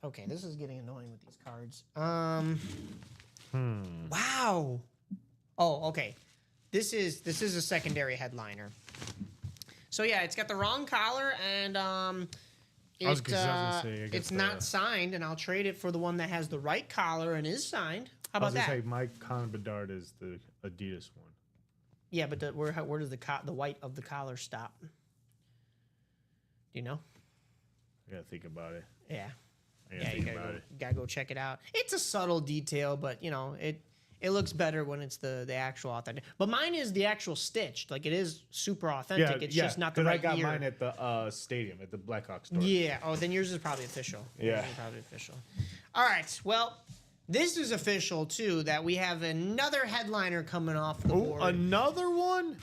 Okay, this is getting annoying with these cards. Wow. Oh, okay. This is a secondary headliner. So yeah, it's got the wrong collar, and it's not signed, and I'll trade it for the one that has the right collar and is signed. How about that? Say Mike Connor Bedard is the Adidas one. Yeah, but where does the white of the collar stop? Do you know? I gotta think about it. Yeah. I gotta gotta go check it out. It's a subtle detail, but it looks better when it's the actual authentic. But mine is the actual stitched. Like, it is super authentic. It's just not the right I got year. mine at the stadium, at the Blackhawks store. Yeah. Oh, then yours is probably official. Yeah. Yours is probably official. All right. Well, this is official too. That we have another headliner coming off the board. Another one?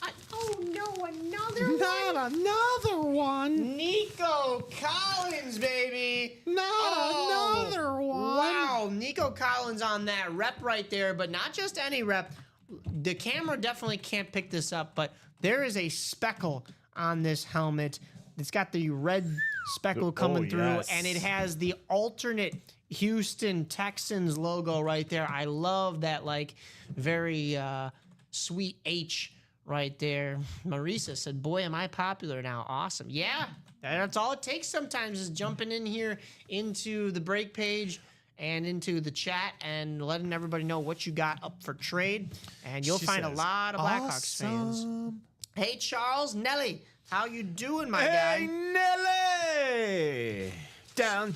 Another one. Not another one. Nico Collins, baby. Another one. Wow, Nico Collins on that rep right there, but not just any rep. The camera definitely can't pick this up, but there is a speckle on this helmet. It's got the red speckle coming through, yes. and it has the alternate Houston Texans logo right there. I love that, like, very sweet H right there. Marisa said, "Boy, am I popular now." Awesome. Yeah, that's all it takes sometimes, is jumping in here into the break page and into the chat and letting everybody know what you got up for trade. And you'll find a lot of Blackhawks fans. Hey, Charles, Nelly, how you doing, my Hey, guy? Nelly.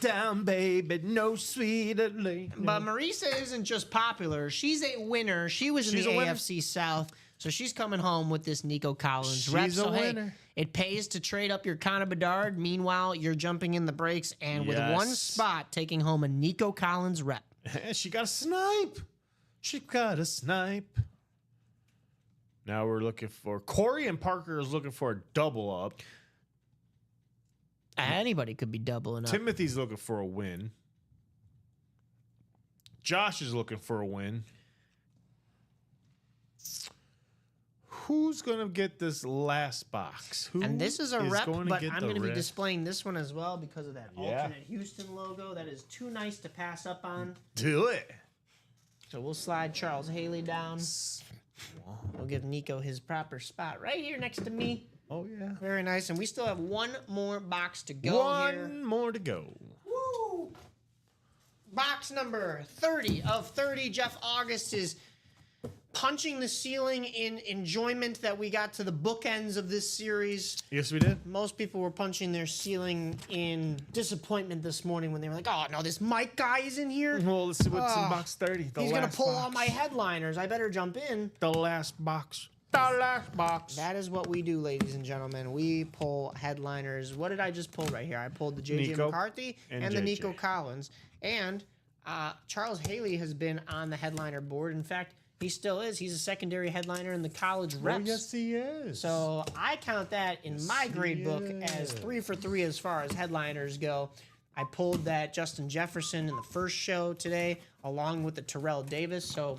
Down, baby, no sweeter lady. But Marisa isn't just popular. She's a winner. She was in She's the a winner. AFC South. So she's coming home with this Nico Collins She's rep. a So, hey, winner. it pays to trade up your Connor Bedard. Meanwhile, you're jumping in the breaks and with one Yes. spot taking home a Nico Collins rep. She got a snipe. She got a snipe. Now we're looking for Corey, and Parker is looking for a double up. Anybody could be doubling up. Timothy's looking for a win. Josh is looking for a win. who's gonna get this last box? Who And this is a rep, going to but get I'm the going to be rep? displaying this one as well because of that Yeah. alternate Houston logo. That is too nice to pass up on. Do it. So we'll slide Charles Haley down. We'll give Nico his proper spot right here next to me. Oh yeah. Very nice. And we still have one more box to go here. One more to go. Woo! Box number 30 of 30. Jeff August is punching the ceiling in enjoyment that we got to the bookends of this series. Yes, we did. Most people were punching their ceiling in disappointment this morning when they were like, oh, no, this Mike guy is in here. Well, let's see what's in Oh, box 30. He's going to pull all my headliners. I better jump in. The last box. The last box. That is what we do, ladies and gentlemen. We pull headliners. What did I just pull right here? I pulled the J.J. Nico McCarthy and and the JJ. Nico Collins. And Charles Haley has been on the headliner board. In fact, he still is. He's a secondary headliner in the college Oh, reps. yes, he is. So I count that in my grade book as is. 3 for 3 as far as headliners go. I pulled that Justin Jefferson in the first show today, along with the Terrell Davis. So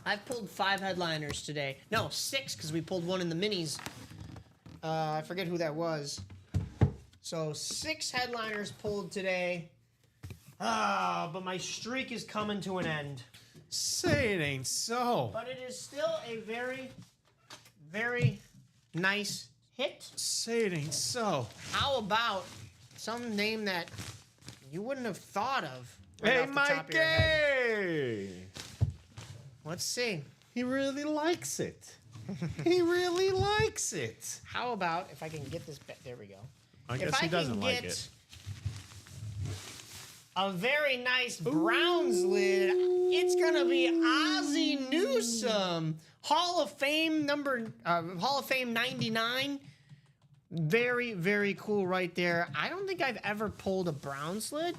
I've pulled 5 headliners today. No, 6, because we pulled one in the minis. I forget who that was. So 6 headliners pulled today. But my streak is coming to an end. Say it ain't so. But it is still a very, very nice hit. Say it ain't so. How about some name that you wouldn't have thought of? right Hey, off the top of your head? Mikey. Let's see. He really likes it. He really likes it. How about if I can get this back? There we go. I If guess he can doesn't like get it. a very nice Browns lid, it's gonna be Ozzie Newsome, Hall of Fame 99. Very, very cool right there. I don't think I've ever pulled a Browns lid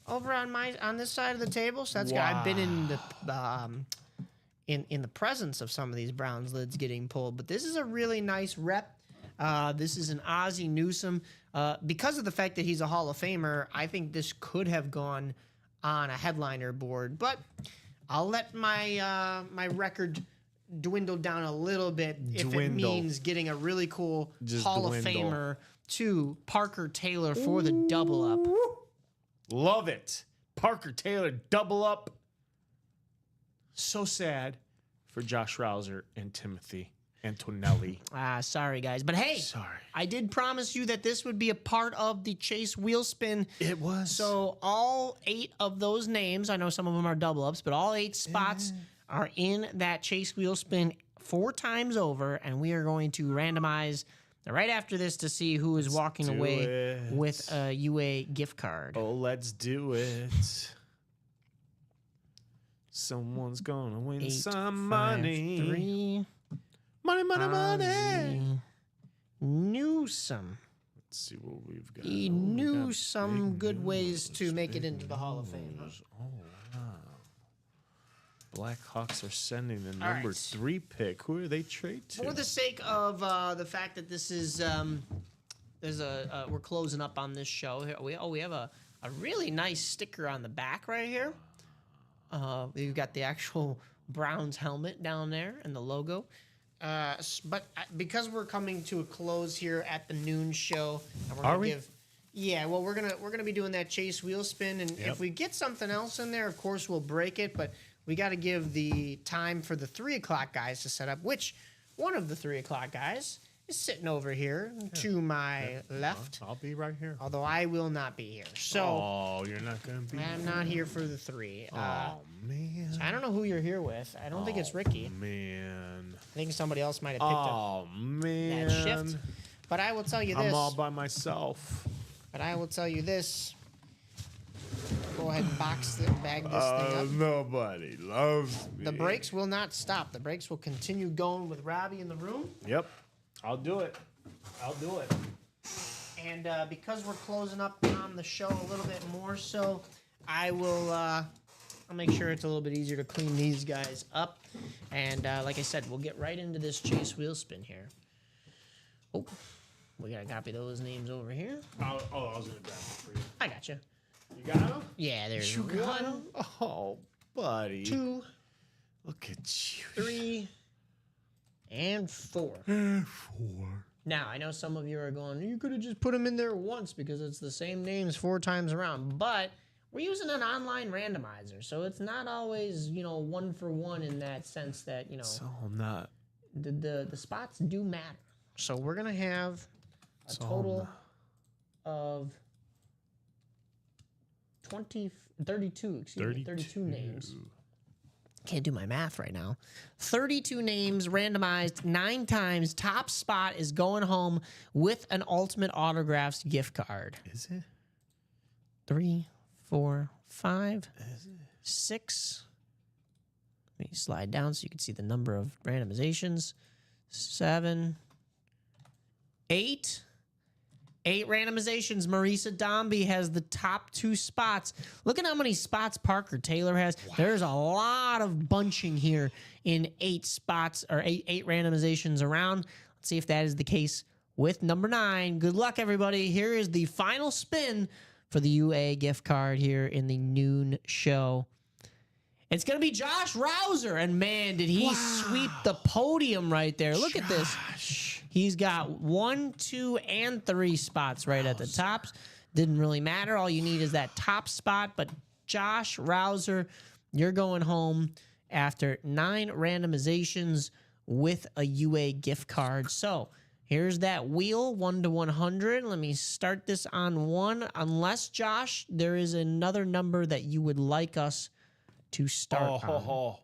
over on this side of the table. So that's good. I've been in the in the presence of some of these Browns lids getting pulled, but this is a really nice rep. This is an Ozzie Newsome. Because of the fact that he's a Hall of Famer, I think this could have gone on a headliner board, but I'll let my my record dwindle down a little bit if it Dwindle. means getting a really cool Just Hall dwindle. of Famer to Parker Taylor for the double up. Love it. Parker Taylor double up. So sad for Josh Rouser and Timothy Antonelli. Sorry, guys. But hey, Sorry. I did promise you that this would be a part of the Chase wheel spin. It was. So all 8 of those names, I know some of them are double ups, but all 8 spots are in that Chase wheel spin 4 times over, and we are going to randomize right after this to see who is walking do away it. with a UA gift card. Oh, let's do it. Someone's gonna win 8, some 5, money. 3. Money, money, money. Ozzie Newsome. Let's see what we've got. He Oh, we knew got some big good ways news, to make it big into the Hall of Fame. huh? news. Oh, wow. Blackhawks are sending the All number right. 3 pick. Who are they trade to? For the sake of the fact that this is we're closing up on this show here. We have a really nice sticker on the back right here. We've got the actual Browns helmet down there and the logo. But because we're coming to a close here at the noon show, and we're Are gonna we? yeah, well, we're gonna be doing that Chase wheel spin, and if we get something else in there, of course we'll break it. But we got to give the time for the 3 o'clock guys to set up. Which one of the 3 o'clock guys is sitting over here to my left? I'll be right here. Although I will not be here, so Oh, you're not gonna be. I'm not here for the 3. Oh man. I don't know who you're here with. I don't think it's Ricky. Man. I think somebody else might have picked up Oh man. that shift. But I will tell you this. I'm all by myself. But I will tell you this. Go ahead and bag this thing up. Nobody loves me. The brakes will not stop. The brakes will continue going with Robbie in the room. Yep. I'll do it. I'll do it. And because we're closing up on the show a little bit more, so I will I'll make sure it's a little bit easier to clean these guys up. And like I said, we'll get right into this Chase wheel spin here. Oh, we gotta copy those names over here. I was gonna grab it for you. I got you. You got him? Yeah, there's You got 1, him? Oh, buddy. 2, Look at you. 3, and 4. Now, I know some of you are going, you could have just put them in there once because it's the same names 4 times around. But we're using an online randomizer, so it's not always, one for one in that sense that, So I'm not. the spots do matter. So we're going to have a total of 32 names. Can't do my math right now. 32 names randomized 9 times. Top spot is going home with an Ultimate Autographs gift card. Is it? 3, 4, 5, 6. Let me slide down so you can see the number of randomizations. 7, 8. 8 randomizations. Marisa Dombey has the top 2 spots. Look at how many spots Parker Taylor has. Wow. There's a lot of bunching here in 8 spots or 8 randomizations around. Let's see if that is the case with number 9. Good luck, everybody. Here is the final spin for the UA gift card here in the noon show. It's going to be Josh Rouser. And man, did he sweep the podium right there. Look at this. He's got 1, 2, and 3 spots right at the tops. Didn't really matter. All you need is that top spot. But Josh Rouser, you're going home after 9 randomizations with a UA gift card. So here's that wheel, 1 to 100. Let me start this on 1. Unless, Josh, there is another number that you would like us to start on.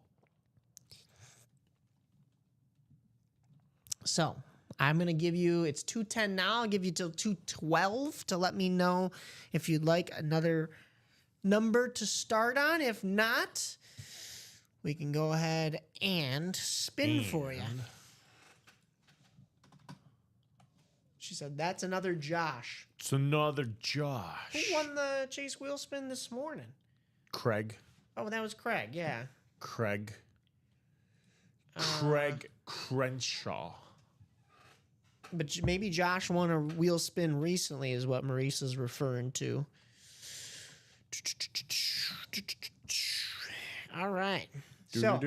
So I'm going to give you, it's 2:10 now. I'll give you till 2:12 to let me know if you'd like another number to start on. If not, we can go ahead and spin for you. She said, that's another Josh. It's another Josh. Who won the Chase wheel spin this morning? Craig. Oh, that was Craig, yeah. Craig Crenshaw. But maybe Josh won a wheel spin recently is what Marisa's referring to. All right. So,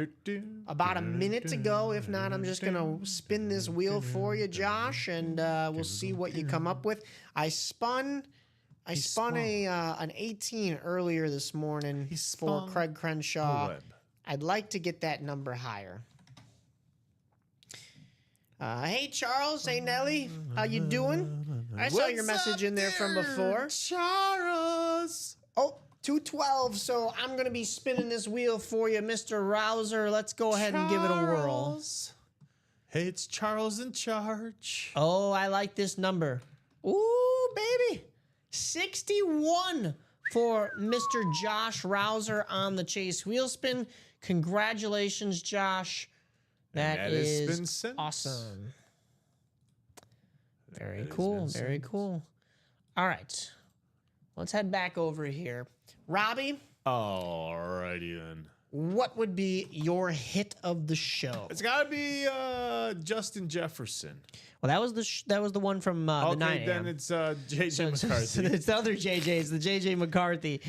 about a minute to go. If not, I'm just going to spin this wheel for you, Josh, and we'll see what you come up with. I spun an 18 earlier this morning for Craig Crenshaw. I'd like to get that number higher. Hey, Charles. Hey, Nelly. How you doing? I saw your message in there from before. Charles. Oh, 2:12. So I'm going to be spinning this wheel for you, Mr. Rouser. Let's go ahead and give it a whirl. Hey, it's Charles in charge. Oh, I like this number. Ooh, baby. 61 for Mr. Josh Rouser on the Chase wheel spin. Congratulations, Josh. That is awesome. Very cool. Very cool. All right. Let's head back over here. Robbie. Alrighty then. What would be your hit of the show? It's got to be Justin Jefferson. Well, that was the one from the 9 a.m. Then it's JJ McCarthy. So it's the other JJ. It's the JJ McCarthy.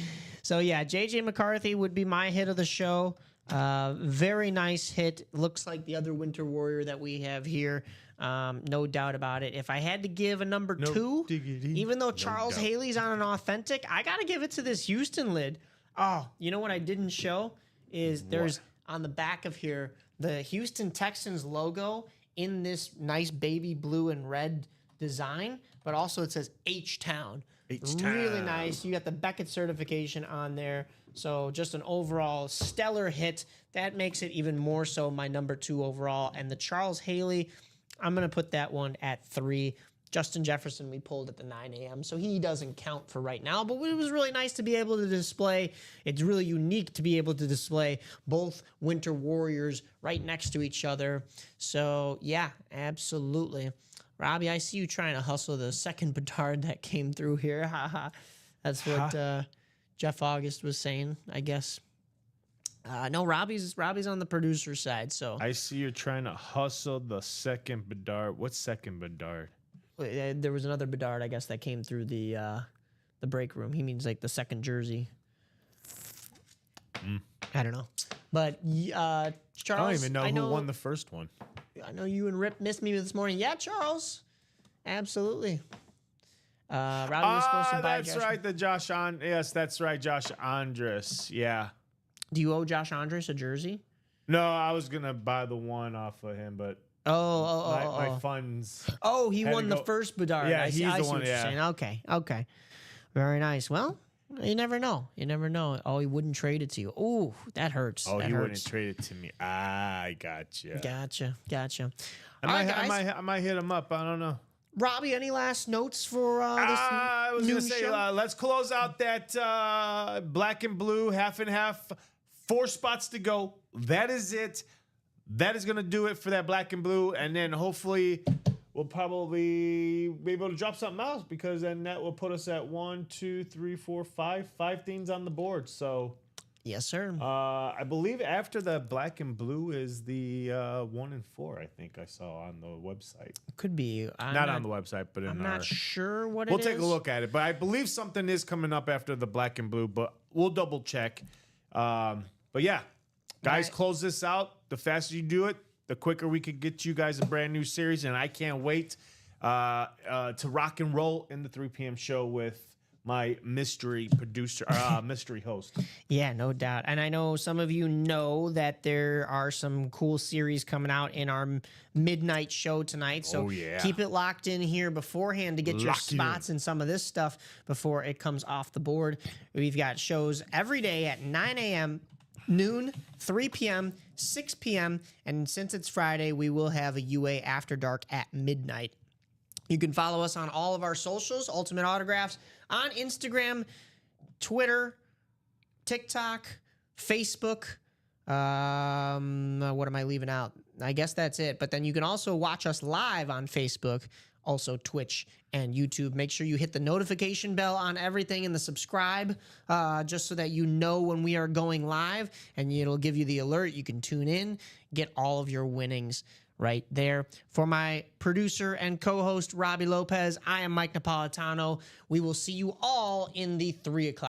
So yeah, JJ McCarthy would be my hit of the show. Very nice hit. Looks like the other Winter Warrior that we have here. No doubt about it. If I had to give a number 2, even though Charles Haley's on an authentic, I got to give it to this Houston lid. Oh, you know what I didn't show is there's on the back of here the Houston Texans logo in this nice baby blue and red design, but also it says H-Town. H-Town. Really nice. You got the Beckett certification on there. So just an overall stellar hit. That makes it even more so my number 2 overall. And the Charles Haley, I'm going to put that one at 3. Justin Jefferson we pulled at the 9 a.m., so he doesn't count for right now. But it was really nice to be able to display. It's really unique to be able to display both Winter Warriors right next to each other. So, yeah, absolutely. Robbie, I see you trying to hustle the second Bedard that came through here. That's what Jeff August was saying, I guess. No, Robbie's on the producer side. So I see you're trying to hustle the second Bedard. What's second Bedard? There was another Bedard, I guess, that came through the break room. He means like the second jersey. I don't know, but Charles, I don't even know who won the first one. I know you and Rip missed me this morning. Yeah, Charles. Absolutely. Robbie was supposed to buy that's Josh. right. Yes, that's right. Josh Andres. Yeah. Do you owe Josh Andres a jersey? No, I was gonna buy the one off of him, but my funds. Oh, he Had to won the go- first Bedard. Yeah, I see, he's I the see one, what you're yeah. saying. Okay. Very nice. Well, you never know. Oh, he wouldn't trade it to you. Ooh, that hurts. Oh, that he hurts. wouldn't trade it to me. I gotcha. Gotcha. I All right, guys. might hit him up. I don't know. Robbie, any last notes for this I was noon gonna say, show? let's close out that black and blue half and half. 4 spots to go. That is it. That is gonna do it for that black and blue, and then hopefully we'll probably be able to drop something else because then that will put us at 1, 2, 3, 4, 5 things on the board. So Yes, sir. I believe after the black and blue is the 1 and 4. I think I saw on the website. Could be. Not on the website, but in I'm our. not sure what We'll it take is. a look at it, but I believe something is coming up after the black and blue, but we'll double check. But yeah, guys, Right. close this out. The faster you do it, the quicker we could get you guys a brand new series, and I can't wait to rock and roll in the 3 p.m. show with my mystery producer, mystery host. Yeah, no doubt. And I know some of you know that there are some cool series coming out in our midnight show tonight. So Oh, yeah. keep it locked in here beforehand to get your Lock it in. spots in some of this stuff before it comes off the board. We've got shows every day at 9 a.m., noon, 3 p.m., 6 p.m., and since it's Friday, we will have a UA After Dark at midnight. You can follow us on all of our socials, Ultimate Autographs, on Instagram, Twitter, TikTok, Facebook. What am I leaving out? I guess that's it. But then you can also watch us live on Facebook, also Twitch and YouTube. Make sure you hit the notification bell on everything and the subscribe, just so that you know when we are going live, and it'll give you the alert. You can tune in, get all of your winnings right there. For my producer and co-host, Robbie Lopez, I am Mike Napolitano. We will see you all in the 3 o'clock.